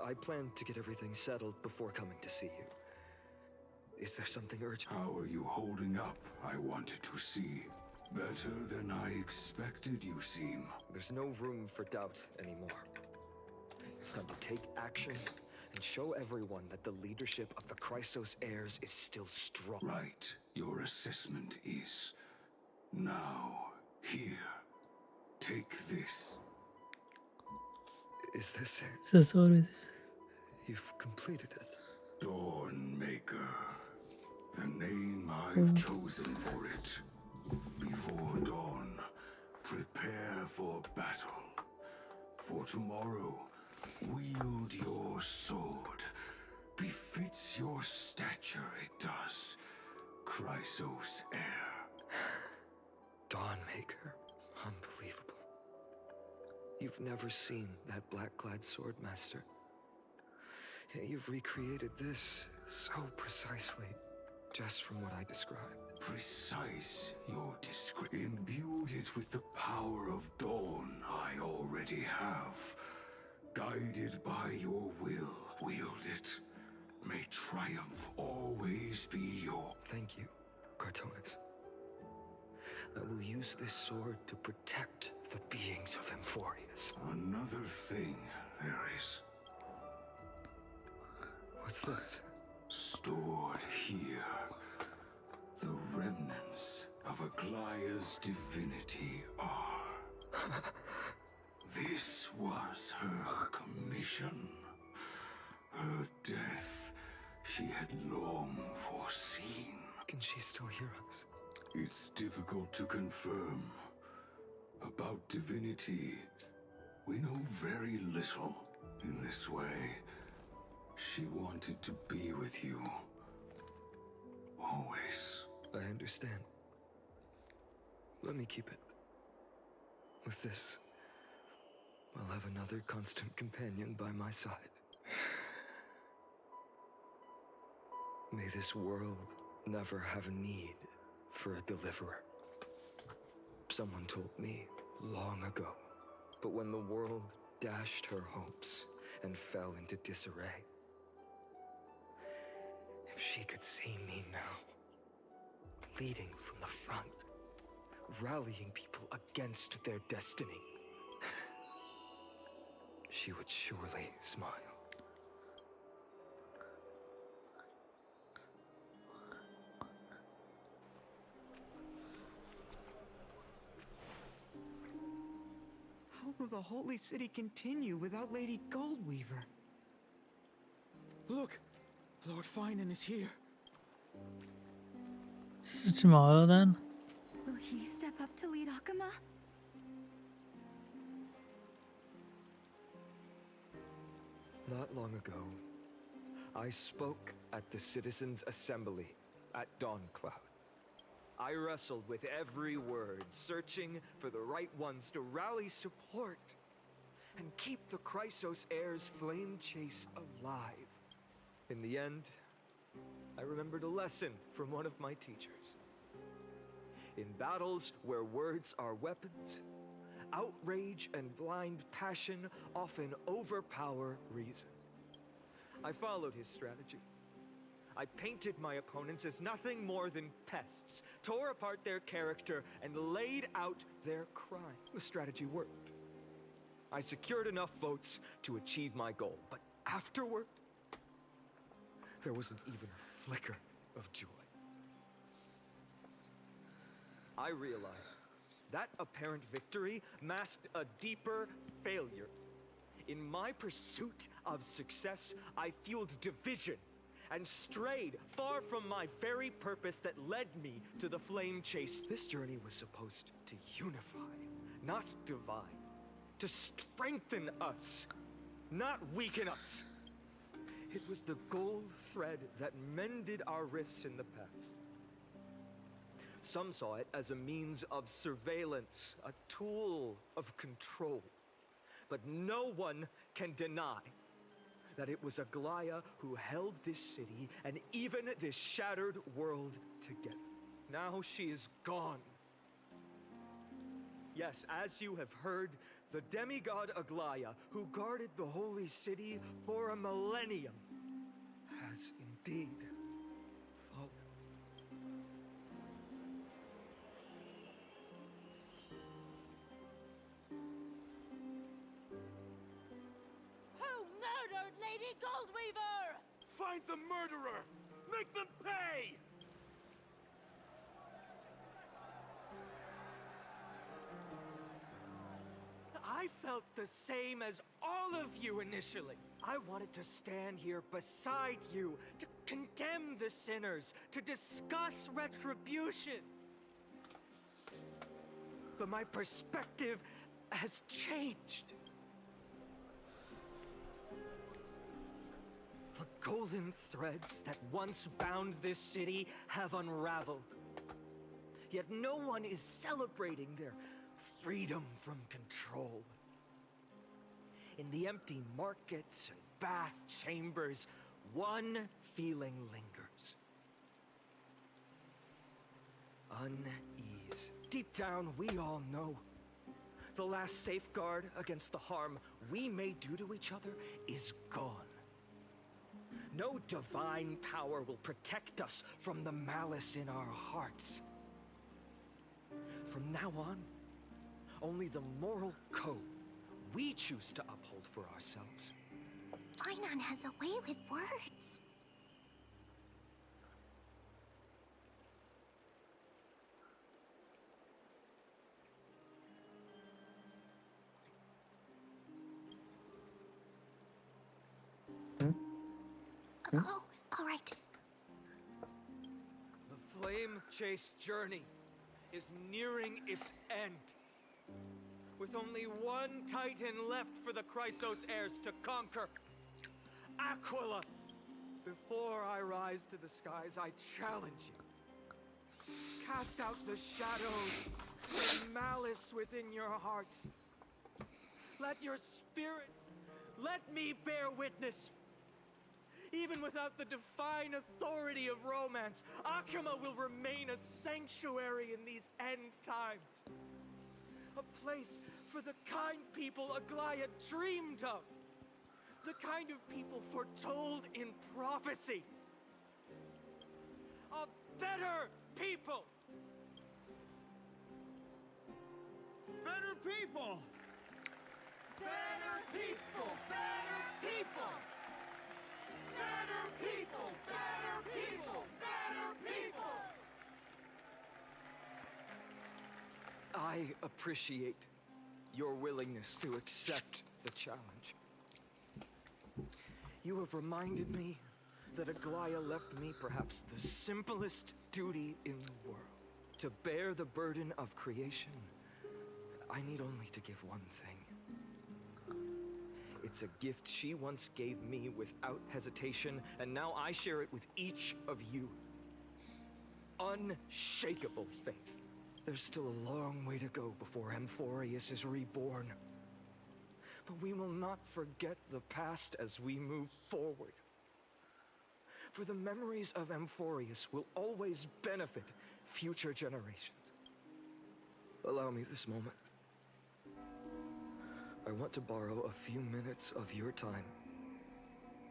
I plan to get everything settled before coming to see you. Is there something urgent? How are you holding up? I wanted to see. Better than I expected you seem. There's no room for doubt anymore. It's time to take action and show everyone that the leadership of the Chrysos heirs is still strong. Right. Your assessment is... Now, here. Take this. Is this it? Is this what it is? You've completed it. Dawnmaker. The name I've chosen for it. Before dawn, prepare for battle. For tomorrow, wield your sword. Befits your stature, it does. Chrysos heir. Dawnmaker. Unbelievable. You've never seen that black-clad sword master. You've recreated this so precisely, just from what I described. Precise, your description. Imbued it with the power of dawn I already have. Guided by your will, wield it. May triumph always be your... Thank you, Cartonis. I will use this sword to protect the beings of Amphoreus. Another thing there is. What's this? Stored here. The remnants of Aglaya's divinity are. This was her commission. Her death she had long foreseen. Can she still hear us? It's difficult to confirm. About divinity, we know very little in this way. She wanted to be with you. Always. I understand. Let me keep it. With this, I'll have another constant companion by my side. May this world never have a need for a deliverer. Someone told me long ago, but when the world dashed her hopes and fell into disarray, if she could see me now, leading from the front, rallying people against their destiny, she would surely smile. How will the Holy City continue without Lady Goldweaver? Look! Lord Finan is here. Is it tomorrow then? Will he step up to lead Akama? Not long ago, I spoke at the Citizens' Assembly at Dawncloud. I wrestled with every word, searching for the right ones to rally support and keep the Chrysos heirs' flame chase alive. In the end, I remembered a lesson from one of my teachers. In battles where words are weapons, outrage and blind passion often overpower reason. I followed his strategy. I painted my opponents as nothing more than pests, tore apart their character, and laid out their crime. The strategy worked. I secured enough votes to achieve my goal, but afterward, there wasn't even a flicker of joy. I realized that apparent victory masked a deeper failure. In my pursuit of success, I fueled division and strayed far from my very purpose that led me to the flame chase. This journey was supposed to unify, not divide. To strengthen us, not weaken us. It was the gold thread that mended our rifts in the past. Some saw it as a means of surveillance, a tool of control. But no one can deny that it was Aglaya who held this city and even this shattered world together. Now she is gone. Yes, as you have heard, The demigod Aglaya, who guarded the holy city for a millennium, has indeed fallen. Who murdered Lady Goldweaver? Find the murderer! Make them pay! I felt the same as all of you initially. I wanted to stand here beside you, to condemn the sinners, to discuss retribution. But my perspective has changed. The golden threads that once bound this city have unraveled. Yet no one is celebrating their freedom from control. In the empty markets and bath chambers, one feeling lingers. Unease. Deep down, we all know the last safeguard against the harm we may do to each other is gone. No divine power will protect us from the malice in our hearts. From now on, only the moral code we choose to uphold for ourselves. Einon has a way with words. Oh, all right. The flame-chased journey is nearing its end. With only one Titan left for the Chrysos heirs to conquer. Aquila! Before I rise to the skies, I challenge you. Cast out the shadows and malice within your hearts. Let your spirit, let me bear witness. Even without the divine authority of romance, Akuma will remain a sanctuary in these end times. A place for the kind people Aglaya dreamed of. The kind of people foretold in prophecy. A better people! Better people! Better people! Better people! Better people! Better people! Better people! I appreciate your willingness to accept the challenge. You have reminded me that Aglaya left me perhaps the simplest duty in the world. To bear the burden of creation, I need only to give one thing. It's a gift she once gave me without hesitation, and now I share it with each of you. Unshakable faith. There's still a long way to go before Amphoreus is reborn. But we will not forget the past as we move forward. For the memories of Amphoreus will always benefit future generations. Allow me this moment. I want to borrow a few minutes of your time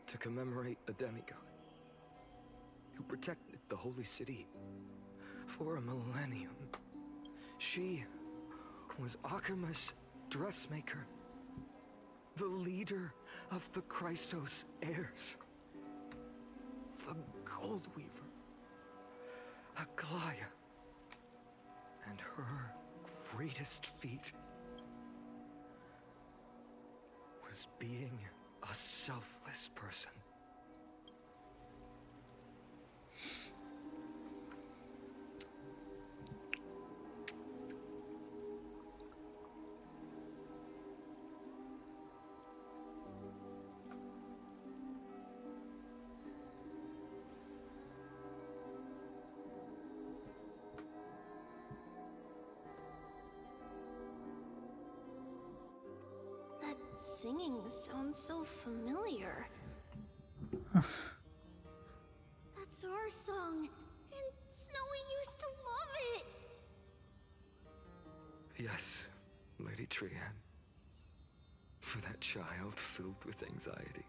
to commemorate a demigod who protected the holy city for a millennium. She was Akuma's dressmaker, the leader of the Chrysos heirs, the Goldweaver, Aglaya, and her greatest feat was being a selfless person. That singing sounds so familiar. That's our song, and Snowy used to love it. Yes, Lady Trian. for that child filled with anxiety.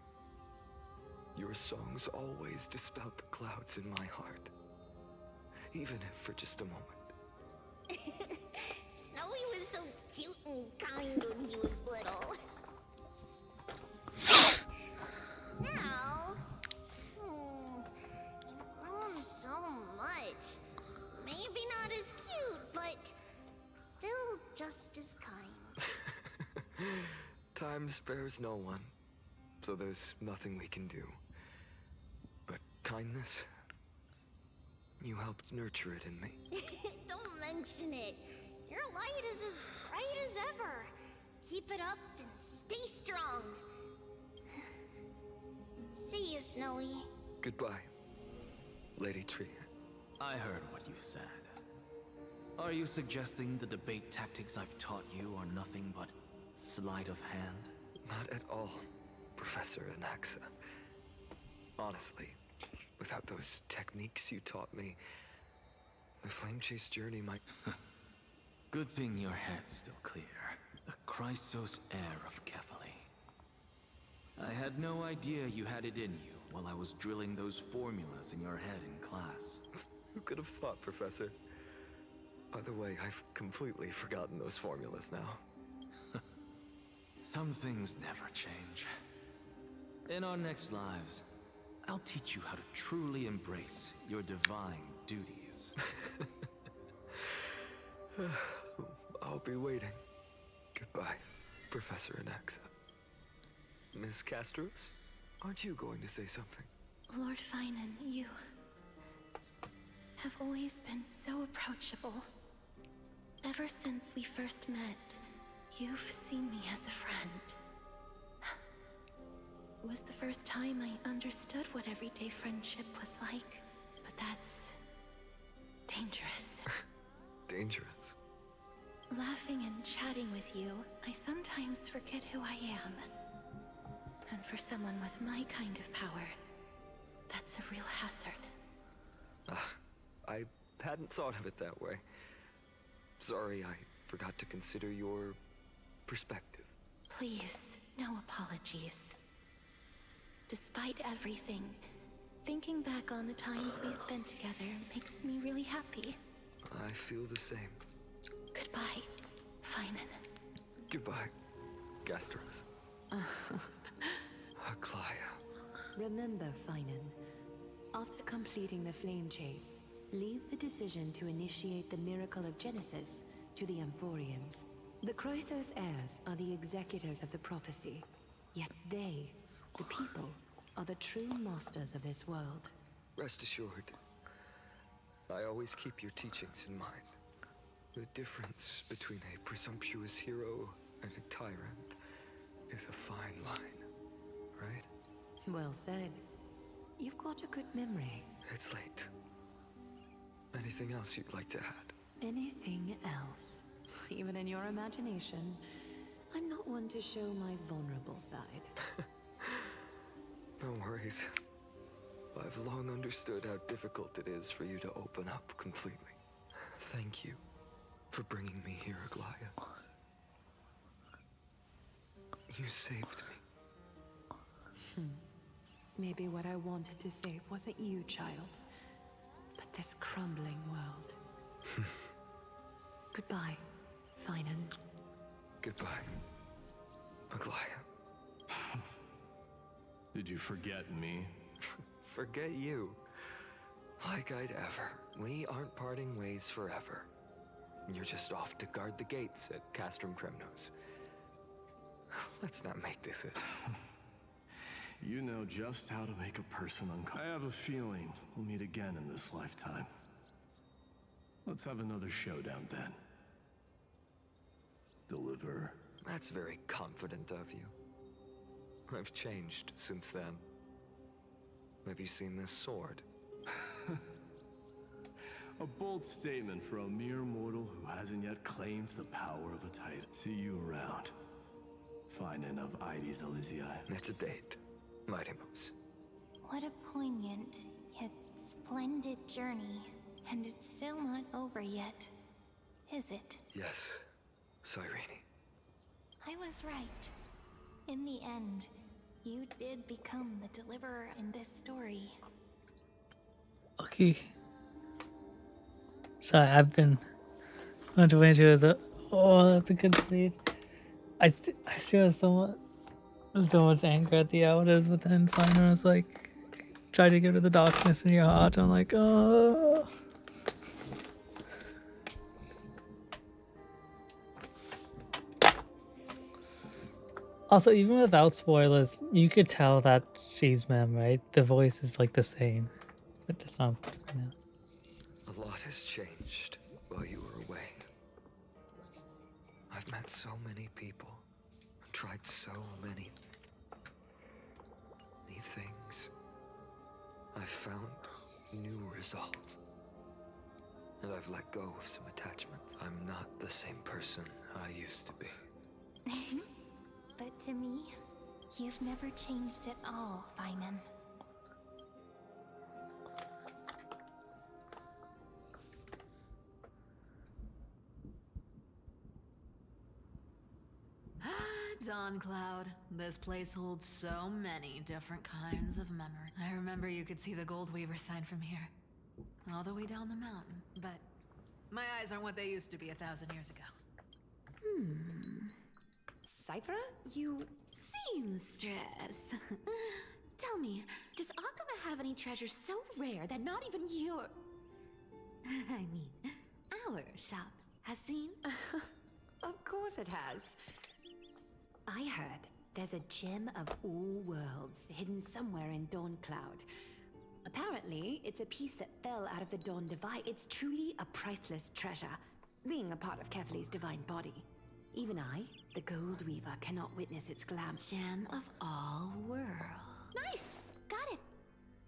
Your songs always dispelled the clouds in my heart, even if for just a moment. Snowy was so cute and kind when he was little. Now, you've grown so much. Maybe not as cute, but still just as kind. Time spares no one, so there's nothing we can do. But kindness, you helped nurture it in me. Don't mention it. Your light is as bright as ever. Keep it up and stay strong. See you, Snowy. Goodbye, Lady Tree. I heard what you said. Are you suggesting the debate tactics I've taught you are nothing but sleight of hand? Not at all, Professor Anaxa. Honestly, without those techniques you taught me, the Flame Chase journey might... Good thing your head's still clear. The Chrysos heir of Kefali. I had no idea you had it in you while I was drilling those formulas in your head in class. Who could have thought, Professor? By the way, I've completely forgotten those formulas now. Some things never change. In our next lives, I'll teach you how to truly embrace your divine duties. I'll be waiting. Goodbye, Professor Anaxa. Miss Castros, aren't you going to say something? Lord Finan, you have always been so approachable. Ever since we first met, you've seen me as a friend. It was the first time I understood what everyday friendship was like, but that's dangerous. Dangerous? Laughing and chatting with you, I sometimes forget who I am. And for someone with my kind of power, that's a real hazard. I hadn't thought of it that way. Sorry, I forgot to consider your perspective. Please, no apologies. Despite everything, thinking back on the times we spent together makes me really happy. I feel the same. Goodbye, Finan. Goodbye, Gastros. Aglaya. Remember, Finan, after completing the Flame Chase, leave the decision to initiate the Miracle of Genesis to the Amphoreans. The Chrysos heirs are the executors of the prophecy, yet they, the people, are the true masters of this world. Rest assured, I always keep your teachings in mind. The difference between a presumptuous hero and a tyrant is a fine line, right? Well said. You've got a good memory. It's late. Anything else you'd like to add? Anything else? Even in your imagination, I'm not one to show my vulnerable side. No worries. I've long understood how difficult it is for you to open up completely. Thank you for bringing me here, Aglaya. You saved me. Maybe what I wanted to save wasn't you, child, but this crumbling world. Goodbye, Finan. Goodbye, Aglaya. Did you forget me? Forget you. Like I'd ever. We aren't parting ways forever. You're just off to guard the gates at Castrum Kremnos. Let's not make this a... You know just how to make a person uncomfortable. I have a feeling we'll meet again in this lifetime. Let's have another showdown then. Deliver. That's very confident of you. I've changed since then. Have you seen this sword? A bold statement for a mere mortal who hasn't yet claimed the power of a titan. See you around. Finan of Ides Elysiae. It's a date, Mightimos. What a poignant, yet splendid journey. And it's still not over yet, is it? Yes, Cyrene. I was right. In the end, you did become the deliverer in this story. Okay. Sorry, I've been on to into the. Oh, that's a good lead. I still have so much anger at the elders, but then finally I was like, try to get rid of the darkness in your heart. I'm like, oh. Also, even without spoilers, you could tell that she's Mem, right? The voice is like the same, but that's not. A lot has changed while you were away. I've met so many people, tried so many things. I've found new resolve. And I've let go of some attachments. I'm not the same person I used to be. But to me, you've never changed at all, Feinem. Dawn Cloud. This place holds so many different kinds of memory. I remember you could see the Gold Weaver sign from here. All the way down the mountain. But my eyes aren't what they used to be 1,000 years ago. Cypher, you seamstress. Tell me, does Akaba have any treasures so rare that not even your... I mean, our shop has seen? Of course it has. I heard there's a gem of all worlds hidden somewhere in Dawn Cloud. Apparently, it's a piece that fell out of the Dawn Divide. It's truly a priceless treasure, being a part of Kefali's divine body. Even I, the Gold Weaver, cannot witness its glam. Gem of all worlds. Nice! Got it.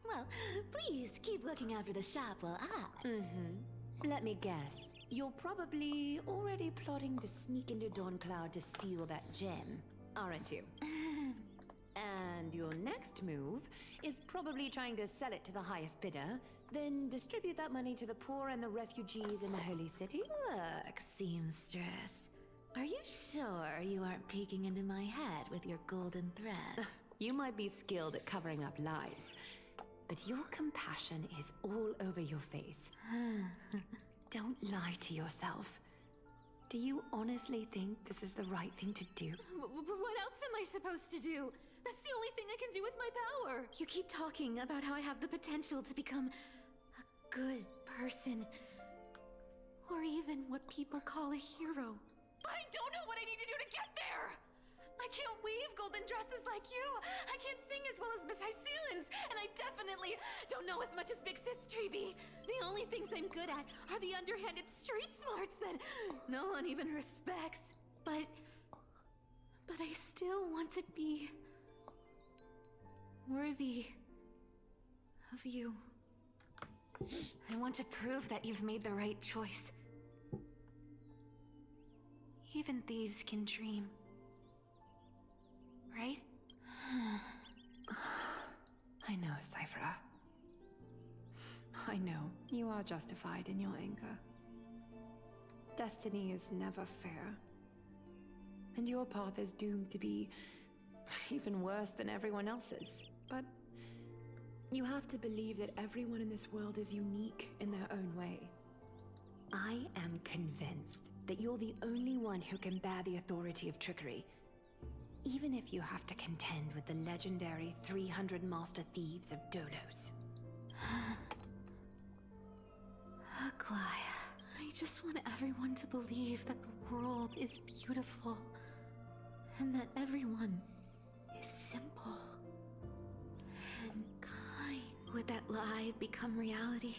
Well, please keep looking after the shop while I... Let me guess. You're probably already plotting to sneak into Dawn Cloud to steal that gem, aren't you? And your next move is probably trying to sell it to the highest bidder, then distribute that money to the poor and the refugees in the Holy City? Look, seamstress. Are you sure you aren't peeking into my head with your golden thread? You might be skilled at covering up lies, but your compassion is all over your face. Don't lie to yourself. Do you honestly think this is the right thing to do? What else am I supposed to do? That's the only thing I can do with my power. You keep talking about how I have the potential to become a good person. Or even what people call a hero. But I don't know what I need to do to get there! I can't weave golden dresses like you! I can't sing as well as Miss Hyceelins! And I definitely don't know as much as Big Sis Treeby! The only things I'm good at are the underhanded street smarts that no one even respects. But I still want to be worthy of you. I want to prove that you've made the right choice. Even thieves can dream. Right? I know, Cyphra. I know, you are justified in your anger. Destiny is never fair. And your path is doomed to be even worse than everyone else's. But you have to believe that everyone in this world is unique in their own way. I am convinced that you're the only one who can bear the authority of trickery. Even if you have to contend with the legendary 300 master thieves of Dolos. Aglaya, I just want everyone to believe that the world is beautiful. And that everyone is simple. And kind. Would that lie become reality?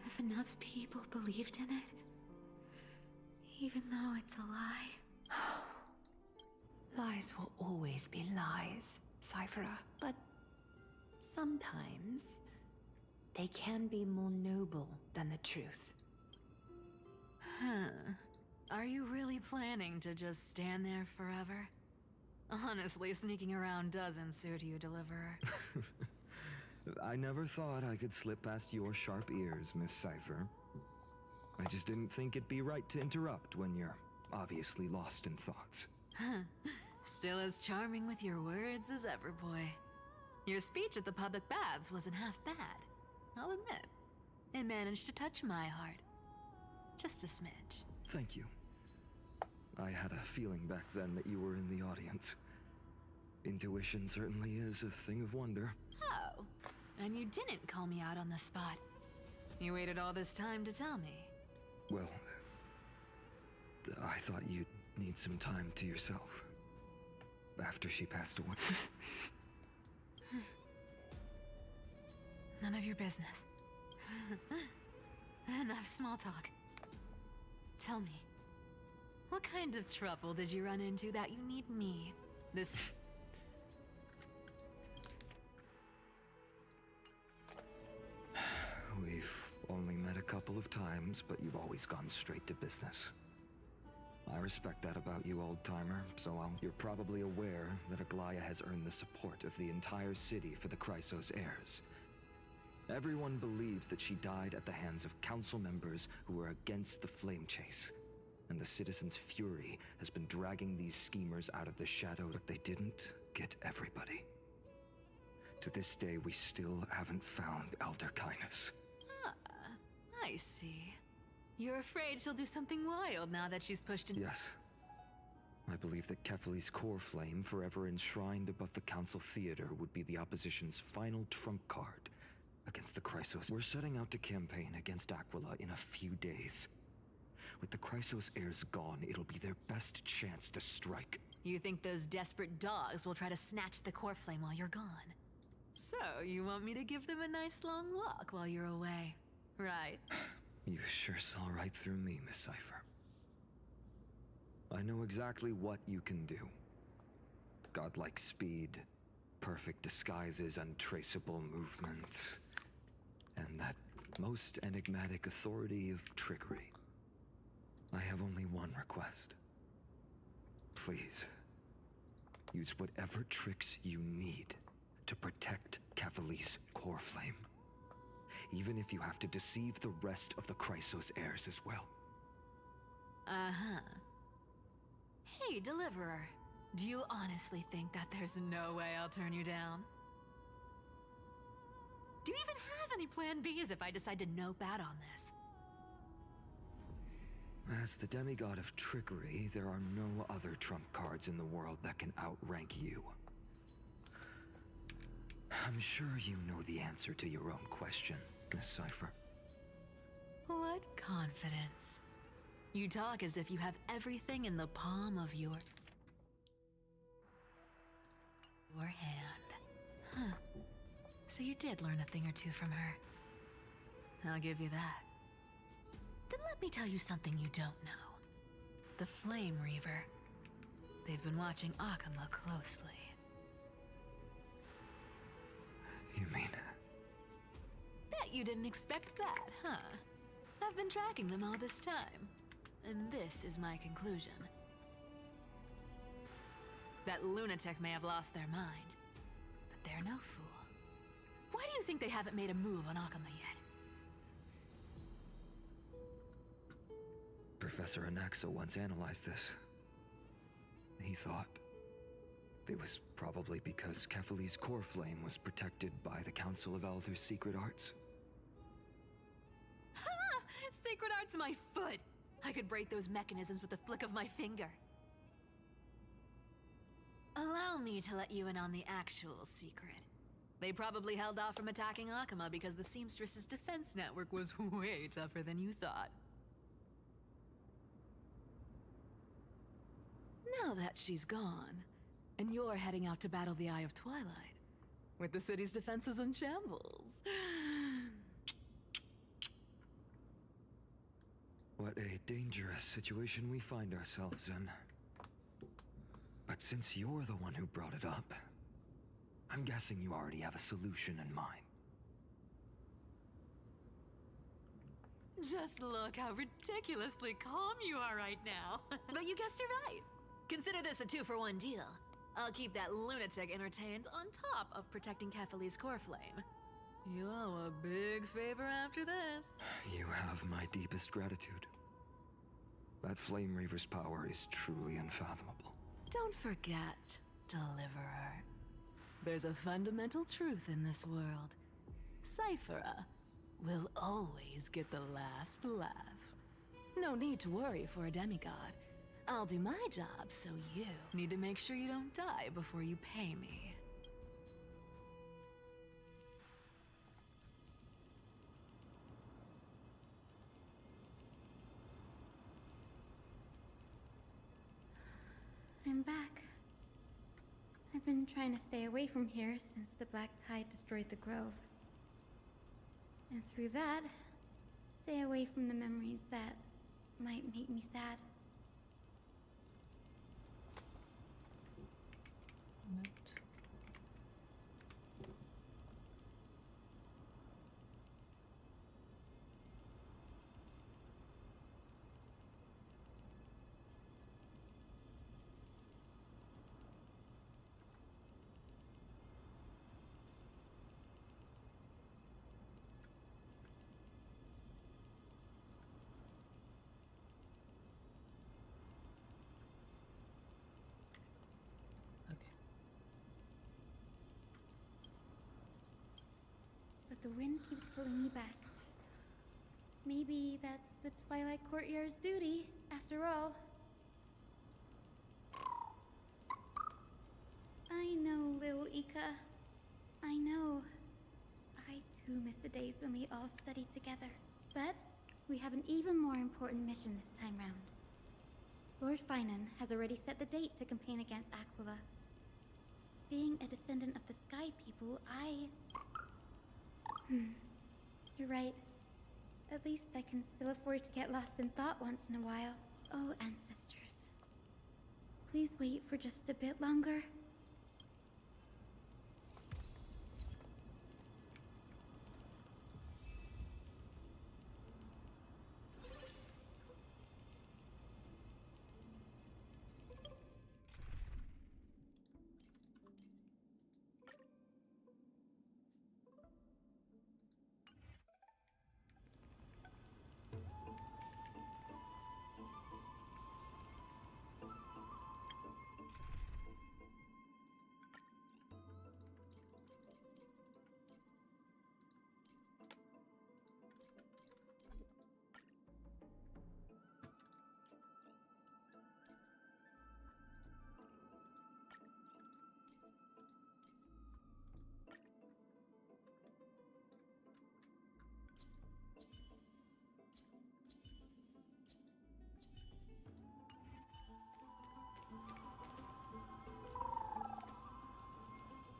If enough people believed in it? Even though it's a lie? Lies will always be lies, Cyphra. But sometimes they can be more noble than the truth. Are you really planning to just stand there forever? Honestly, sneaking around doesn't suit you, Deliverer. I never thought I could slip past your sharp ears, Miss Cypher. I just didn't think it'd be right to interrupt when you're obviously lost in thoughts. Still as charming with your words as ever, boy. Your speech at the public baths wasn't half bad. I'll admit. It managed to touch my heart. Just a smidge. Thank you. I had a feeling back then that you were in the audience. Intuition certainly is a thing of wonder. Oh, and you didn't call me out on the spot. You waited all this time to tell me. Well, I thought you'd need some time to yourself. After she passed away. None of your business. Enough small talk. Tell me, what kind of trouble did you run into that you need me? This... We've only met a couple of times, but you've always gone straight to business. I respect that about you, old-timer, so you're probably aware that Aglaya has earned the support of the entire city for the Chrysos heirs. Everyone believes that she died at the hands of council members who were against the flame chase. And the citizens' fury has been dragging these schemers out of the shadow, but they didn't get everybody. To this day, we still haven't found Elder Kindness. Ah, I see. You're afraid she'll do something wild now that she's pushed in— Yes. I believe that Kefali's core flame, forever enshrined above the council theater, would be the opposition's final trump card against the Chrysos. We're setting out to campaign against Aquila in a few days. With the Chrysos heirs gone, it'll be their best chance to strike. You think those desperate dogs will try to snatch the core flame while you're gone? So, you want me to give them a nice long walk while you're away, right? You sure saw right through me, Miss Cipher. I know exactly what you can do. Godlike speed, perfect disguises, untraceable movements, and that most enigmatic authority of trickery. I have only one request. Please, use whatever tricks you need to protect Kefali's core flame. Even if you have to deceive the rest of the Chrysos heirs as well. Uh-huh. Hey, Deliverer. Do you honestly think that there's no way I'll turn you down? Do you even have any plan Bs if I decide to nope out on this? As the demigod of trickery, there are no other trump cards in the world that can outrank you. I'm sure you know the answer to your own question, Miss Cipher. What confidence. You talk as if you have everything in the palm of your hand. Huh. So you did learn a thing or two from her. I'll give you that. Then let me tell you something you don't know. The Flame Reaver. They've been watching Akama closely. You mean? Bet you didn't expect that, huh? I've been tracking them all this time. And this is my conclusion. That lunatic may have lost their mind, but they're no fool. Why do you think they haven't made a move on Akama yet? Professor Anaxa once analyzed this. He thought it was probably because Kefali's core flame was protected by the Council of Elders' secret arts. Ha! Sacred art's my foot! I could break those mechanisms with a flick of my finger. Allow me to let you in on the actual secret. They probably held off from attacking Akama because the Seamstress's defense network was way tougher than you thought. Now that she's gone, and you're heading out to battle the Eye of Twilight, with the city's defenses in shambles. What a dangerous situation we find ourselves in. But since you're the one who brought it up, I'm guessing you already have a solution in mind. Just look how ridiculously calm you are right now. But you guessed it right. Consider this a 2-for-1 deal. I'll keep that lunatic entertained on top of protecting Kefali's core flame. You owe a big favor after this. You have my deepest gratitude. That Flame Reaver's power is truly unfathomable. Don't forget, Deliverer. There's a fundamental truth in this world. Cyphera will always get the last laugh. No need to worry for a demigod. I'll do my job, so you need to make sure you don't die before you pay me. I'm back. I've been trying to stay away from here since the Black Tide destroyed the Grove. And through that, stay away from the memories that might make me sad. But the wind keeps pulling me back. Maybe that's the Twilight Courtyard's duty, after all. I know, little Ika. I know. I too miss the days when we all studied together. But we have an even more important mission this time round. Lord Finan has already set the date to campaign against Aquila. Being a descendant of the Sky People, You're right. At least I can still afford to get lost in thought once in a while. Oh, ancestors. Please wait for just a bit longer.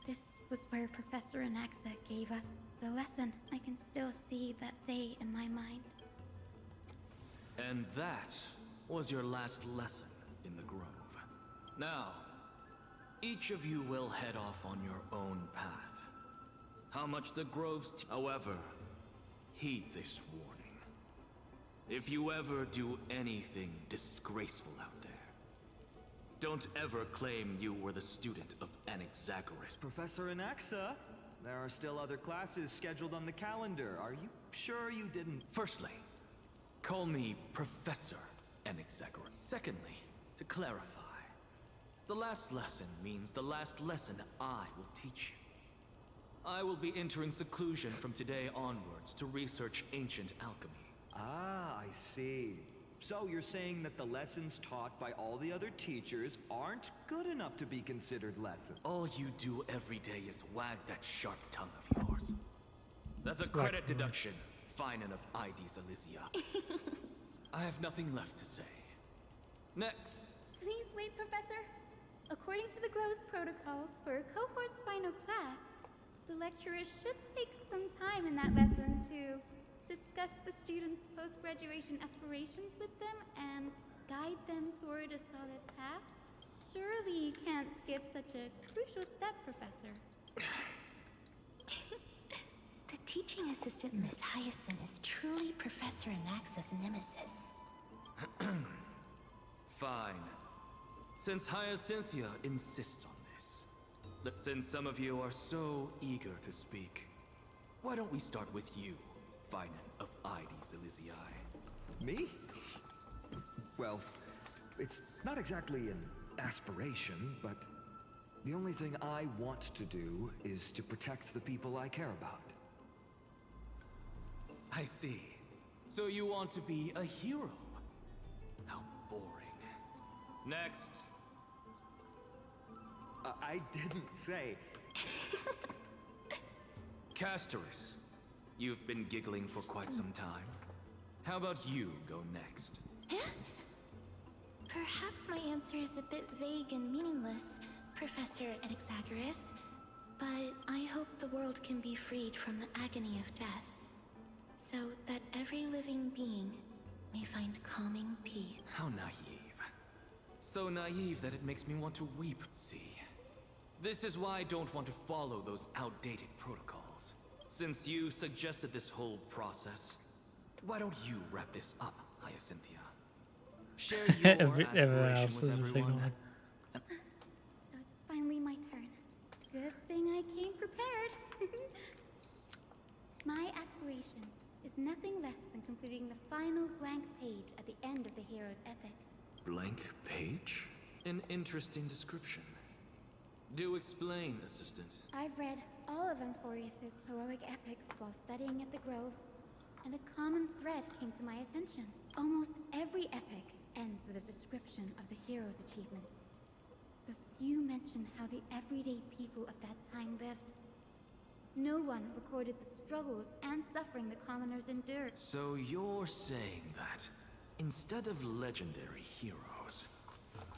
This was where Professor Anaxa gave us the lesson. I can still see that day in my mind. And that was your last lesson in the Grove. Now, each of you will head off on your own path. How much the Grove's however, heed this warning. If you ever do anything disgraceful out there, don't ever claim you were the student of Anaxagoras. Professor Anaxa, there are still other classes scheduled on the calendar. Are you sure you didn't? Firstly, call me Professor Anaxagoras. Secondly, to clarify, the last lesson means the last lesson I will teach you. I will be entering seclusion from today onwards to research ancient alchemy. Ah, I see. So you're saying that the lessons taught by all the other teachers aren't good enough to be considered lessons? All you do every day is wag that sharp tongue of yours. That's a credit deduction, Finan of Ides Elysia. I have nothing left to say. Next. Please wait, Professor. According to the Grove's protocols for a cohort's final class, the lecturer should take some time in that lesson to discuss the students' post-graduation aspirations with them and guide them toward a solid path. Surely you can't skip such a crucial step, Professor. The teaching assistant, Miss Hyacinth, is truly Professor Anaxa's nemesis. Fine. Since Hyacinthia insists on this, since some of you are so eager to speak, why don't we start with you, Finan of Ides Elysiae? Me? Well, it's not exactly an aspiration, but the only thing I want to do is to protect the people I care about. I see. So you want to be a hero? How boring. Next. I didn't say. Casterus, you've been giggling for quite some time. How about you go next? Perhaps my answer is a bit vague and meaningless, Professor Anaxagoras, but I hope the world can be freed from the agony of death, so that every living being may find calming peace. How naive. So naive that it makes me want to weep. See, this is why I don't want to follow those outdated protocols. Since you suggested this whole process, why don't you wrap this up, Hyacinthia? Share your Everyone else aspiration with is everyone. ignored. So it's finally my turn. Good thing I came prepared. My aspiration is nothing less than completing the final blank page at the end of the hero's epic. Blank page? An interesting description. Do explain, assistant. I've read all of Amphoreus' heroic epics while studying at the Grove, and a common thread came to my attention. Almost every epic ends with a description of the hero's achievements. But few mention how the everyday people of that time lived. No one recorded the struggles and suffering the commoners endured. So you're saying that, instead of legendary heroes,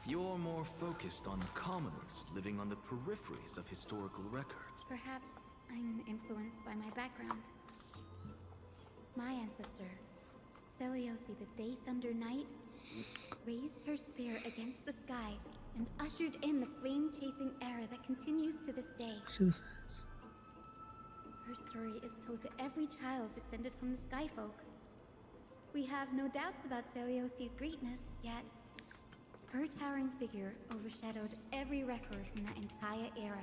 you're more focused on commoners living on the peripheries of historical records. Perhaps I'm influenced by my background. My ancestor, Seliosi the Day Thunder Knight, raised her spear against the sky and ushered in the flame-chasing era that continues to this day. Her story is told to every child descended from the Skyfolk. We have no doubts about Seliosi's greatness, yet her towering figure overshadowed every record from that entire era.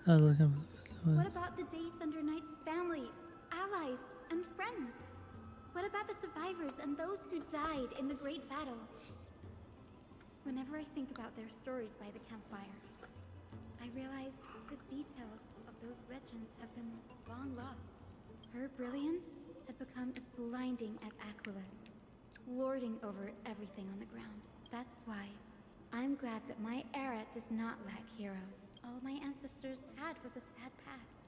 I was looking for What about the Day Thunder Knight's family, allies, and friends? What about the survivors and those who died in the great battles? Whenever I think about their stories by the campfire, I realize the details of those legends have been long lost. Her brilliance had become as blinding as Aquila's, lording over everything on the ground. That's why I'm glad that my era does not lack heroes. All my ancestors had was a sad past.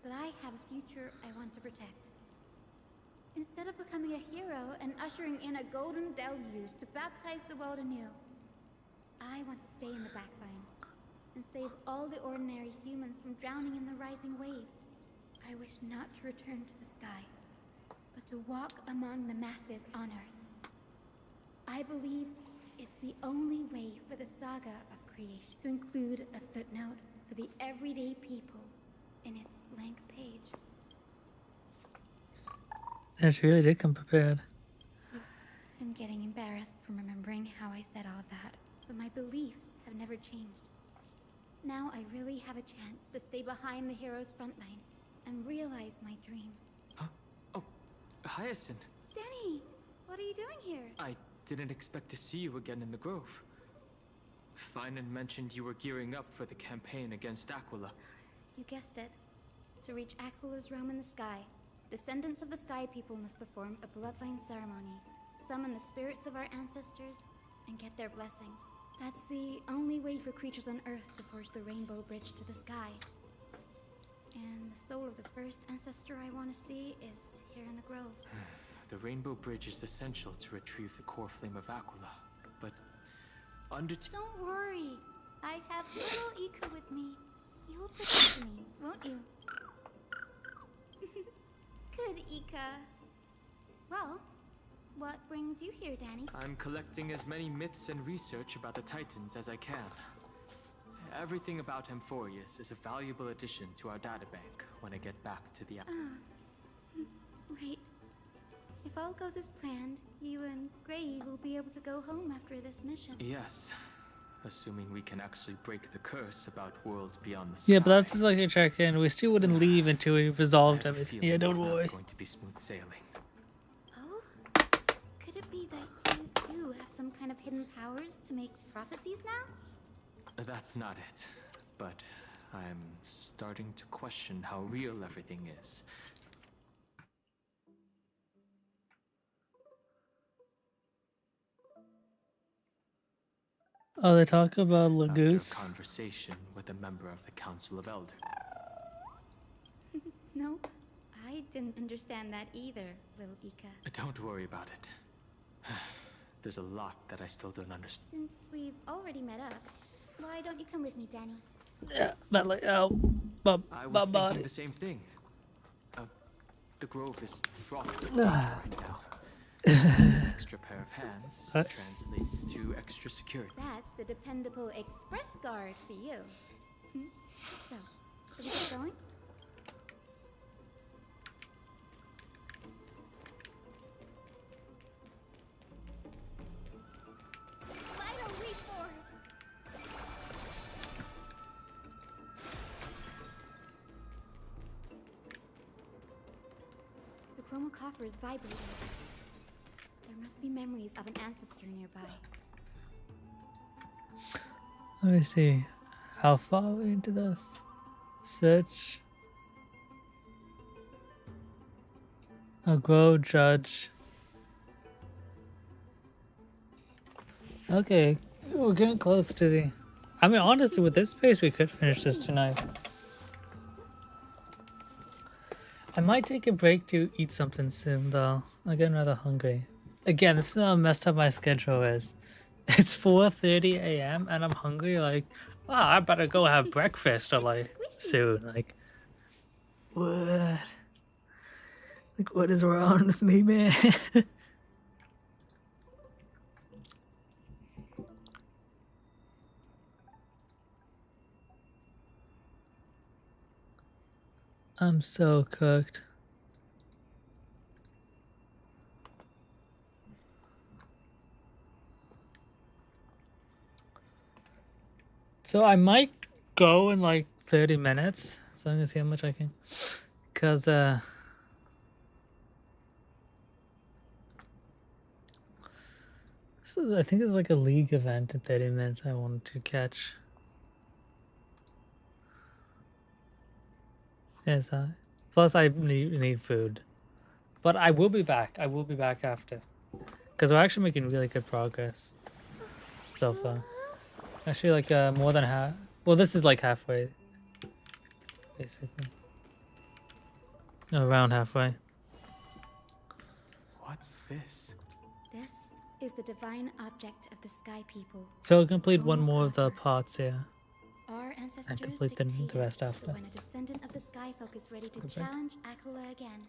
But I have a future I want to protect. Instead of becoming a hero and ushering in a golden deluge to baptize the world anew, I want to stay in the backline and save all the ordinary humans from drowning in the rising waves. I wish not to return to the sky, but to walk among the masses on Earth. I believe it's the only way for the saga of creation to include a footnote for the everyday people in its blank page. And she really did come prepared. I'm getting embarrassed from remembering how I said all that, but my beliefs have never changed. Now I really have a chance to stay behind the hero's front line and realize my dream. Huh? Oh, Hyacinth. Danny, what are you doing here? I didn't expect to see you again in the Grove. Finan mentioned you were gearing up for the campaign against Aquila. You guessed it. To reach Aquila's realm in the sky, descendants of the Sky People must perform a bloodline ceremony, summon the spirits of our ancestors, and get their blessings. That's the only way for creatures on Earth to forge the rainbow bridge to the sky. And the soul of the first ancestor I want to see is here in the Grove. The rainbow bridge is essential to retrieve the core flame of Aquila, but Don't worry, I have little Ika with me. You'll protect me, won't you? Good, Ika. Well, what brings you here, Danny? I'm collecting as many myths and research about the Titans as I can. Everything about Amphoreus is a valuable addition to our databank when I get back to the... Right. If all goes as planned, you and Gray will be able to go home after this mission. Yes. assuming we can actually break the curse about worlds beyond the sky. Yeah, but that's just like a check-in. We still wouldn't leave until we resolved everything. Yeah, don't It's worry. not going to be smooth sailing. Oh? Could it be that you too have some kind of hidden powers to make prophecies now? That's not it, but I'm starting to question how real everything is. Oh, they talk about After a Lagoose. conversation with a member of the Council of Elders. Nope. I didn't understand that either, little Ika. Don't worry about it. There's a lot that I still don't understand. Since we've already met up, why don't you come with me, Danny? Yeah, but like, oh, I was thinking the same thing. The grove is fraught with danger right now. Extra pair of hands translates to extra security. That's the dependable express guard for you. So, should we get going? Vital report. The chromocopter is vibrating. There must be memories of an ancestor nearby. Let me see. How far are we into this? Search. A grow judge. Okay, we're getting close to the... I mean, honestly, with this pace, we could finish this tonight. I might take a break to eat something soon, though. I'm getting rather hungry. Again, this is how messed up my schedule is. It's 4:30 a.m. and I'm hungry. Like, wow, I better go have breakfast or like soon. Like, what? Like, what is wrong with me, man? I'm so cooked. So I might go in like 30 minutes. So I'm gonna see how much I can. Cause so I think it's like a league event in 30 minutes I wanted to catch. Yes, plus I need food. But I will be back. I will be back after. Because we're actually making really good progress so far. Actually, like more than half. Well, this is like halfway, basically. No, around halfway. What's this? This is the divine object of the Sky People. So I'll complete one more of the parts here. Our ancestors And complete the rest after. that when a descendant of the Skyfolk is ready to challenge Aquila again,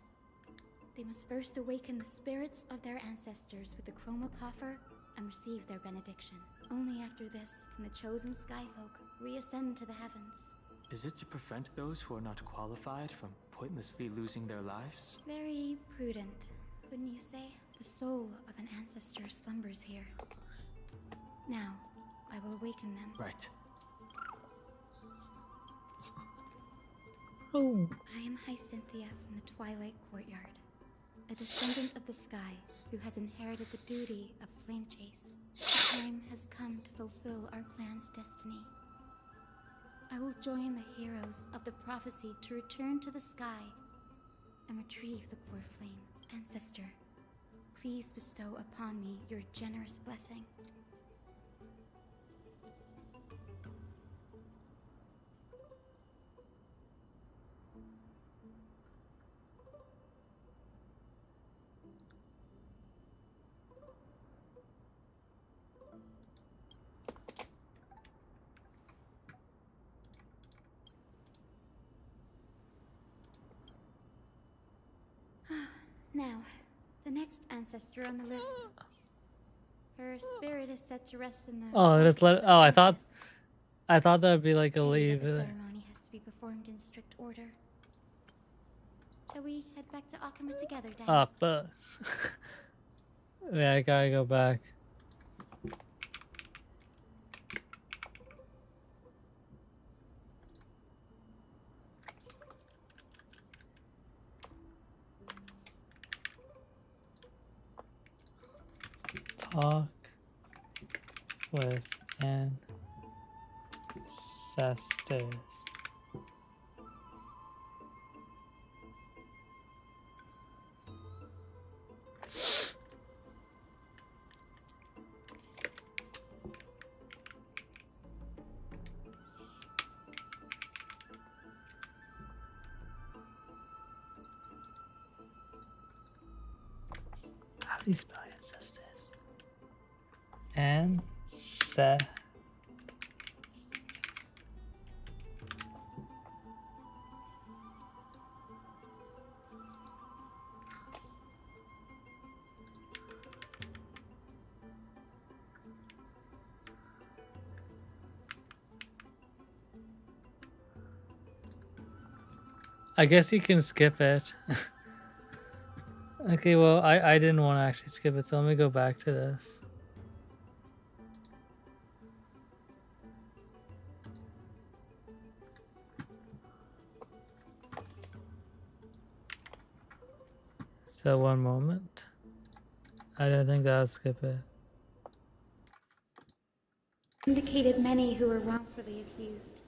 they must first awaken the spirits of their ancestors with the chromocopter and receive their benediction. Only after this can the chosen Skyfolk reascend to the heavens. Is it to prevent those who are not qualified from pointlessly losing their lives? Very prudent, wouldn't you say? The soul of an ancestor slumbers here. Now, I will awaken them. Right. Oh. I am Hyacinthia from the Twilight Courtyard, a descendant of the sky who has inherited the duty of flame chase. The time has come to fulfill our clan's destiny. I will join the heroes of the prophecy to return to the sky and retrieve the core flame. Ancestor, please bestow upon me your generous blessing. Now, the next ancestor on the list. Her spirit is set to rest in the... Oh, just let. Oh, I thought that'd be like a leave. The ceremony has to be performed in strict order. Shall we head back to Akama together, Danny? Oh, but yeah, I gotta go back. Talk with ancestors. How do you spell ancestors? Ancestors. I guess you can skip it. Okay, well, I didn't want to actually skip it, so let me go back to this. So one moment. I don't think that'll skip it. Indicated many who were wrongfully accused.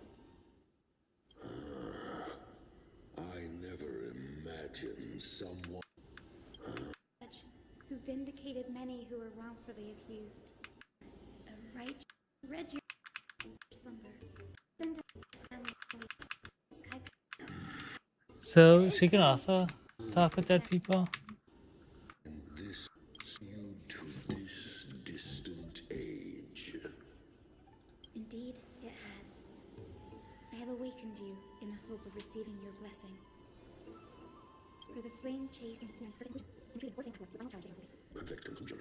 I never imagined someone. Who vindicated many who were wrongfully accused. A right read your slumber. Send So she can also talk with dead people? This you to this distant age. Indeed, it has. I have awakened you in the hope of receiving your blessing. For the flame chase Perfect conclusion.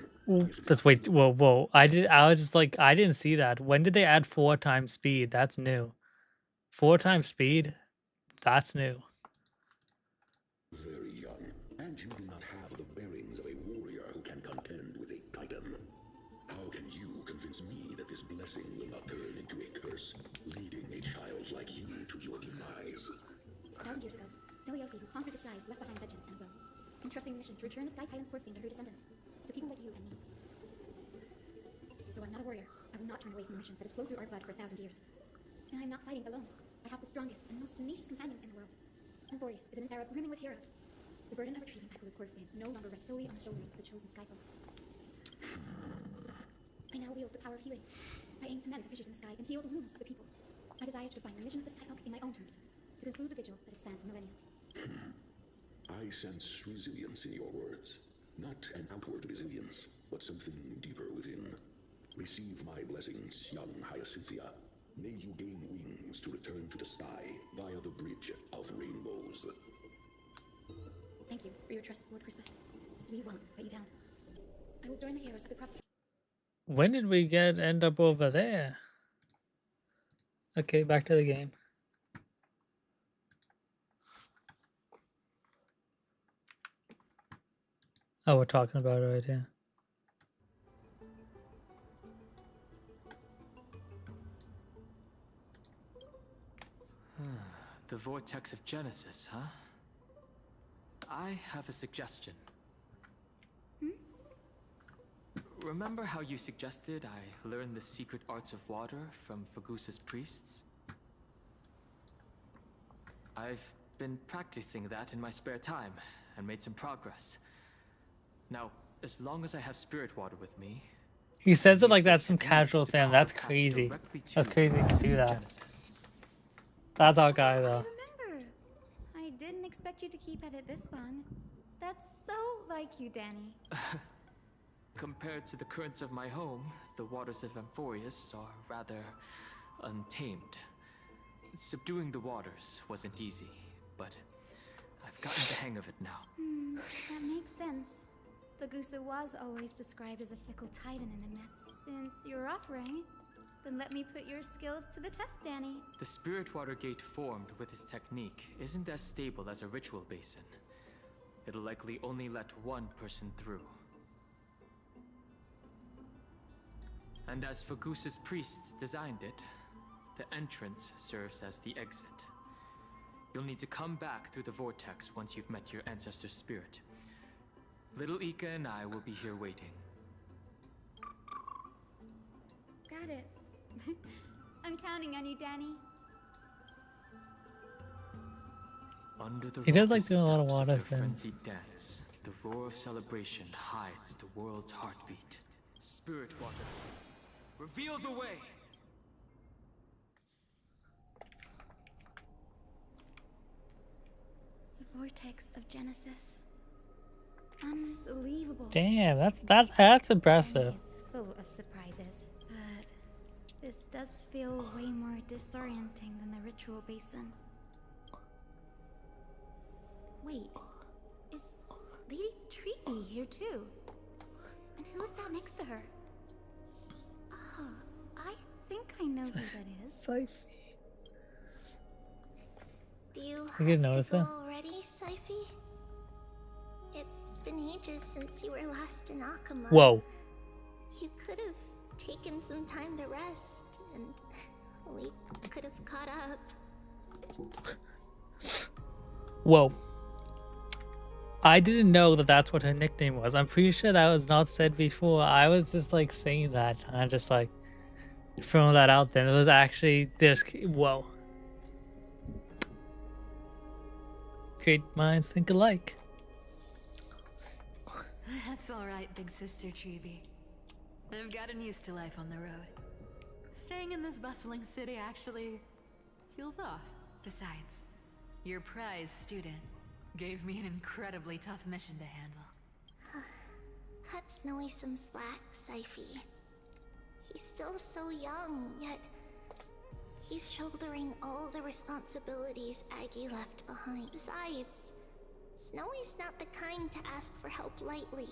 Let's wait. Whoa. I was just like, I didn't see that. When did they add 4 times speed? That's new. 4 times speed? That's new. Very young, and you do not have the bearings of a warrior who can contend with a titan. How can you convince me that this blessing will not turn into a curse, leading a child like you to your demise? 1,000 years ago, Celiosi, who conquered the skies, left behind legends and will, entrusting the mission to return the Sky Titan's fourth fame to her descendants, to people like you and me. Though I'm not a warrior, I will not turn away from the mission that has flowed through our blood for 1,000 years. And I am not fighting alone. I have the strongest and most tenacious companions in the world. Amphoreus is an era brimming with heroes. The burden of retrieving Aqua's core flame no longer rests solely on the shoulders of the chosen Skyfolk. I now wield the power of healing. I aim to mend the fissures in the sky and heal the wounds of the people. I desire to define the mission of the Skyfolk in my own terms, to conclude the vigil that has spanned millennia. I sense resilience in your words. Not an outward resilience, but something deeper within. Receive my blessings, young Hyacinthia. May you gain wings to return to the sky via the bridge of rainbows. Thank you for your trust, Lord Christmas. We won't let you down. I will join the heroes of the prophecy. When did we end up over there? Okay, back to the game. Oh, we're talking about it right here. The Vortex of Genesis, huh? I have a suggestion. Remember how you suggested I learn the secret arts of water from Fagusa's priests? I've been practicing that in my spare time and made some progress. Now, as long as I have spirit water with me... He says it like that's some casual thing. That's crazy. That's crazy to do that. That's our guy, though. Remember, I didn't expect you to keep at it this long. That's so like you, Danny. Compared to the currents of my home, the waters of Amphoreus are rather untamed. Subduing the waters wasn't easy, but I've gotten the hang of it now. That makes sense. Fagusa was always described as a fickle titan in the myths. Since you're offering, then let me put your skills to the test, Danny. The spirit water gate formed with this technique isn't as stable as a ritual basin. It'll likely only let one person through. And as Fagusa's priests designed it, the entrance serves as the exit. You'll need to come back through the vortex once you've met your ancestor's spirit. Little Ika and I will be here waiting. Got it. I'm counting on you, Danny. Under the He does like raucous doing a lot of steps water their things. frenzied dance, the roar of celebration hides the world's heartbeat. Spirit water, reveal the way! The vortex of Genesis. Unbelievable. Damn, that's impressive. It's full of surprises, but this does feel way more disorienting than the ritual basin. Wait, is Lady Treeby here too? And who's that next to her? Oh, I think I know who that is. Syphi. Do you You have notice to go that? already, Syphi? It's been ages since you were last in Akama. Whoa. You could have taken some time to rest, and we could have caught up. Whoa. I didn't know that that's what her nickname was. I'm pretty sure that was not said before. I was just like saying that and just like throwing that out there. It was actually this. Whoa. Great minds think alike. That's alright, big sister Treeby. I've gotten used to life on the road. Staying in this bustling city actually feels off. Besides, your prize student gave me an incredibly tough mission to handle. Cut Snowy some slack, Syphi. He's still so young, yet he's shouldering all the responsibilities Aggie left behind. Besides, Snowy's not the kind to ask for help lightly.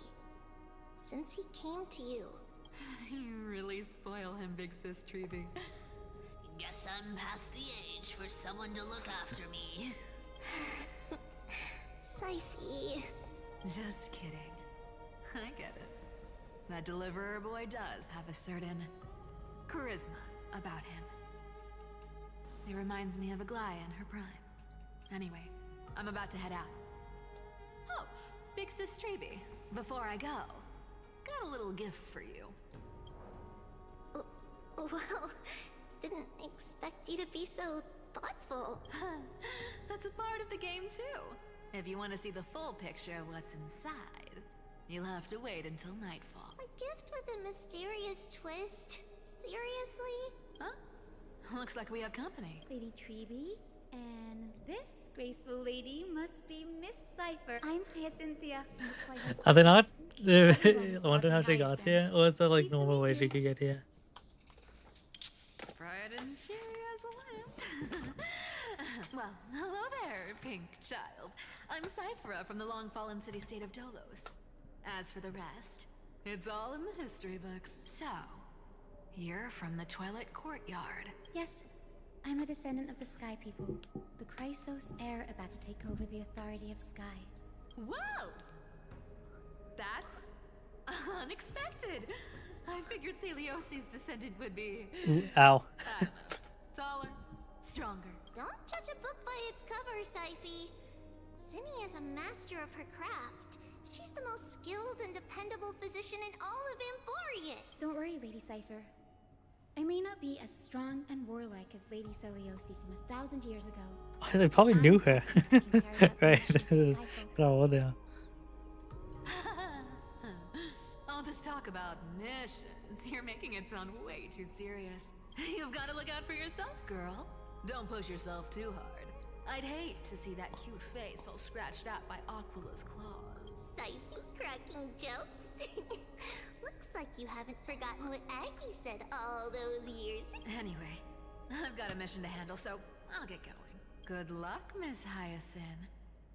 Since he came to you. You really spoil him, big sis Treeby. Guess I'm past the age for someone to look after me. Syphi. Just kidding. I get it. That deliverer boy does have a certain charisma about him. He reminds me of Aglaia in her prime. Anyway, I'm about to head out. Oh, big sis Treeby, before I go, got a little gift for you. Well, didn't expect you to be so thoughtful. That's a part of the game too. If you want to see the full picture of what's inside, you'll have to wait until nightfall. A gift with a mysterious twist? Seriously? Huh? Looks like we have company. Lady Treeby, and this graceful lady must be Miss Cypher. I'm Hyacinthia from the Twilight. Are they not? I wonder how she got here. Or is that like normal way she could get here? Bright and cheery as a lamp. Well, hello there, pink child. I'm Cyphera from the long-fallen city-state of Dolos. As for the rest, it's all in the history books. So, you're from the Twilight Courtyard. Yes, I'm a descendant of the Sky People, the Chrysos heir about to take over the authority of Sky. Whoa! That's unexpected. I figured Celiosi's descendant would be... Ooh, ow. I don't know. Taller, stronger. Don't judge a book by its cover, Syphi. Zinni is a master of her craft. She's the most skilled and dependable physician in all of Amphoreus. Don't worry, Lady Cypher. I may not be as strong and warlike as Lady Celiosi from 1,000 years ago. They probably knew her. Right. How old they are. All this talk about missions, you're making it sound way too serious. You've got to look out for yourself, girl. Don't push yourself too hard. I'd hate to see that cute face all scratched out by Aquila's claws. Syphi cracking jokes? Looks like you haven't forgotten what Aggie said all those years. Anyway, I've got a mission to handle, so I'll get going. Good luck, Miss Hyacinth.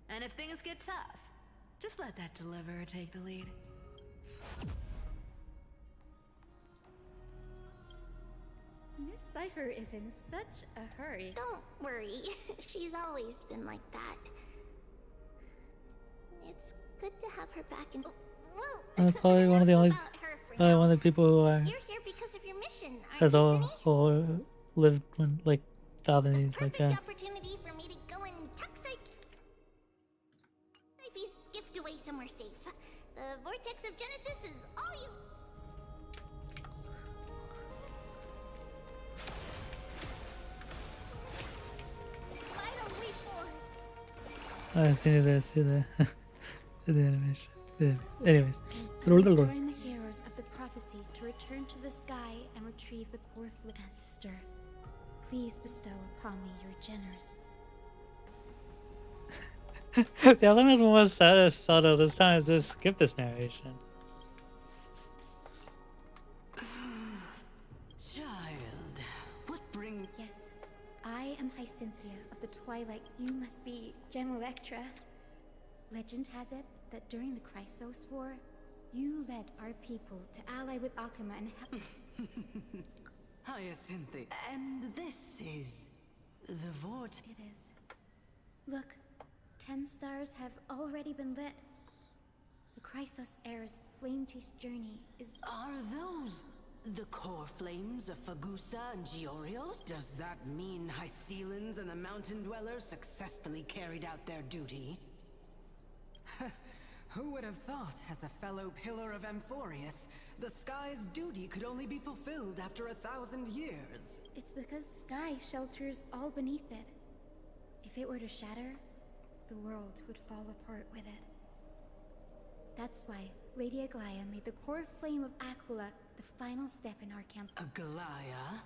And if things get tough, just let that deliverer take the lead. Miss Cypher is in such a hurry. Don't worry, she's always been like that. It's good to have her back in. Well, That's probably one of the only, one of the people who are you're here because of your mission, aren't has you, all Zinni? or lived when like 1,000 years like Perfect opportunity for me to go and tuck Syphi's gift away somewhere safe. The vortex of Genesis is all you. See this, see the, see the animation. Anyways. I'm join the heroes of the prophecy to return to the sky and retrieve the core flip ancestor. Please bestow upon me your generous. The other one's more subtle this time. Is just skip this narration. Child, what bring... Yes, I am Hyacinthia of the Twilight. You must be Gem Electra. Legend has it that during the Chrysos War, you led our people to ally with Akuma and help... Hyacinthia. And this is... the Vort... It is. Look, 10 stars have already been lit. The Chrysos Heir's flame-chased journey is... Are those the core flames of Fagusa and Giorios? Does that mean Hycelans and the Mountain Dwellers successfully carried out their duty? Who would have thought, as a fellow pillar of Amphoreus, the sky's duty could only be fulfilled after 1,000 years? It's because sky shelters all beneath it. If it were to shatter, the world would fall apart with it. That's why Lady Aglaya made the core flame of Aquila the final step in our camp. Aglaya?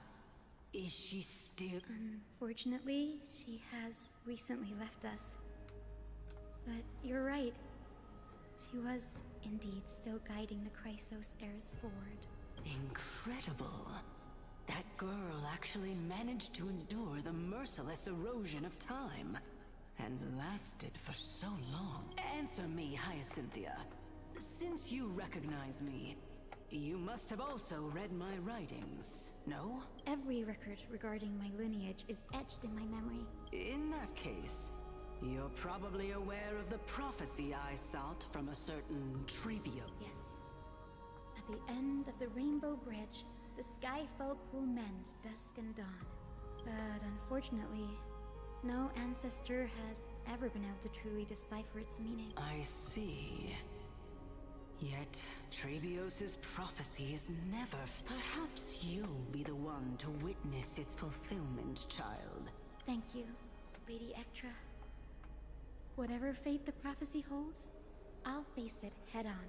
Is she still... Unfortunately, she has recently left us. But you're right. She was indeed still guiding the Chrysos heirs forward. Incredible. That girl actually managed to endure the merciless erosion of time. And lasted for so long. Answer me, Hyacinthia. Since you recognize me, you must have also read my writings, no? Every record regarding my lineage is etched in my memory. In that case, you're probably aware of the prophecy I sought from a certain Trebio. Yes. At the end of the Rainbow Bridge, the Sky Folk will mend dusk and dawn. But unfortunately, no ancestor has ever been able to truly decipher its meaning. I see. Yet, Trebios's prophecies never... Perhaps you'll be the one to witness its fulfillment, child. Thank you, Lady Ectra. Whatever fate the prophecy holds, I'll face it head on.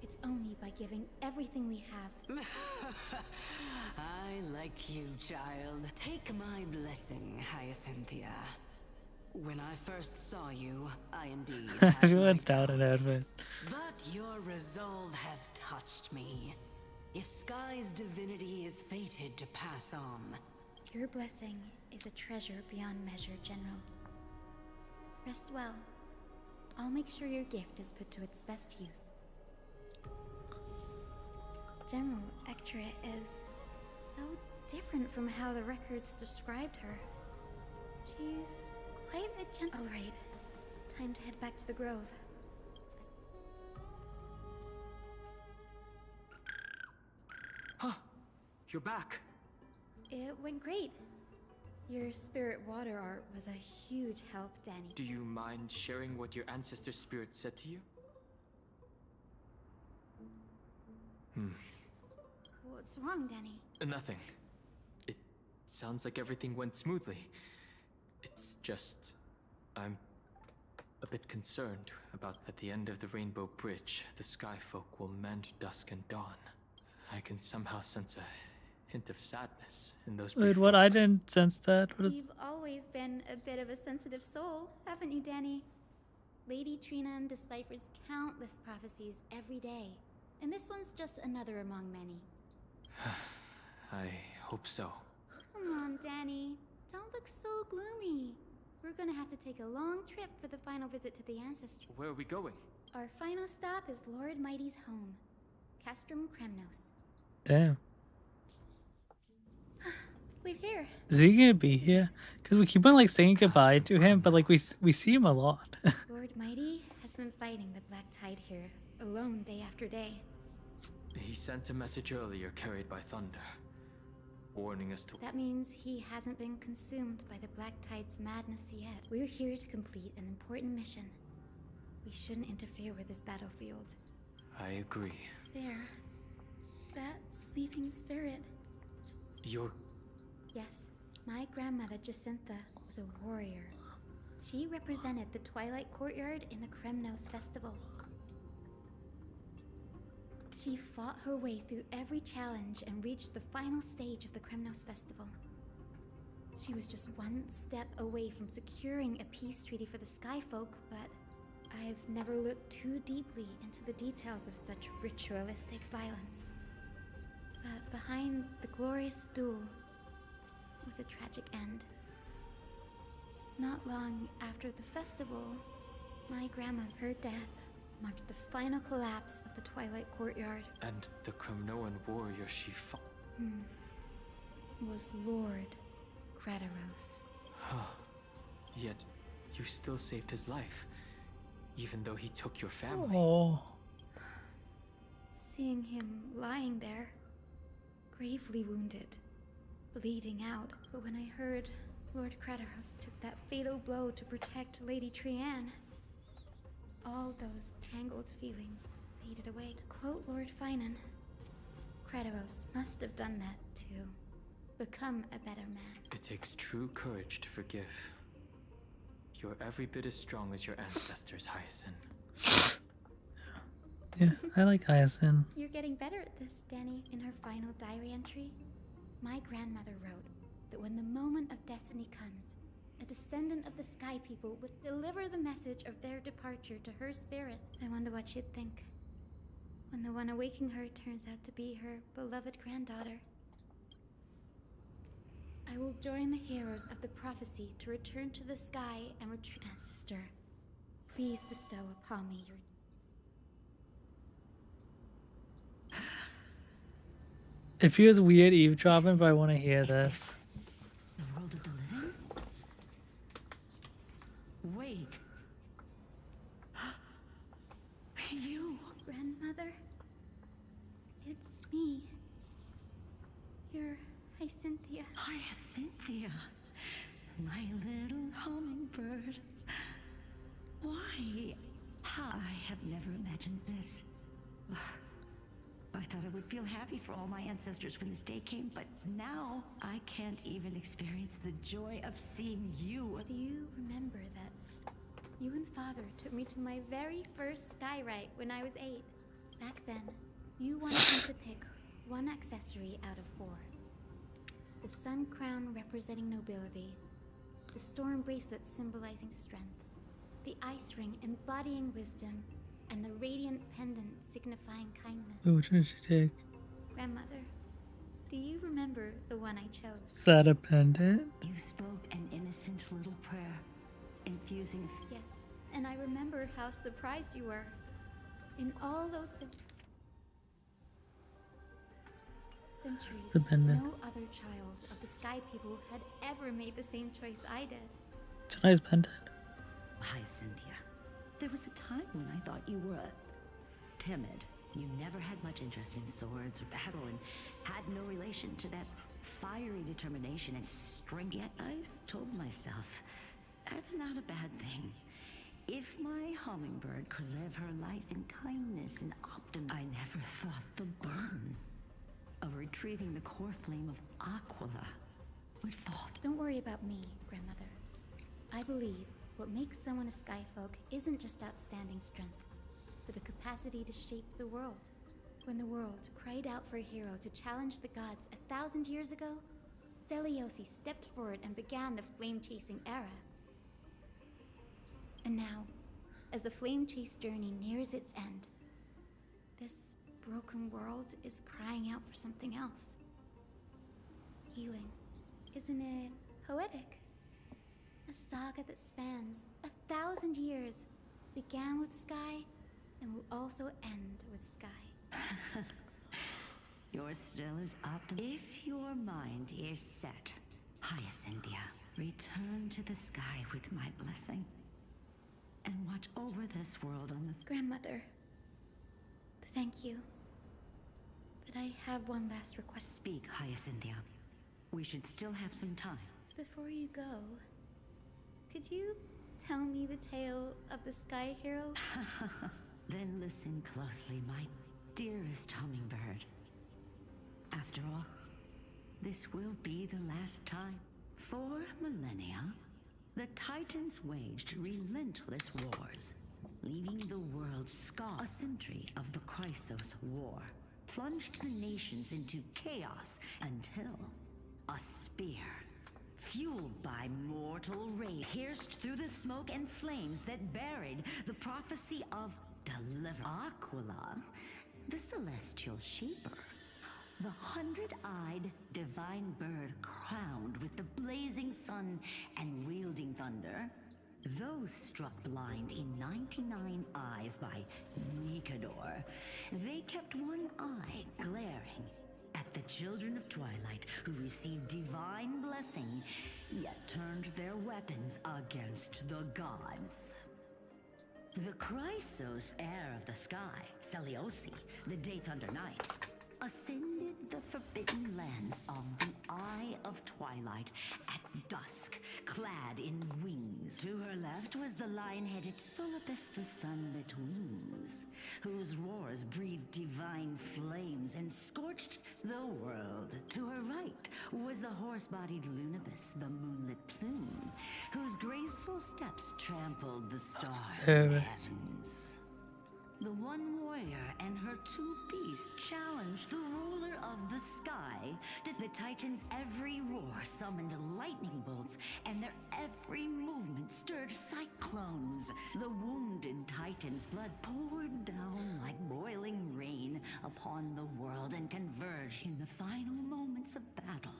It's only by giving everything we have. I like you, child. Take my blessing, Hyacinthia. When I first saw you, I indeed Everyone's down and out with. But your resolve has touched me. If Sky's divinity is fated to pass on... Your blessing is a treasure beyond measure, General. Rest well. I'll make sure your gift is put to its best use. General Ectra is so different from how the records described her. She's quite a gentle... All right, time to head back to the grove. Huh, you're back. It went great. Your spirit water art was a huge help, Danny. Do you mind sharing what your ancestor spirit said to you? What's wrong, Danny? Nothing. It sounds like everything went smoothly. It's just... I'm a bit concerned about at the end of the Rainbow Bridge, the Sky Folk will mend dusk and dawn. I can somehow sense a hint of sadness in those brief Wait, what? I moments. didn't sense that. What is... You've always been a bit of a sensitive soul, haven't you, Danny? Lady Trinan deciphers countless prophecies every day, and this one's just another among many. I hope so. Come on, Danny. Don't look so gloomy. We're gonna have to take a long trip for the final visit to the ancestry. Where are we going? Our final stop is Lord Mighty's home, Castrum Kremnos. Damn. We're here. Is he gonna be here? Because we keep on like saying goodbye to him, but like we see him a lot. Lord Mighty has been fighting the Black Tide here, alone day after day. He sent a message earlier carried by thunder, warning us to... That means he hasn't been consumed by the Black Tide's madness yet. We're here to complete an important mission. We shouldn't interfere with this battlefield. I agree. There. That sleeping spirit. You're... Yes, my grandmother Jacintha was a warrior. She represented the Twilight Courtyard in the Kremnos Festival. She fought her way through every challenge and reached the final stage of the Kremnos Festival. She was just one step away from securing a peace treaty for the Skyfolk, but I've never looked too deeply into the details of such ritualistic violence. But behind the glorious duel was a tragic end. Not long after the festival, my grandma, her death, marked the final collapse of the Twilight Courtyard. And the Kremnoan warrior she fought Was Lord Crataros. Yet, you still saved his life, even though he took your family. Oh. Seeing him lying there, gravely wounded, bleeding out. But when I heard Lord Crataros took that fatal blow to protect Lady Trianne, all those tangled feelings faded away. To quote Lord Finan, Crataros must have done that to become a better man. It takes true courage to forgive. You're every bit as strong as your ancestors, Hyacinth. Yeah, I like Hyacinth. You're getting better at this, Danny. In her final diary entry, my grandmother wrote that when the moment of destiny comes, a descendant of the Sky People would deliver the message of their departure to her spirit. I wonder what she'd think when the one awaking her turns out to be her beloved granddaughter. I will join the heroes of the prophecy to return to the sky and retrieve ancestor. Please bestow upon me your... It feels weird eavesdropping, but I want to hear this. The world of the living? Wait. You. Grandmother? It's me. You're Hyacinthia. Hyacinthia. My little hummingbird. Why? I have never imagined this. I thought I would feel happy for all my ancestors when this day came, but now I can't even experience the joy of seeing you. Do you remember that you and Father took me to my very first sky rite when I was 8? Back then, you wanted me to pick one accessory out of 4. The sun crown representing nobility, the storm bracelet symbolizing strength, the ice ring embodying wisdom, and the radiant pendant signifying kindness. Wait, which one did she take? Grandmother, do you remember the one I chose? Is that a pendant? You spoke an innocent little prayer, infusing... Yes, and I remember how surprised you were. In all those centuries, The pendant. no other child of the Sky People had ever made the same choice I did. It's a nice pendant. Hyacinthia, there was a time when I thought you were timid. You never had much interest in swords or battle and had no relation to that fiery determination and strength. Yet I've told myself, that's not a bad thing. If my hummingbird could live her life in kindness and optimism, I never thought the burden of retrieving the core flame of Aquila would fall. Don't worry about me, Grandmother. I believe what makes someone a Skyfolk isn't just outstanding strength, but the capacity to shape the world. When the world cried out for a hero to challenge the gods 1,000 years ago, Zeliosi stepped forward and began the flame-chasing era. And now, as the flame chase journey nears its end, this broken world is crying out for something else. Healing. Isn't it poetic? A saga that spans 1,000 years, began with Sky, and will also end with Sky. You're still as optimistic. If your mind is set, Hyacinthia, return to the sky with my blessing. And watch over this world on the... Grandmother, thank you. But I have one last request. Speak, Hyacinthia. We should still have some time. Before you go, could you tell me the tale of the Sky Hero? Then listen closely, my dearest hummingbird. After all, this will be the last time. For millennia, the Titans waged relentless wars, leaving the world scarred. A century of the Chrysos War plunged the nations into chaos until a spear, fueled by mortal rage, pierced through the smoke and flames that buried the prophecy of deliverance. Aquila, the celestial shaper, the 100-eyed divine bird crowned with the blazing sun and wielding thunder, those struck blind in 99 eyes by Nicanor, they kept one eye glaring at the children of Twilight who received divine blessing, yet turned their weapons against the gods. The Chrysos heir of the sky, Seliosi, the Day Thunder Knight, ascended the forbidden lands of the Eye of Twilight at dusk, clad in wings. To her left was the lion-headed Solipus the Sunlit Wings, whose roars breathed divine flames and scorched the world. To her right was the horse-bodied Lunibus, the Moonlit Plume, whose graceful steps trampled the stars in the heavens. The one warrior and her two beasts challenged the ruler of the sky. The Titans' every roar summoned lightning bolts, and their every movement stirred cyclones. The wounded Titan's blood poured down like boiling rain upon the world and converged in the final moments of battle.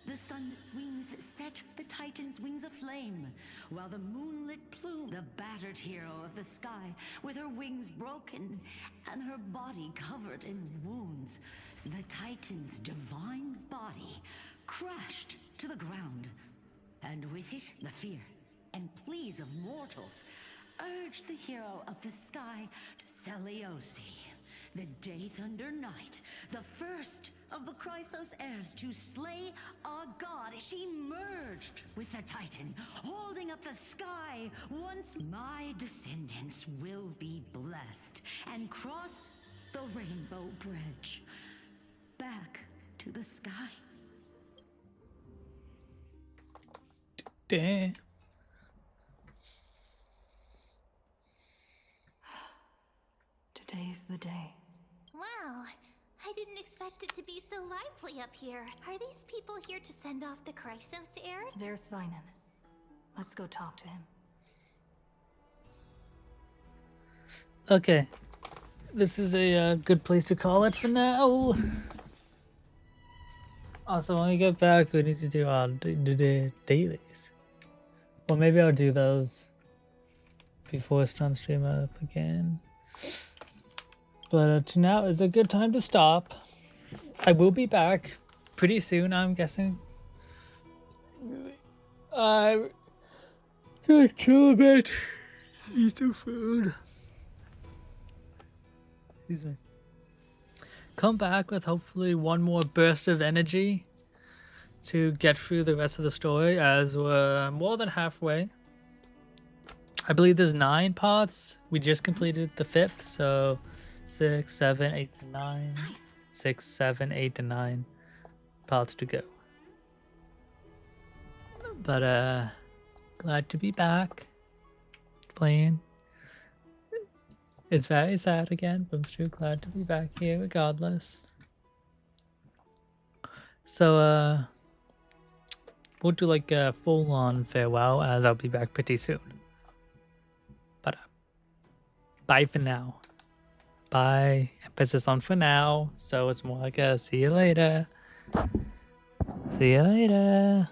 The sunlit wings set the Titan's wings aflame, while the moonlit Plume, the battered hero of the sky, with her wings broken and her body covered in wounds, the Titan's divine body crashed to the ground, and with it the fear and pleas of mortals urged the hero of the sky to Seliosi, the Day Thunder Knight, the first of the Chrysos heirs to slay a god. She merged with the Titan, holding up the sky. Once my descendants will be blessed and cross the rainbow bridge back to the sky. Damn. Today's the day. Wow, I didn't expect it to be so lively up here. Are these people here to send off the Chrysos heirs? There's Svinen. Let's go talk to him. Okay. This is a good place to call it for now. Also, when we get back, we need to do our dailies. Well, maybe I'll do those before Stun stream up again. But now is a good time to stop. I will be back pretty soon, I'm guessing. I'm gonna chill a bit, eat some food. Excuse me. Come back with hopefully one more burst of energy to get through the rest of the story, as we're more than halfway. I believe there's 9 parts. We just completed the 5th, so 6, 7, 8, 9. 6, 7, 8, and 9 parts to go. But glad to be back playing. It's very sad again, but I'm still glad to be back here regardless. So we'll do like a full-on farewell, as I'll be back pretty soon. But bye for now. Bye. Emphasis on for now, so it's more like a see you later. See you later.